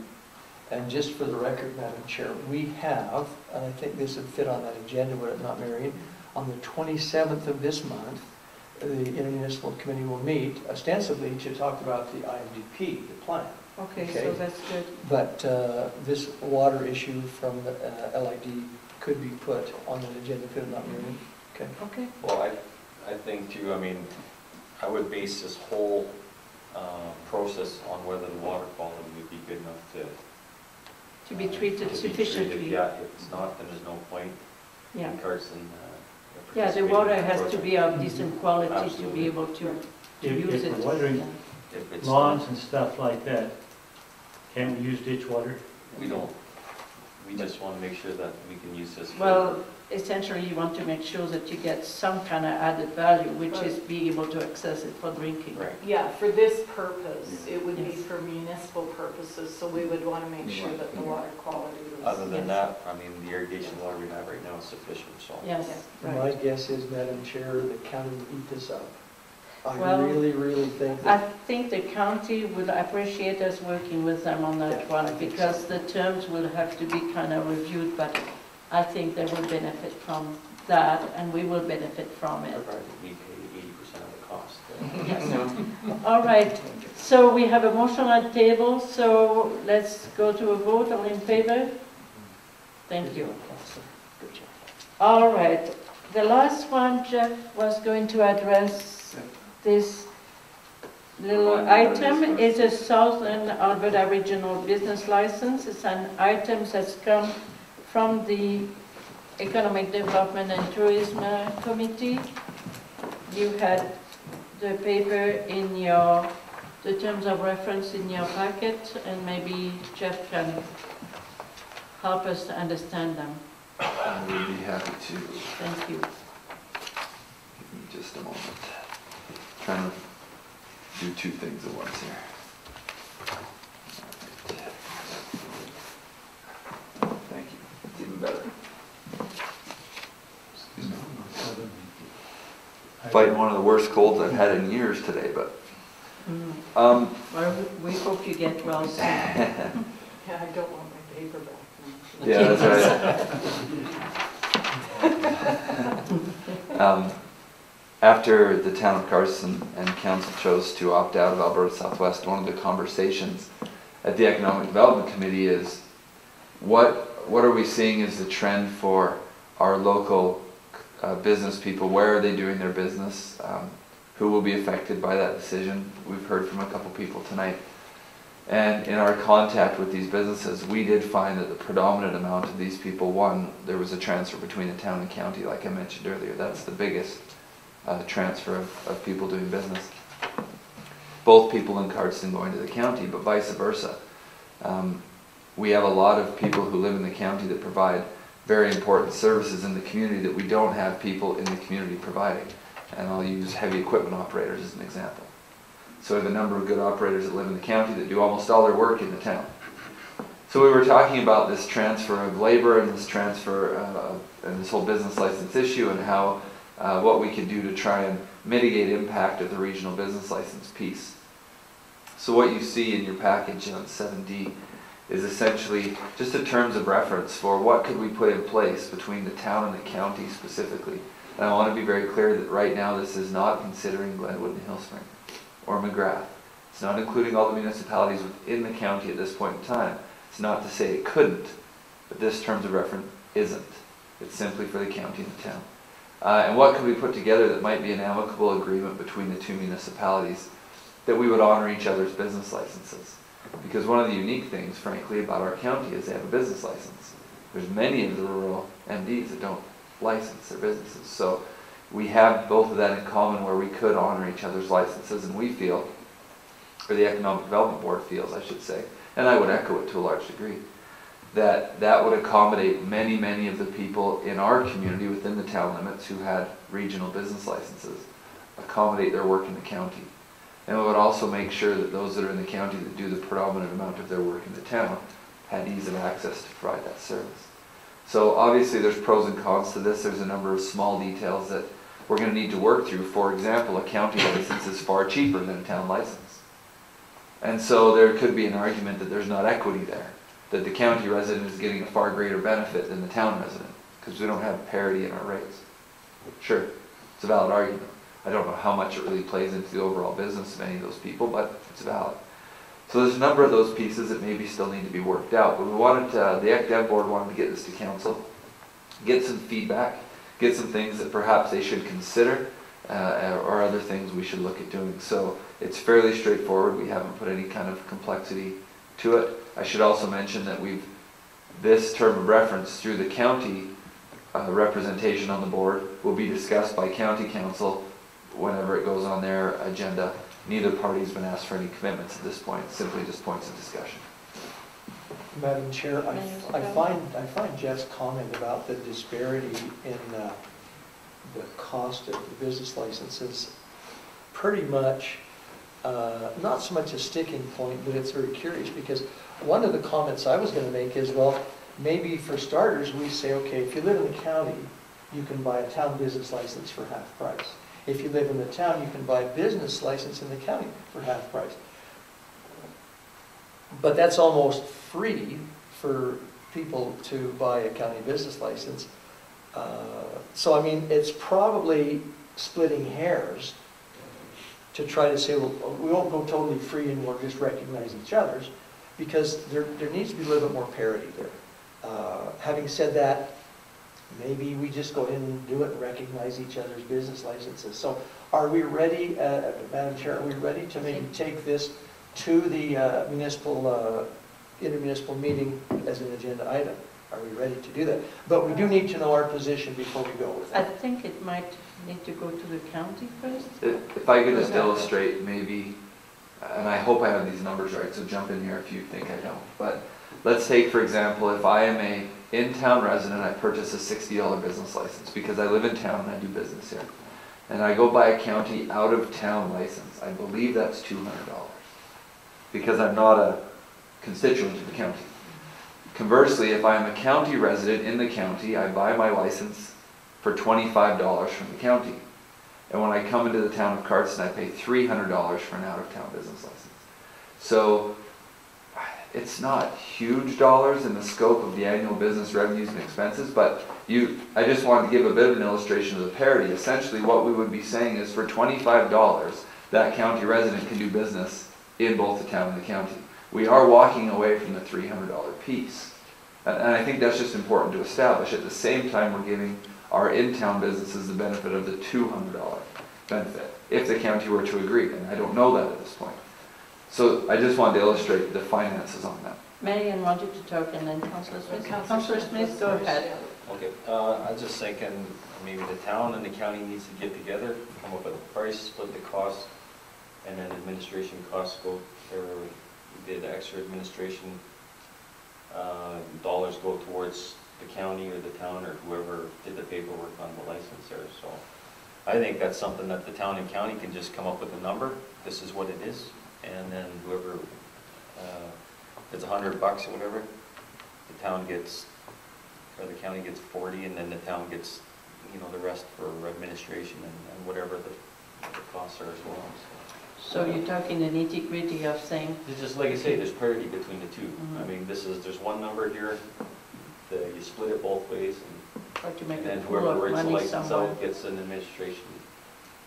And just for the record, Madam Chair, we have, and I think this would fit on that agenda, would it not, Marian? On the 27th of this month, the intermunicipal committee will meet ostensibly to talk about the IMDP, the plan. Okay, Okay. so that's good. But this water issue from the LID could be put on that agenda, could it not, Marian? Okay. Okay. Well, I think too, I mean, I would base this whole process on whether the water quality would be good enough To be treated sufficiently. Yeah, if it's not, then there's no point. Yeah. Carlson. Yeah, the water has to be of decent quality to Absolutely. be able to use If it. we're watering Yeah. If it's lawns and stuff like that, can't we use ditch water? We don't. We just want to make sure that we can use this. Well, essentially you want to make sure that you get some kind of added value, which is being able to access it for drinking. Right. Yeah, for this purpose, it would be Yes. for municipal purposes, so we would want to make sure that the water quality was. Other than Yes. that, I mean, the irrigation water we have right now is sufficient, so. Yes, My right. guess is, Madam Chair, the county will eat this up. Well, really think I that, think the county would appreciate us working with them on that Yeah, I one, think because the terms will have to be kind of reviewed, but I think they will benefit from that, and we will benefit from it. We pay 80% of the cost. Yes. All right, so we have a motion on the table, so let's go to a vote. All in favor? Thank you. good job. All right, the last one Jeff was going to address, this little item is a Southern Alberta Regional Business License. It's an item that's come from the Economic Development and Tourism Committee. You had the paper in the terms of reference in your packet, and maybe Jeff can help us to understand them. I would be happy to. Thank you. Give me just a moment. Trying to do two things at once here. Thank you. It's even better. Excuse me. Fighting one of the worst colds I've had in years today, but. Well, we hope you get well soon. Yeah, I don't want my paper back now. Yeah, that's right. After the town of Cardston and council chose to opt out of Alberta Southwest, one of the conversations at the Economic Development Committee is what are we seeing as the trend for our local business people? Where are they doing their business? Who will be affected by that decision? We've heard from a couple people tonight. And in our contact with these businesses, we did find that the predominant amount of these people, one, there was a transfer between the town and county, like I mentioned earlier. That's the biggest transfer of people doing business. Both people in Cardston going to the county, but vice versa. We have a lot of people who live in the county that provide very important services in the community that we don't have people in the community providing. And I'll use heavy equipment operators as an example. So we have a number of good operators that live in the county that do almost all their work in the town. So we were talking about this transfer of labor and this transfer and this whole business license issue, and how what we can do to try and mitigate impact of the regional business license piece. So what you see in your package on 7D is essentially just a terms of reference for what could we put in place between the town and the county specifically. And I want to be very clear that right now this is not considering Glenwood and Hillspring or McGrath. It's not including all the municipalities within the county at this point in time. It's not to say it couldn't, but this terms of reference isn't. It's simply for the county and the town. And what could we put together that might be an amicable agreement between the two municipalities that we would honor each other's business licenses? Because one of the unique things, frankly, about our county is they have a business license. There's many of the rural MDs that don't license their businesses. So we have both of that in common, where we could honor each other's licenses, and we feel, or the Economic Development Board feels, I should say, and I would echo it to a large degree, that that would accommodate many, many of the people in our community within the town limits who had regional business licenses, accommodate their work in the county. And it would also make sure that those that are in the county that do the predominant amount of their work in the town had ease of access to provide that service. So obviously there's pros and cons to this. There's a number of small details that we're going to need to work through. For example, a county license is far cheaper than a town license. And so there could be an argument that there's not equity there, that the county resident is getting a far greater benefit than the town resident, because we don't have parity in our rates. Sure, it's a valid argument. I don't know how much it really plays into the overall business of any of those people, but it's valid. So there's a number of those pieces that maybe still need to be worked out, but we wanted to, the ECDEV board wanted to get this to council, get some feedback, get some things that perhaps they should consider, or other things we should look at doing. So it's fairly straightforward. We haven't put any kind of complexity to it. I should also mention that this term of reference through the county representation on the board will be discussed by county council whenever it goes on their agenda. Neither party's been asked for any commitments at this point, simply just points of discussion. Madam Chair, I find Jeff's comment about the disparity in the cost of the business licenses pretty much, not so much a sticking point, but it's very curious, because one of the comments I was going to make is, well, maybe for starters we say, okay, if you live in the county, you can buy a town business license for half price. If you live in the town, you can buy a business license in the county for half price. But that's almost free for people to buy a county business license. So I mean, it's probably splitting hairs to try to say, well, we won't go totally free and we'll just recognize each other's, because there needs to be a little bit more parity there. Having said that, maybe we just go ahead and do it and recognize each other's business licenses. So are we ready, Madam Chair, are we ready to maybe take this to the municipal, intermunicipal meeting as an agenda item? Are we ready to do that? But we do need to know our position before we go with I that. think it might need to go to the county first. If I could just illustrate maybe, and I hope I have these numbers right, so jump in here if you think I don't. But let's take, for example, if I am a in-town resident, I purchase a $60 business license because I live in town and I do business here. And I go buy a county out-of-town license. I believe that's $200 because I'm not a constituent of the county. Conversely, if I'm a county resident in the county, I buy my license for $25 from the county. And when I come into the town of Cardston, I pay $300 for an out-of-town business license. So it's not huge dollars in the scope of the annual business revenues and expenses, but I just wanted to give a bit of an illustration of the parity. Essentially what we would be saying is for $25, that county resident can do business in both the town and the county. We are walking away from the $300 piece. And I think that's just important to establish. At the same time, we're giving our in-town businesses the benefit of the $200 benefit, if the county were to agree, and I don't know that at this point. So I just wanted to illustrate the finances on that. Marian wanted to talk, and then Councillor Smith. Councillor Smith, go ahead. Okay, I was just thinking, maybe the town and the county needs to get together, come up with a price, split the cost, and then administration costs go, or we did extra administration, dollars go towards the county or the town or whoever did the paperwork on the license there. So I think that's something that the town and county can just come up with a number. This is what it is. And then whoever, if it's $100 or whatever, the town gets, or the county gets 40, and then the town gets, you know, the rest for administration and whatever the costs are as well. So you're talking the nitty-gritty of saying... It's just like I say, there's parity between the two. I mean, there's one number here, you split it both ways, Or to make and a then pool whoever of writes the money license somewhere. out gets an administration.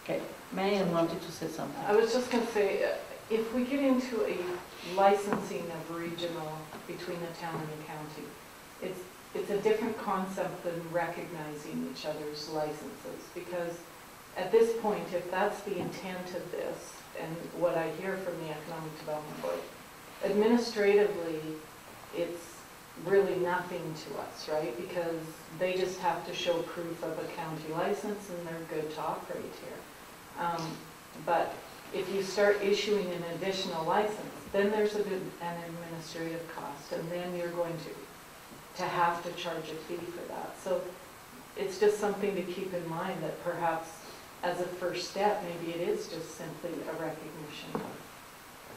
Okay, Marian wanted to say something. I was just going to say, if we get into a licensing of regional between the town and the county, it's a different concept than recognizing each other's licenses, because at this point, if that's the intent of this, and what I hear from the Economic Development Board, administratively, it's really nothing to us, right? Because they just have to show proof of a county license and they're good to operate here. But if you start issuing an additional license, then there's an administrative cost, and then you're going to have to charge a fee for that. So it's just something to keep in mind, that perhaps as a first step, maybe it is just simply a recognition of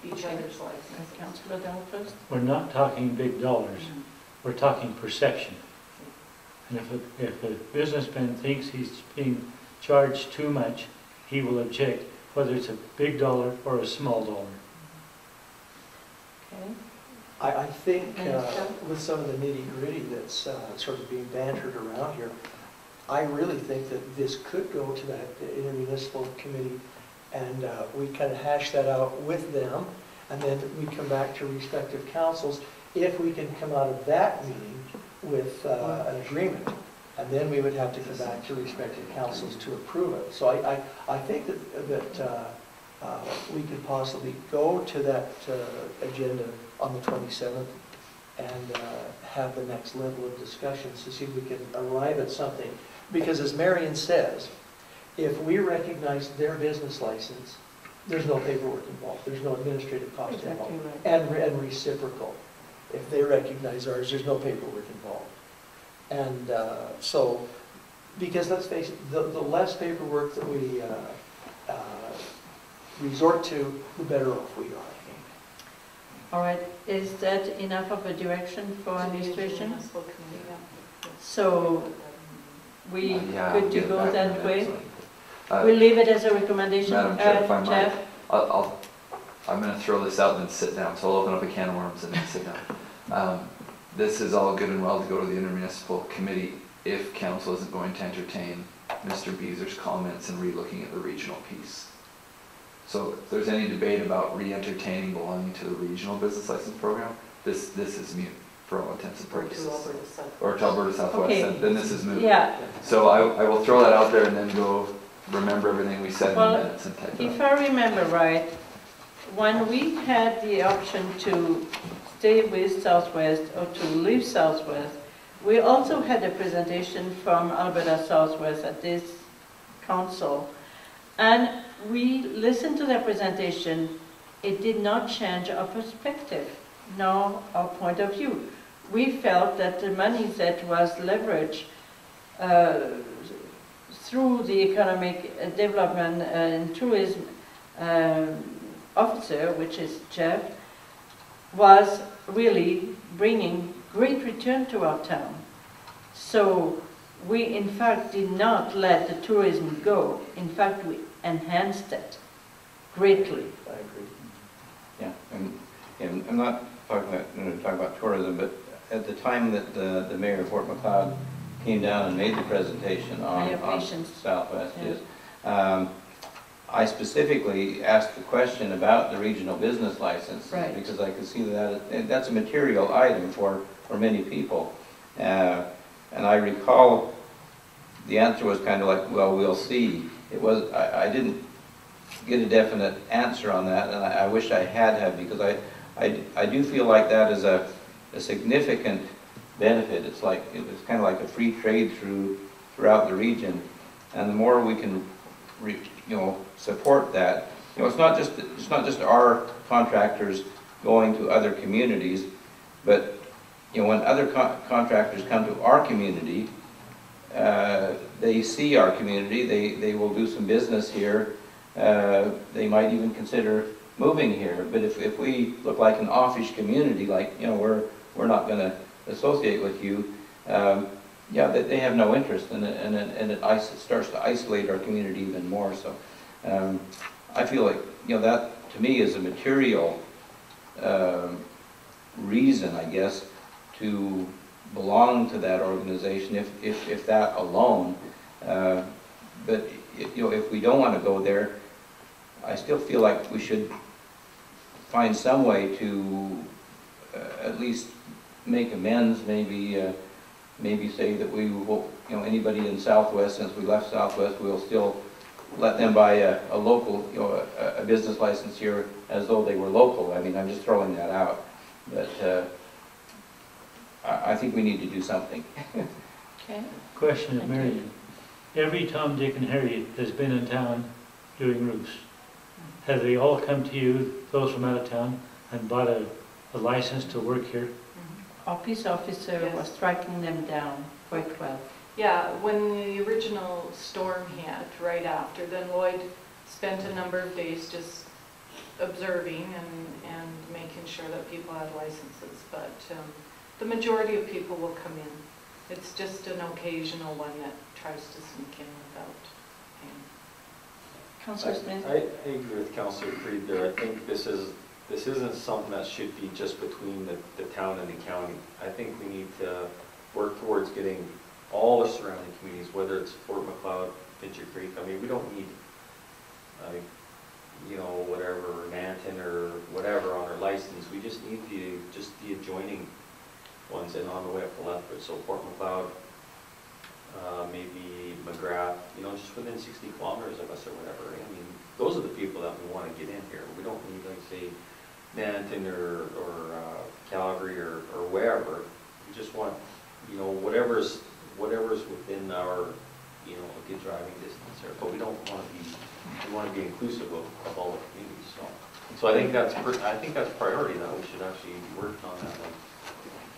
each other's licenses. Councillor Dahl first. We're not talking big dollars. We're talking perception. And if a businessman thinks he's being charged too much, he will object, whether it's a big dollar or a small dollar. Okay. I think with some of the nitty-gritty that's sort of being bantered around here, I really think that this could go to that intermunicipal committee, and we kind of hash that out with them, and then we come back to respective councils if we can come out of that meeting with an agreement. And then we would have to come back to respective councils to approve it. So I think that we could possibly go to that agenda on the 27th and have the next level of discussions to see if we can arrive at something. Because as Marian says, if we recognize their business license, there's no paperwork involved, there's no administrative cost Exactly involved, right. and reciprocal. If they recognize ours, there's no paperwork involved. And so, because let's face it, the less paperwork that we resort to, the better off we are, I think. All right, is that enough of a direction for administration? So we Yeah, could get go back that to way? that. We leave it as a recommendation. Madam Chair, if I might, Jeff? I'm going to throw this out and then sit down, so I'll open up a can of worms and then sit down. This is all good and well to go to the intermunicipal committee if council isn't going to entertain Mr. Beezer's comments and re-looking at the regional piece. So if there's any debate about re-entertaining belonging to the regional business license program, this is mute for all intents and purposes. Or to Alberta Southwest, Okay. then this is mute. Yeah. So I will throw that out there and then go remember everything we said in the minutes and type it If up. I remember right, when we had the option to stay with Southwest or to leave Southwest, we also had a presentation from Alberta Southwest at this council, and we listened to their presentation. It did not change our perspective, nor our point of view. We felt that the money that was leveraged through the economic development and tourism officer, which is Jeff, was really bringing great return to our town. So we in fact did not let the tourism go. In fact, we enhanced it greatly. I agree. Yeah, and I'm not talking about tourism, but at the time that the mayor of Fort McLeod came down and made the presentation on Southwest, Yeah. I specifically asked the question about the regional business license, right, because I could see that that's a material item for many people. And I recall the answer was kind of like, well, we'll see. It was, I didn't get a definite answer on that, and I wish I had, because I do feel like that is a significant benefit. It's kind of like a free trade throughout the region, and the more we can support that. It's not just our contractors going to other communities, but when other contractors come to our community, they see our community, they will do some business here, they might even consider moving here. But if we look like an offish community, like, we're not going to associate with you, yeah, they have no interest, and it starts to isolate our community even more. So I feel like, that to me is a material reason, I guess, to belong to that organization, if that alone. But if we don't want to go there, I still feel like we should find some way to at least make amends. Maybe say that we will, anybody in Southwest, since we left Southwest, we'll still let them buy a local, a business license here as though they were local. I mean, I'm just throwing that out, but I think we need to do something. Okay. Question of Marian. Every Tom, Dick, and Harry that's been in town doing roofs, have they all come to you, those from out of town, and bought a license to work here? Our peace officer was striking them down quite well. Yeah, when the original storm hit right after, then Lloyd spent a number of days just observing and making sure that people had licenses. But the majority of people will come in. It's just an occasional one that tries to sneak in without paying. Councillor Smith? I agree with Councillor Creed there. I think this isn't something that should be just between the town and the county. I think we need to work towards getting all the surrounding communities, whether it's Fort McLeod, Pincher Creek. I mean, we don't need, whatever, Manton or whatever on our license. We just need the adjoining ones, and on the way up the left, so Fort McLeod, maybe McGrath, just within 60 kilometers of us or whatever. I mean, those are the people that we want to get in here. We don't need, like, say, Manton or Calgary or wherever. We just want, whatever's within our, a good driving distance there. But we don't want to be, we want to be inclusive of all the communities. So I think that's priority that we should actually be working on that.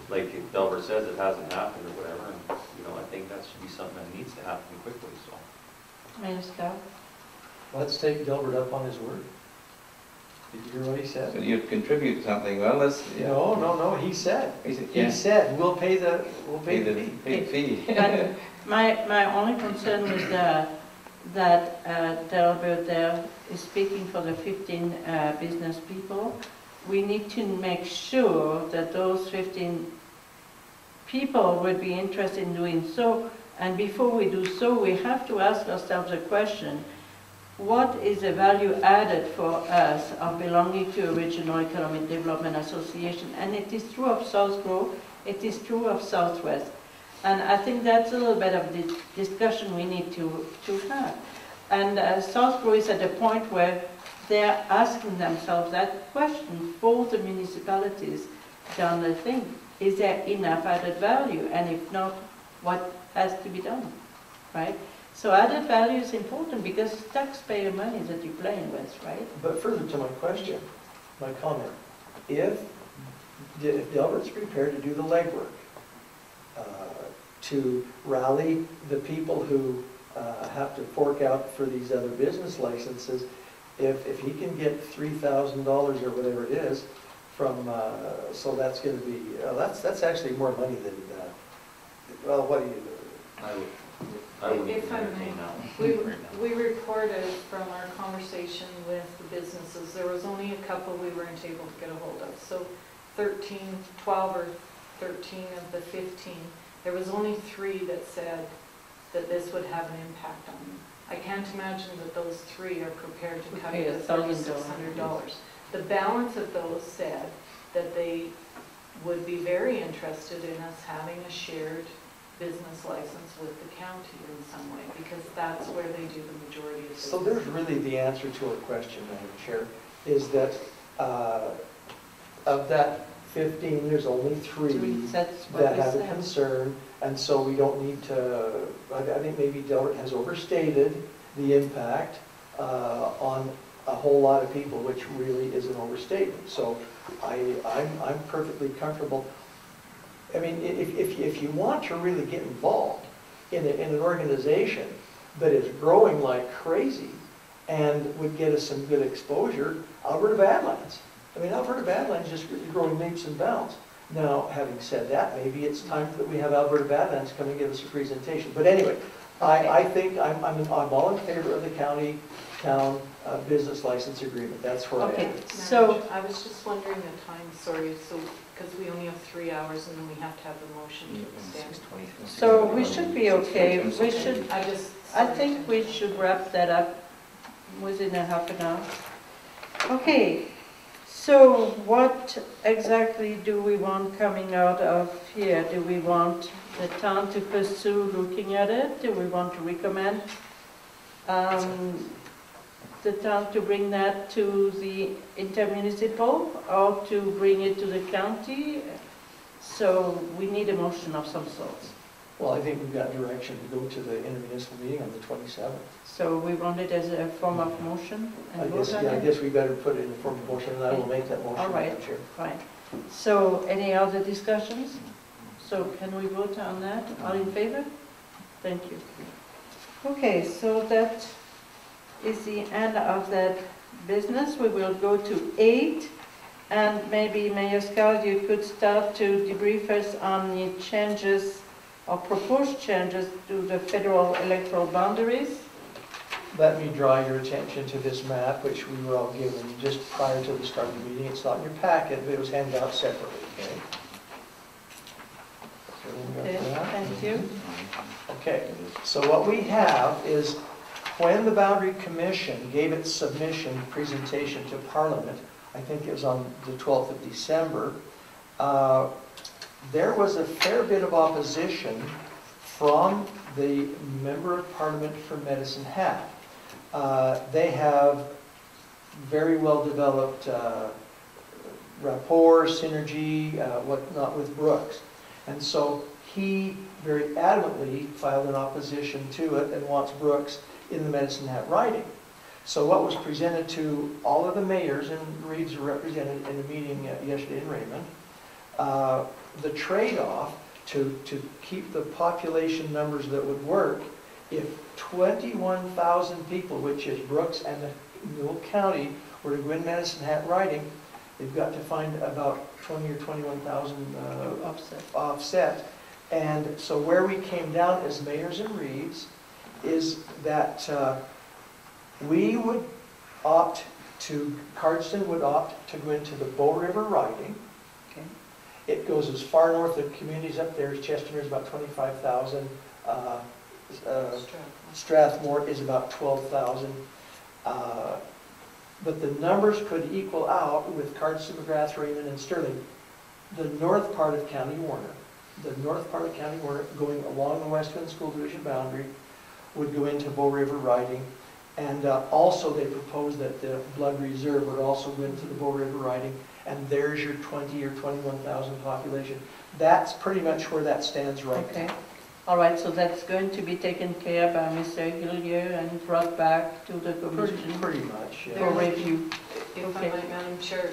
Like Delbert says, it hasn't happened or whatever, and I think that should be something that needs to happen quickly. So. Mayor Schow? Let's take Delbert up on his word. Did you hear what he said? So you contribute something. Well, let's. Yeah. No. He said. He said we'll pay the fee. Pay the fee. But my only concern was that that Delbert there is speaking for the 15 business people. We need to make sure that those 15 people would be interested in doing so. And before we do so, we have to ask ourselves a question: what is the value added for us of belonging to a regional economic development association? And it is true of South Grow, it is true of Southwest. And I think that's a little bit of the discussion we need to have. And South Grow is at a point where they're asking themselves that question for the municipalities down the thing. Is there enough added value? And if not, what has to be done, right? So added value is important because it's taxpayer money that you're playing with, right? But further to my question, my comment, if Delbert's prepared to do the legwork, to rally the people who have to fork out for these other business licenses, if he can get $3,000 or whatever it is from, so that's going to be, that's actually more money than, well, what do you do? I would If I may, we reported from our conversation with the businesses, there was only a couple we weren't able to get a hold of. So 12 or 13 of the 15, there was only 3 that said that this would have an impact on them. I can't imagine that those 3 are prepared to cut it to $3,600. The balance of those said that they would be very interested in us having a shared business license with the county in some way, because that's where they do the majority of business. So there's really the answer to our question, Madam Chair, is that of that 15, there's only 3 that have a concern, and so we don't need to, I think maybe Delbert has overstated the impact on a whole lot of people, which really is an overstatement. So I'm perfectly comfortable. I mean, if you want to really get involved in an organization that is growing like crazy and would get us some good exposure, Alberta Badlands. I mean, Alberta Badlands is just growing leaps and bounds. Now, having said that, maybe it's time that we have Alberta Badlands come and give us a presentation. But anyway, I think I'm all in favor of the county-town business license agreement. That's where I am. So I was just wondering the time, sorry, so because we only have 3 hours and then we have to have the motion to extend. So we should be okay. We should. I think we should wrap that up within a half an hour. Okay. So what exactly do we want coming out of here? Do we want the town to pursue looking at it? Do we want to recommend the town to bring that to the intermunicipal or to bring it to the county? So we need a motion of some sort. Well, I think we've got direction to go to the intermunicipal meeting on the 27th. So we want it as a form of motion and vote on it? I guess we better put it in the form of motion, and I will make that motion. All right, fine. So any other discussions? So can we vote on that? All in favor? Thank you. Okay, so that is the end of that business. We will go to 8, and maybe Mayor Schow, you could start to debrief us on the changes or proposed changes to the federal electoral boundaries. Let me draw your attention to this map, which we were all given just prior to the start of the meeting. It's not in your packet, but it was handed out separately, okay? Okay, thank you. Okay, so what we have is when the Boundary Commission gave its submission presentation to Parliament, I think it was on the 12th of December, there was a fair bit of opposition from the Member of Parliament for Medicine Hat. They have very well developed rapport, synergy, whatnot with Brooks. And so he very adamantly filed an opposition to it and wants Brooks in the Medicine Hat riding. So what was presented to all of the mayors, and Reeves were represented in a meeting yesterday in Raymond, the trade-off to keep the population numbers that would work, if 21,000 people, which is Brooks and the Newell County, were to go in Medicine Hat riding, they've got to find about 20 or 21,000 offset. And so where we came down as mayors and Reeves is that we would opt to, Cardston would opt to go into the Bow River riding. Okay. It goes as far north, the communities up there, Chestermere is about 25,000. Strathmore is about 12,000. But the numbers could equal out with Cardston, McGrath, Raymond, and Sterling. The north part of County Warner, going along the Westland School Division boundary, would go into Bow River riding. And also they proposed that the Blood Reserve would also go into the Bow River riding. And there's your 20 or 21,000 population. That's pretty much where that stands right now. Okay. All right, so that's going to be taken care by Mr. Hillier and brought back to the commission Pretty much, yeah. for review. If Okay. I might, Madam Chair,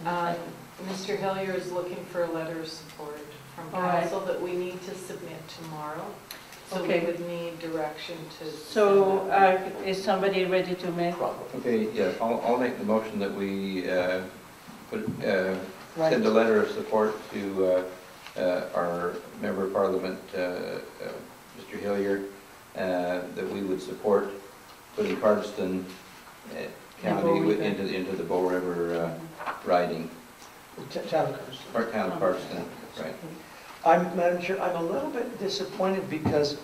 Mr. Hillier is looking for a letter of support from All right. council that we need to submit tomorrow. So Okay. we would need direction to. So is somebody ready to make? Okay, yes, I'll make the motion that we Right. send a letter of support to our Member of Parliament, Mr. Hillier, that we would support putting Cardston County into the Bow River riding, Town of Cardston. or town of Cardston, right. Madam Chair, I'm a little bit disappointed because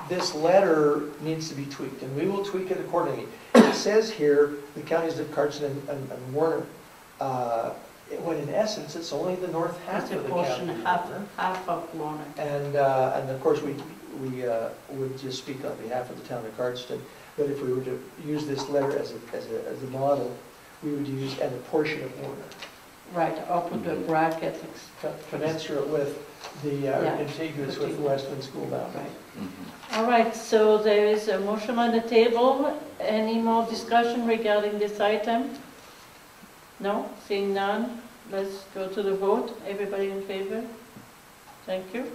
this letter needs to be tweaked, and we will tweak it accordingly. It says here, the counties of Cardston and Warner, when in essence, it's only the north half It's a of the portion, county. half of Warner. And of course, we would just speak on behalf of the town of Cardston. But if we were to use this letter as a model, we would use and a portion of Warner, Right, I'll put the bracket. commensurate with the contiguous with the Westland School boundary. Right. All right, so there is a motion on the table. Any more discussion regarding this item? No, seeing none, let's go to the vote. Everybody in favor? Thank you.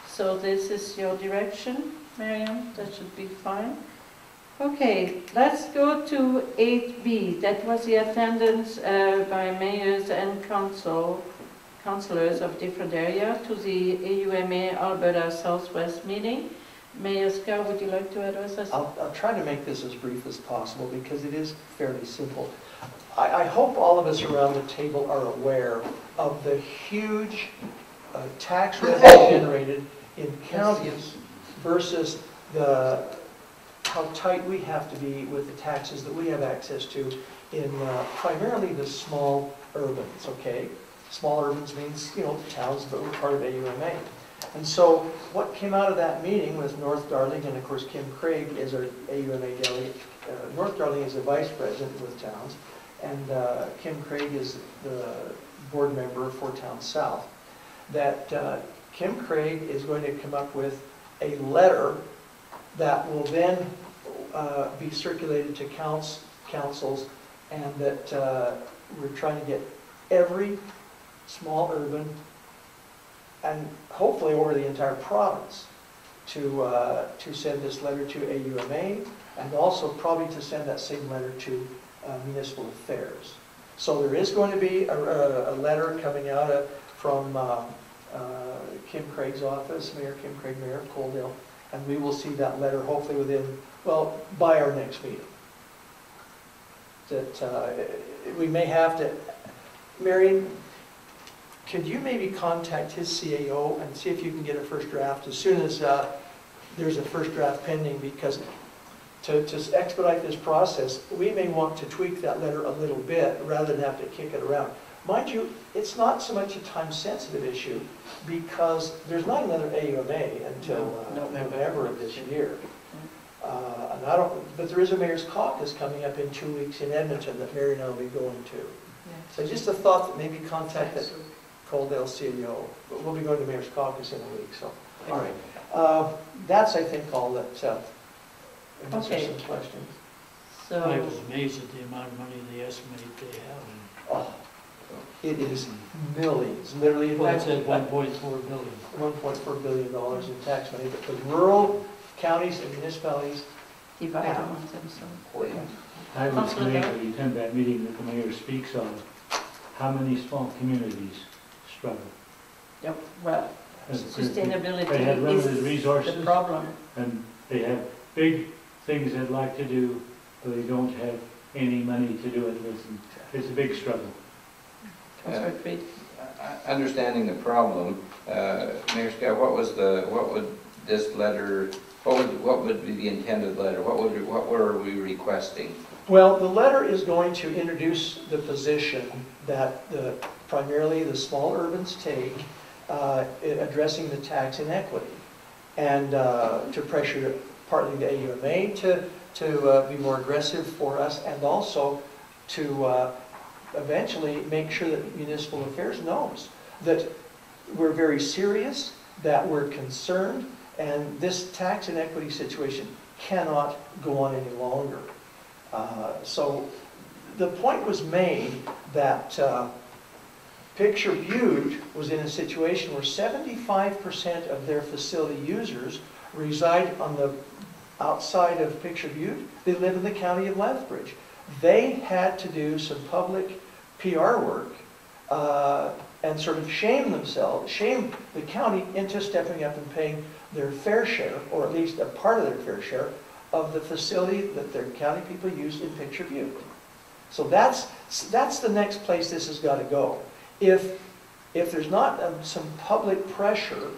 So this is your direction, Marian, that should be fine. Okay, let's go to 8B. That was the attendance by mayors and councillors of different areas to the AUMA Alberta Southwest meeting. Mayor Schow, would you like to address us? I'll try to make this as brief as possible because it is fairly simple. I hope all of us around the table are aware of the huge tax revenue generated in counties versus how tight we have to be with the taxes that we have access to in primarily the small urbans, okay? Small urbans means, the towns that were part of AUMA. And so what came out of that meeting with North Darling, and of course Kim Craig is our AUMA delegate. North Darling is a vice president with towns, and Kim Craig is the board member for Town South. That Kim Craig is going to come up with a letter that will then be circulated to councils, and that we're trying to get every small urban, and hopefully over the entire province, to send this letter to AUMA, and also probably to send that same letter to municipal affairs. So there is going to be a letter coming out from Kim Craig's office, Mayor Kim Craig, Mayor of Coaldale, and we will see that letter hopefully by our next meeting. That we may have to, Marian, could you maybe contact his CAO and see if you can get a first draft as soon as there's a first draft pending, because to expedite this process, we may want to tweak that letter a little bit rather than have to kick it around. Mind you, it's not so much a time-sensitive issue because there's not another AUMA until November of this year. But there is a mayor's caucus coming up in 2 weeks in Edmonton that Marian and I will be going to. So just a thought that maybe contact that Coaldale CEO, but we'll be going to mayor's caucus in a week. So, all right, that's I think all that. Unless there's some questions. I So, was amazed at the amount of money they estimate they have. Oh, it is millions, literally. Well, it said 1.4 billion. $1.4 billion in tax money, but the rural counties and municipalities, divide among themselves. I would Councillor say Dahl? to attend that meeting that the mayor speaks of, how many small communities struggle. Yep, well, And sustainability They had limited is resources. the problem. And They have big things they'd like to do, but they don't have any money to do it with, and it's a big struggle. Councillor Creed. Understanding the problem, Mayor Schow, what would this letter, what would be the intended letter? What were we requesting? Well, the letter is going to introduce the position that primarily the small urbans take in addressing the tax inequity, and to pressure partly the AUMA to be more aggressive for us, and also to eventually make sure that Municipal Affairs knows that we're very serious, that we're concerned, and this tax inequity situation cannot go on any longer. So the point was made that Picture Butte was in a situation where 75% of their facility users reside on the outside of Picture Butte. They live in the county of Lethbridge. They had to do some public PR work and sort of shame the county into stepping up and paying their fair share, or at least a part of their fair share, of the facility that their county people use in Picture Butte. So that's the next place this has got to go. If there's not some public pressure,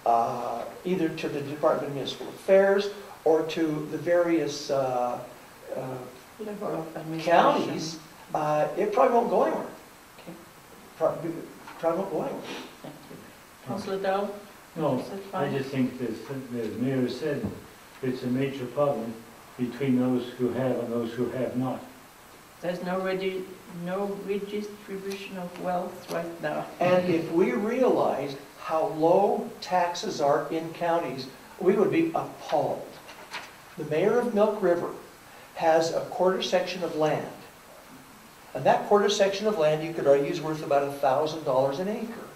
either to the Department of Municipal Affairs or to the various counties, it probably won't go anywhere. Okay. Probably won't go anywhere. Thank you. Councillor Dahl? No, Is that I fine? just think that, as the Mayor said, it's a major problem between those who have and those who have not. There's no redistribution of wealth right now. And if we realized how low taxes are in counties, we would be appalled. The mayor of Milk River has a quarter section of land. And that quarter section of land, you could argue, is worth about $1,000 an acre.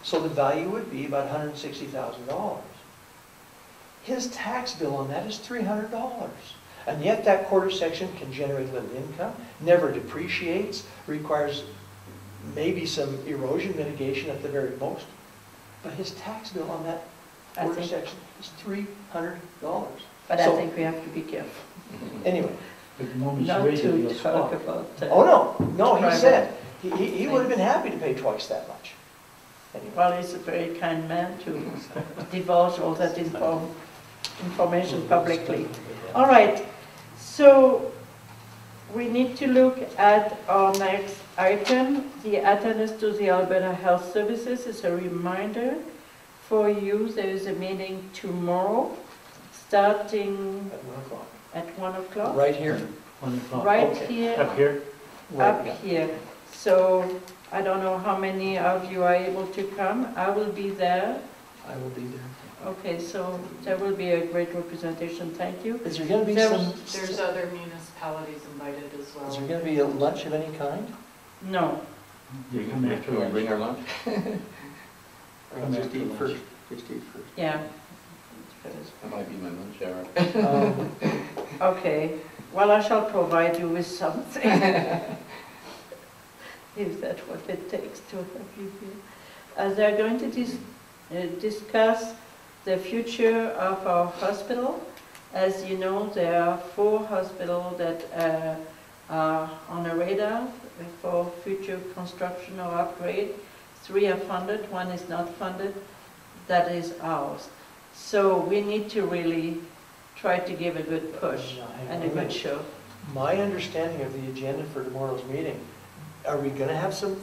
So the value would be about $160,000. His tax bill on that is $300. And yet that quarter section can generate little income, never depreciates, requires maybe some erosion mitigation at the very most. But his tax bill on that quarter section is $300. But I think we have to be careful. Anyway. But the moment you Not raise it, to you'll talk stop. about... Oh, no, he private said he would have been happy to pay twice that much. Anyway. Well, he's a very kind man to divulge all that information publicly. All right, so we need to look at our next item. The attendance to the Alberta Health Services is a reminder for you. There is a meeting tomorrow, starting At 1 o'clock. at 1 o'clock. Right here? 1 o'clock. Right Okay. here. Up here? Up here. So I don't know how many of you are able to come. I will be there. I will be there. Okay, so there will be a great representation. Thank you. Is there going to be There's other municipalities invited as well. Is there going to be a lunch of any kind? No. You come after Can we lunch. bring our lunch? Come Just after eat lunch. first. Just eat first. Yeah. That might be my lunch hour. Okay. Well, I shall provide you with something. If that's what it takes to have you here. They're going to discuss the future of our hospital. As you know, there are 4 hospitals that are on the radar for future construction or upgrade. 3 are funded, 1 is not funded. That is ours. So we need to really try to give a good push and a good show. My understanding of the agenda for tomorrow's meeting, are we going to have some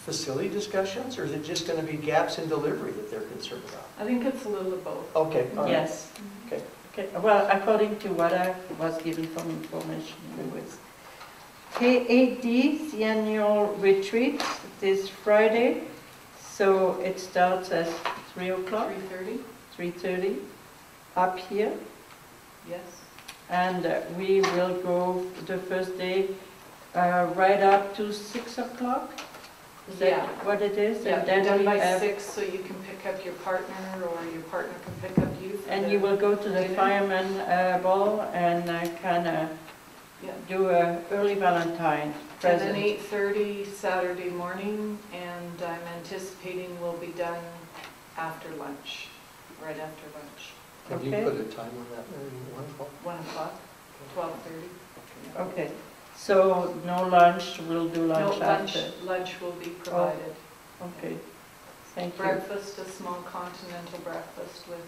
facility discussions, or is it just going to be gaps in delivery that they're concerned about? I think it's a little of both. Okay, all right. Yes. Okay. Okay. Well, according to what I was given from information anyways. KAD, the annual retreat, this Friday. So it starts at 3 o'clock. 3:30? 3:30, up here. Yes. And we will go the first day right up to 6 o'clock. Is that Yeah. what it is? Yeah, And then done we by have, 6, so you can pick up your partner, or your partner can pick up you. for and the you will go to the dinner. fireman ball and kind of Yeah. do a early Valentine And present. then 8:30 Saturday morning, and I'm anticipating we'll be done after lunch, right after lunch. Have you Okay. put a time on that, Marian? 1 o'clock? 1 o'clock, 12:30. Okay, so no lunch, we'll do No, lunch lunch, after. lunch will be provided. Okay, thank you. Breakfast, a small continental breakfast with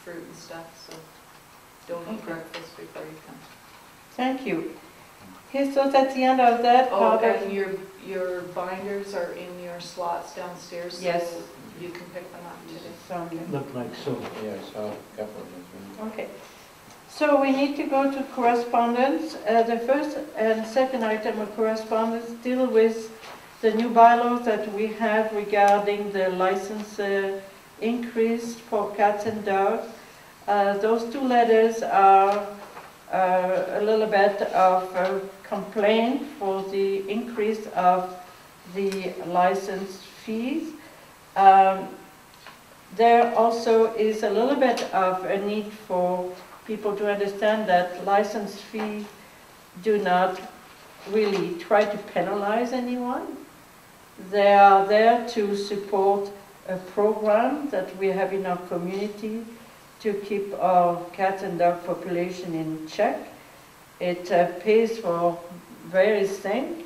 fruit and stuff, so don't eat Okay. breakfast before you come. Thank you. Okay, so that's the end of that Oh, part of... and your binders are in your slots downstairs, so Yes. you can pick them up today. Sorry. Looked like so. Yeah, I saw a couple of them. Okay. So we need to go to correspondence. The first and second item of correspondence deal with the new bylaws that we have regarding the license increase for cats and dogs. Those two letters are a little bit of a complaint for the increase of the license fees. There also is a little bit of a need for people to understand that license fees do not really try to penalize anyone. They are there to support a program that we have in our community to keep our cat and dog population in check. It pays for various things,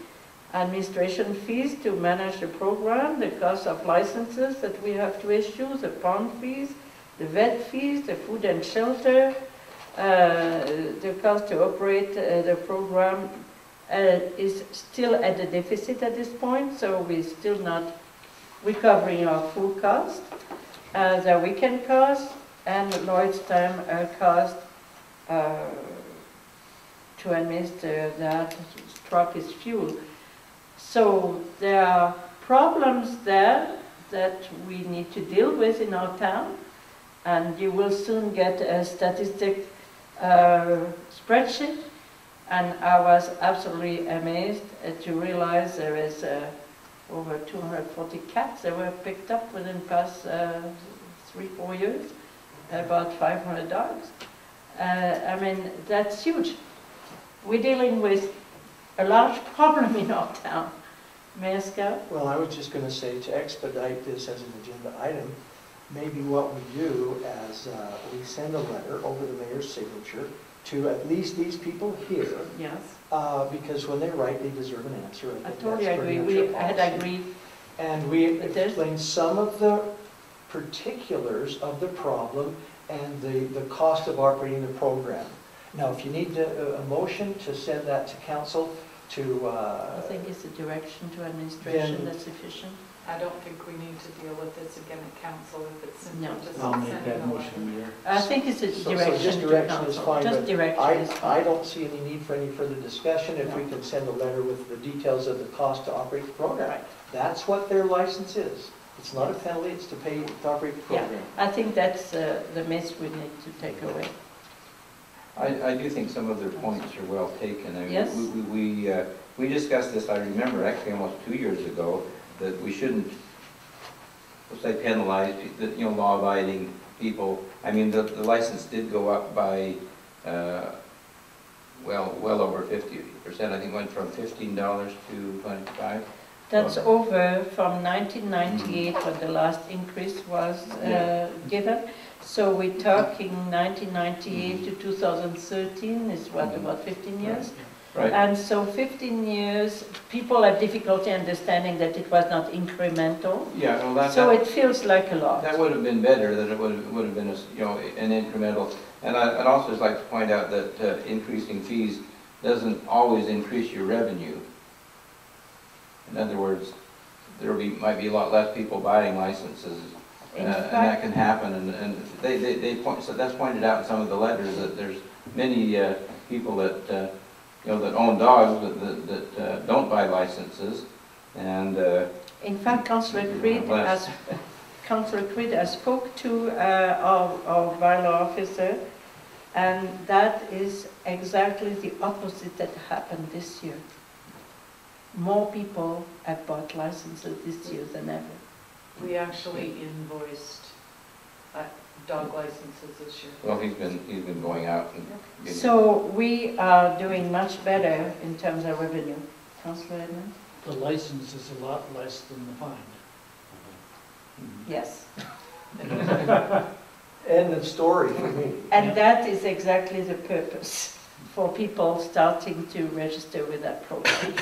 administration fees to manage the program, the cost of licenses that we have to issue, the pond fees, the vet fees, the food and shelter, the cost to operate the program is still at a deficit at this point, so we're still not recovering our full cost. The weekend cost and Lloyd's time cost to administer that truck is fuel. So there are problems there that we need to deal with in our town, and you will soon get a statistic spreadsheet, and I was absolutely amazed to realize there is over 240 cats that were picked up within the past 3-4 years, about 500 dogs. I mean, that's huge. We're dealing with a large problem in our town. Mayor Schow? Well, I was just going to say, to expedite this as an agenda item, maybe what we do as we send a letter over the mayor's signature to at least these people here, Yes. because when they write, they deserve an answer. I think totally that's agree. pretty much We our had policy. agreed. And we But there's- explain some of the particulars of the problem and the cost of operating the program. Now, if you need a motion to send that to council to... I think it's a direction to administration then- that's sufficient. I don't think we need to deal with this again at council if it's simply No. just I'll make sending that a motion, Mayor. I think it's a So direction just to direction is council. fine, Just but direction is I fine. don't see any need for any further discussion if we can send a letter with the details of the cost to operate the program. Right. That's what their license is. It's not a penalty, it's to pay to operate the Yeah, program. I think that's the myth we need to take away. I do think some of their points are well taken. I mean, Yes. we discussed this, I remember, actually almost 2 years ago, that we shouldn't, let's say, penalize, law-abiding people. I mean, the license did go up by, well over 50%. I think it went from $15 to $25. That's over from 1998 when the last increase was given. So we're talking 1998 to 2013 is what, about 15 years? Right. And so 15 years, people have difficulty understanding that it was not incremental. Yeah, well, So it feels like a lot. that would have been better, that it would have been, an incremental. And I'd also just like to point out that increasing fees doesn't always increase your revenue. In other words, might be a lot less people buying licenses, In and that fact, can happen. And they point, so that's pointed out in some of the letters that there's many people that that own dogs that don't buy licenses, and in fact, Councillor Creed Bless. has spoke to our bylaw officer, and that is exactly the opposite that happened this year. More people have bought licenses this year than ever. We actually invoiced dog licenses this year. well, he's been going out and getting. So we are doing much better in terms of revenue. Councillor Edmonds? The license is a lot less than the fine. Yes. End of story for me. And that is exactly the purpose for people starting to register with that program.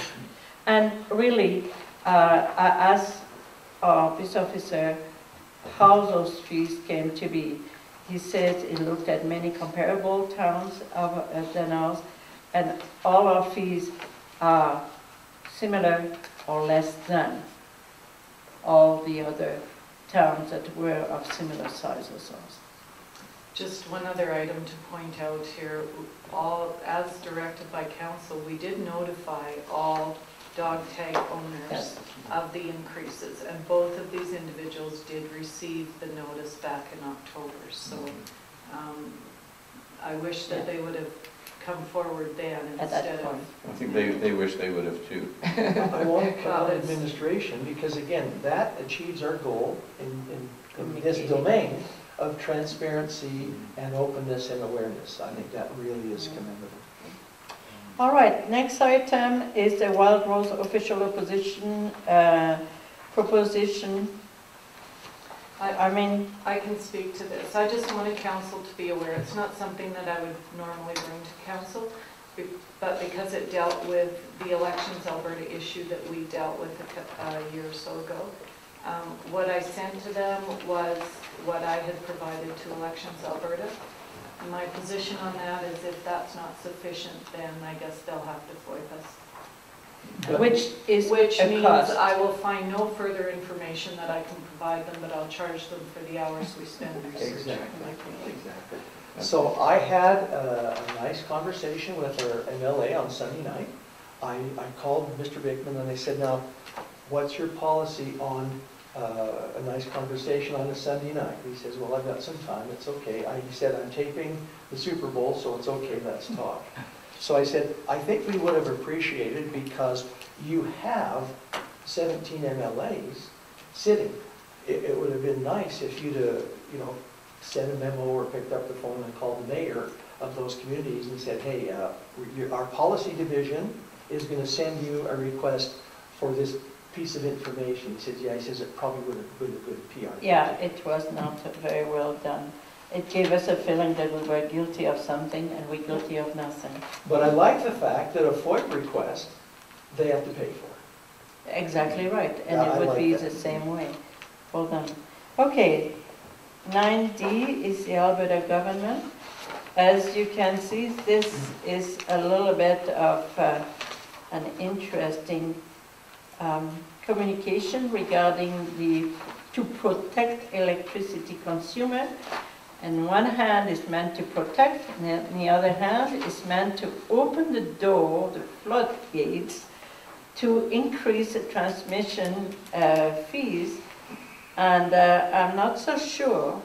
And really, I asked our peace officer how those fees came to be. He said he looked at many comparable towns than ours, and all our fees are similar or less than all the other towns that were of similar size as ours. Just one other item to point out here, as directed by council, we did notify all dog tag owners Yes. of the increases, and both of these individuals did receive the notice back in October. So I wish that they would have come forward then At that instead of... point. I think they wish they would have too. I want to Well, commend it's- administration, because again, that achieves our goal in this Communicating. domain of transparency and openness and awareness. I think that really is commendable. All right, next item is the Wild Rose official opposition proposition. I mean, I can speak to this. I just wanted council to be aware. It's not something that I would normally bring to council, but because it dealt with the Elections Alberta issue that we dealt with a year or so ago, what I sent to them was what I had provided to Elections Alberta. And my position on that is if that's not sufficient, then I guess they'll have to FOIP us. which is Which a means cost. I will find no further information that I can provide them, but I'll charge them for the hours we spend researching. Exactly. So I had a nice conversation with our MLA on Sunday night. I called Mr. Bickman and I said, now, what's your policy on a nice conversation on a Sunday night? He says, well, I've got some time, it's okay. He said, I'm taping the Super Bowl, so it's okay, let's talk. So I said, I think we would have appreciated, because you have 17 MLAs sitting. It would have been nice if you'd sent a memo or picked up the phone and called the mayor of those communities and said, hey, our policy division is going to send you a request for this piece of information. He says, yeah, he says it probably would have been a good PR. Yeah, it was not very well done. It gave us a feeling that we were guilty of something and we're guilty of nothing. But I like the fact that a FOIP request, they have to pay for. Exactly right, and Yeah, I it would like be that. the same way. Well done. Okay, 9D is the Alberta government. As you can see, this is a little bit of an interesting communication regarding to protect electricity consumer. And one hand is meant to protect, and on the other hand is meant to open the door, the floodgates, to increase the transmission fees. And I'm not so sure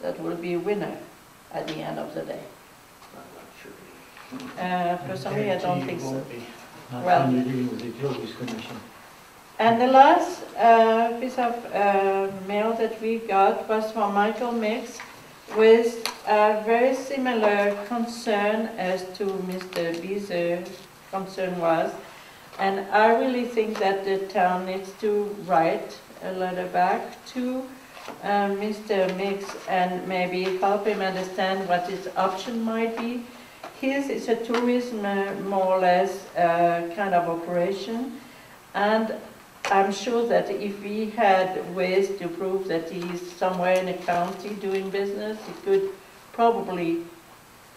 that will be a winner at the end of the day. I'm not sure. Personally, I don't think so. Not Well- when you're dealing with the Utilities Commission. And the last piece of mail that we got was from Michael Mix, with a very similar concern as to Mr. Beezer's concern was. And I really think that the town needs to write a letter back to Mr. Mix and maybe help him understand what his option might be. His is a tourism, more or less, kind of operation. And I'm sure that if we had ways to prove that he's somewhere in the county doing business, he could probably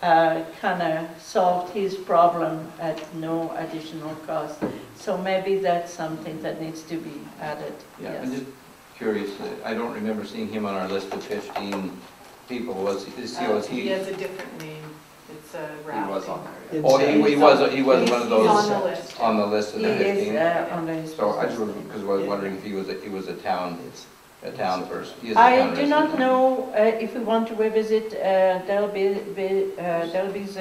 kind of solve his problem at no additional cost. So maybe that's something that needs to be added. Yeah, Yes. I'm just curious, I don't remember seeing him on our list of 15 people. Was He has a different name. It's a rap. He was on there. Oh, he was one of He's those on the list. on the list of He the 15? is under his So I just position. because I was wondering if he was a town person. He is a I town do not resident. know if we want to revisit Delby's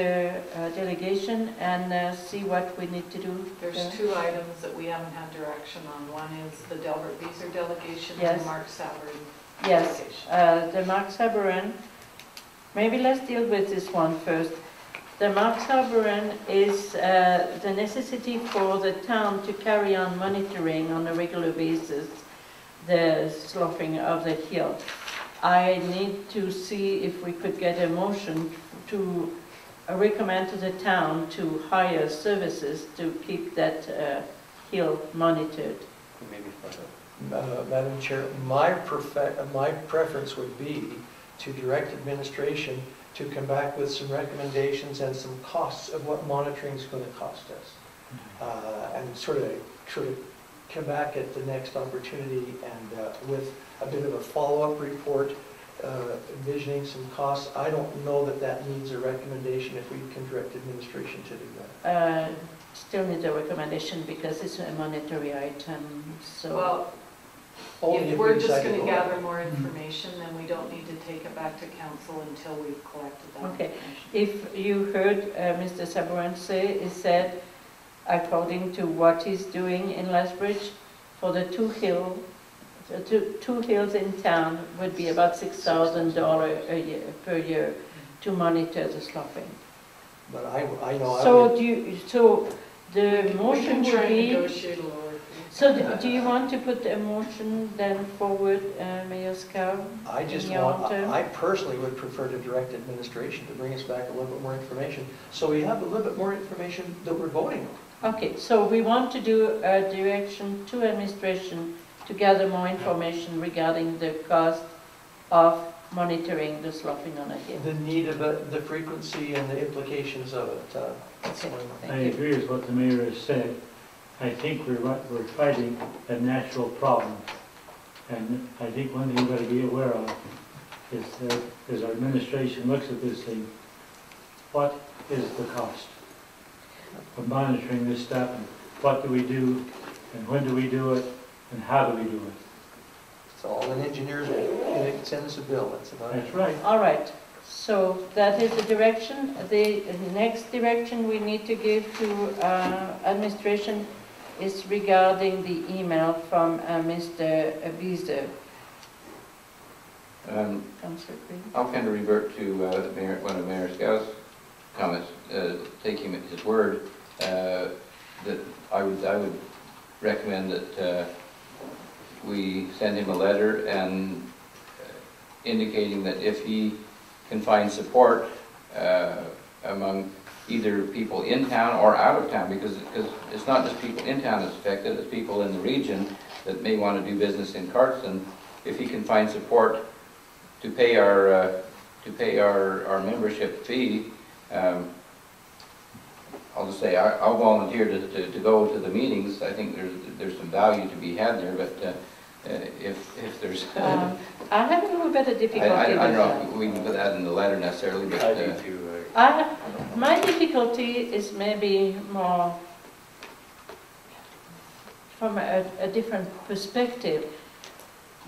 delegation and see what we need to do. There's two items that we haven't had direction on. One is the Delbert Beezer delegation and Yes. the Mark Savard Yes, delegation. the Mark Sabaran. Maybe let's deal with this one first. The Mark Sabaran is the necessity for the town to carry on monitoring on a regular basis the sloughing of the hill. I need to see if we could get a motion to recommend to the town to hire services to keep that hill monitored. Maybe for Madam Chair, my preference would be to direct administration to come back with some recommendations and some costs of what monitoring is going to cost us. And sort of come back at the next opportunity and with a bit of a follow-up report, envisioning some costs. I don't know that that needs a recommendation if we can direct administration to do that. Still need a recommendation because it's a monetary item, so. Well, Only if we're we just decide going to go gather ahead. more information, then we don't need to take it back to council until we've collected that Okay. information. If you heard Mr. Sabourin say, he said, according to what he's doing in Lethbridge, for the two hills in town would be about $6,000 a year, per year to monitor the sloughing. But I know I So would, so the We can motion try would and be, negotiate a lower fee. so do you want to put a motion then forward, Mayor Schow? I just in your want, term? I personally would prefer to direct administration to bring us back a little bit more information, so we have a little bit more information that we're voting on. Okay, so we want to do a direction to administration to gather more information regarding the cost of monitoring the sloughing on a hill. The need of it, the frequency and the implications of it. That's Okay, my- I thank you. agree with what the mayor has said. I think we're fighting a natural problem. And I think one thing we've got to be aware of is that as our administration looks at this thing, what is the cost of monitoring this stuff, and what do we do, and when do we do it, and how do we do it? It's all an engineer's, it send us a bill, that's about it. That's right. All right, so that is the direction. The next direction we need to give to administration is regarding the email from Mr. Beazer. Councillor Green. I'll kind of revert to one of Mayor Schow's comments, taking him at his word, that I would recommend that we send him a letter and indicating that if he can find support among either people in town or out of town, because it's not just people in town that's affected, it's people in the region that may want to do business in Cardston. If he can find support to pay our membership fee, I'll just say I'll volunteer to go to the meetings. I think there's some value to be had there, but if there's I have a little bit of difficulty I with don't know that. if we can put that in the letter necessarily, but I do too. My difficulty is maybe more from a different perspective.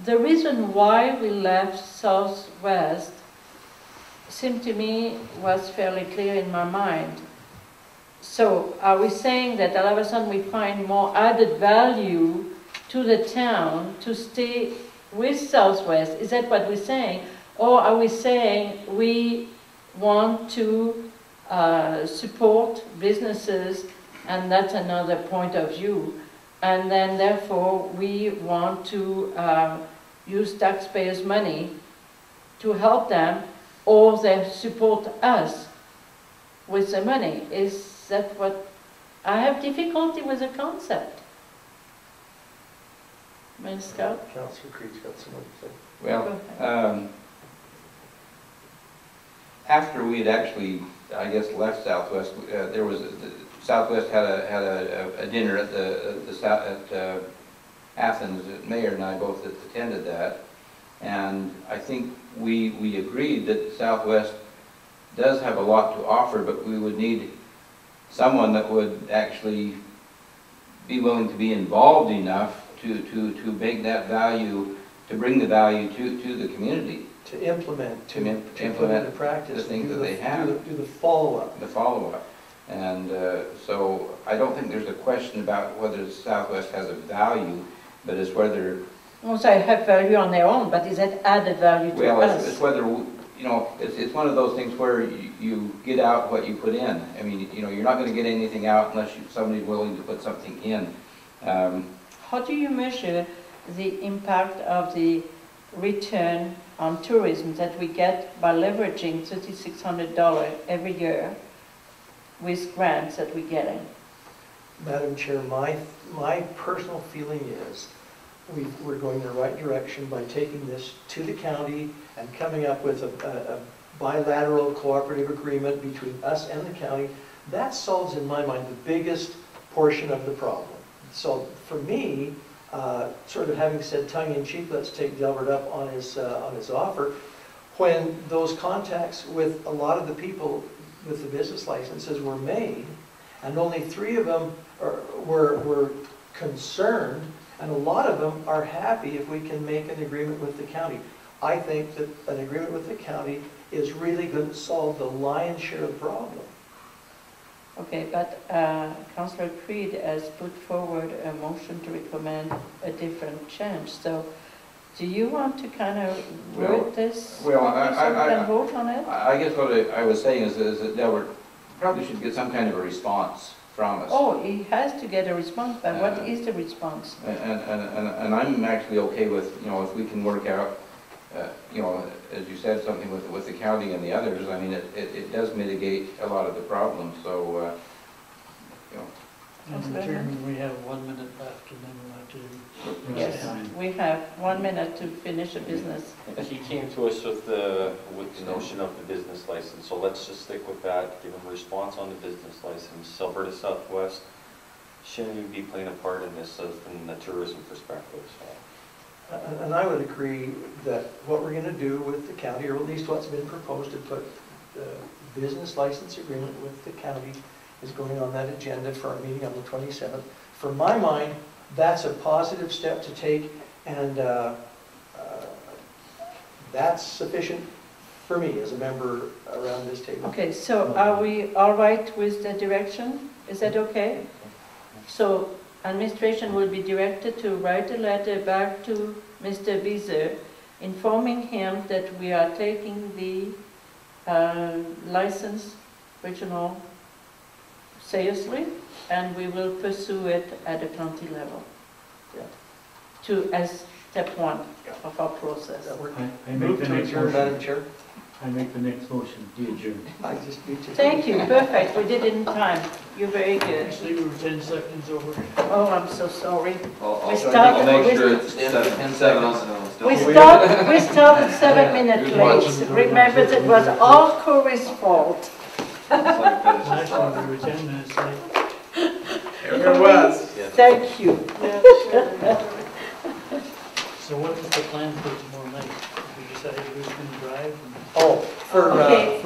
The reason why we left Southwest seemed to me was fairly clear in my mind. So are we saying that all of a sudden we find more added value to the town to stay with Southwest? Is that what we're saying? Or are we saying we want to support businesses, and that's another point of view, and then therefore we want to use taxpayers' money to help them, or they support us with the money? Is that what I have difficulty with the concept? Mayor Schow? Councillor Creed's got someone to say. well, after we had actually, I guess, left Southwest, there was Southwest had a dinner at Athens. Mayor and I both attended that, and I think we agreed that Southwest does have a lot to offer, but we would need someone that would actually be willing to be involved enough to make that value, to bring the value to the community. To implement, to put implement into practice. the things do that they have. Do the follow-up. The follow-up. And so I don't think there's a question about whether Southwest has a value, but it's whether... Also, I have value on their own, but is that added value to Well, us? it's whether, it's one of those things where you get out what you put in. I mean, you're not going to get anything out unless somebody's willing to put something in. How do you measure the impact of the return on tourism that we get by leveraging $3,600 every year with grants that we're getting. Madam Chair, my personal feeling is we're going in the right direction by taking this to the county and coming up with a bilateral cooperative agreement between us and the county. That solves, in my mind, the biggest portion of the problem. So for me, sort of having said tongue-in-cheek, let's take Delbert up on his offer, when those contacts with a lot of the people with the business licenses were made, and only 3 of them were concerned, and a lot of them are happy if we can make an agreement with the county. I think that an agreement with the county is really going to solve the lion's share of the problem. Okay, but Councillor Creed has put forward a motion to recommend a different change. So do you want to kind of word this so we can vote on it? I guess what I was saying is that Delbert probably should get some kind of a response from us. Oh, he has to get a response, but what is the response? And I'm actually okay with, if we can work out, as you said, something with the county and the others. I mean, it does mitigate a lot of the problems, so, Madam Chairman, we have 1 minute left and then we'll have to... Yes, we have 1 minute to finish a business. He came to us with the notion of the business license, so let's just stick with that, give him a response on the business license. Alberta Southwest shouldn't even be playing a part in this from the tourism perspective, so. And I would agree that what we're going to do with the county, or at least what's been proposed to put the business license agreement with the county, is going on that agenda for our meeting on the 27th. For my mind, that's a positive step to take, and that's sufficient for me as a member around this table. Okay, so are we all right with the direction? Is that okay? So administration will be directed to write a letter back to Mr. Beezer informing him that we are taking the license regional seriously, and we will pursue it at the county level as step 1 of our process. I make the next motion. Madam Chair. I make the next motion. Do adjourn. I just beat you. Thank you, perfect. We did it in time. You're very good. Actually, we were 10 seconds over. Oh, I'm so sorry. I'll We make sure it's 7 on the nose. We started 7 minutes late. Remember, it was all Corey's fault. Actually, we were 10 minutes late. There was. Thank you. So what is the plan for tomorrow night? We decided who's going to drive? Oh, for Okay.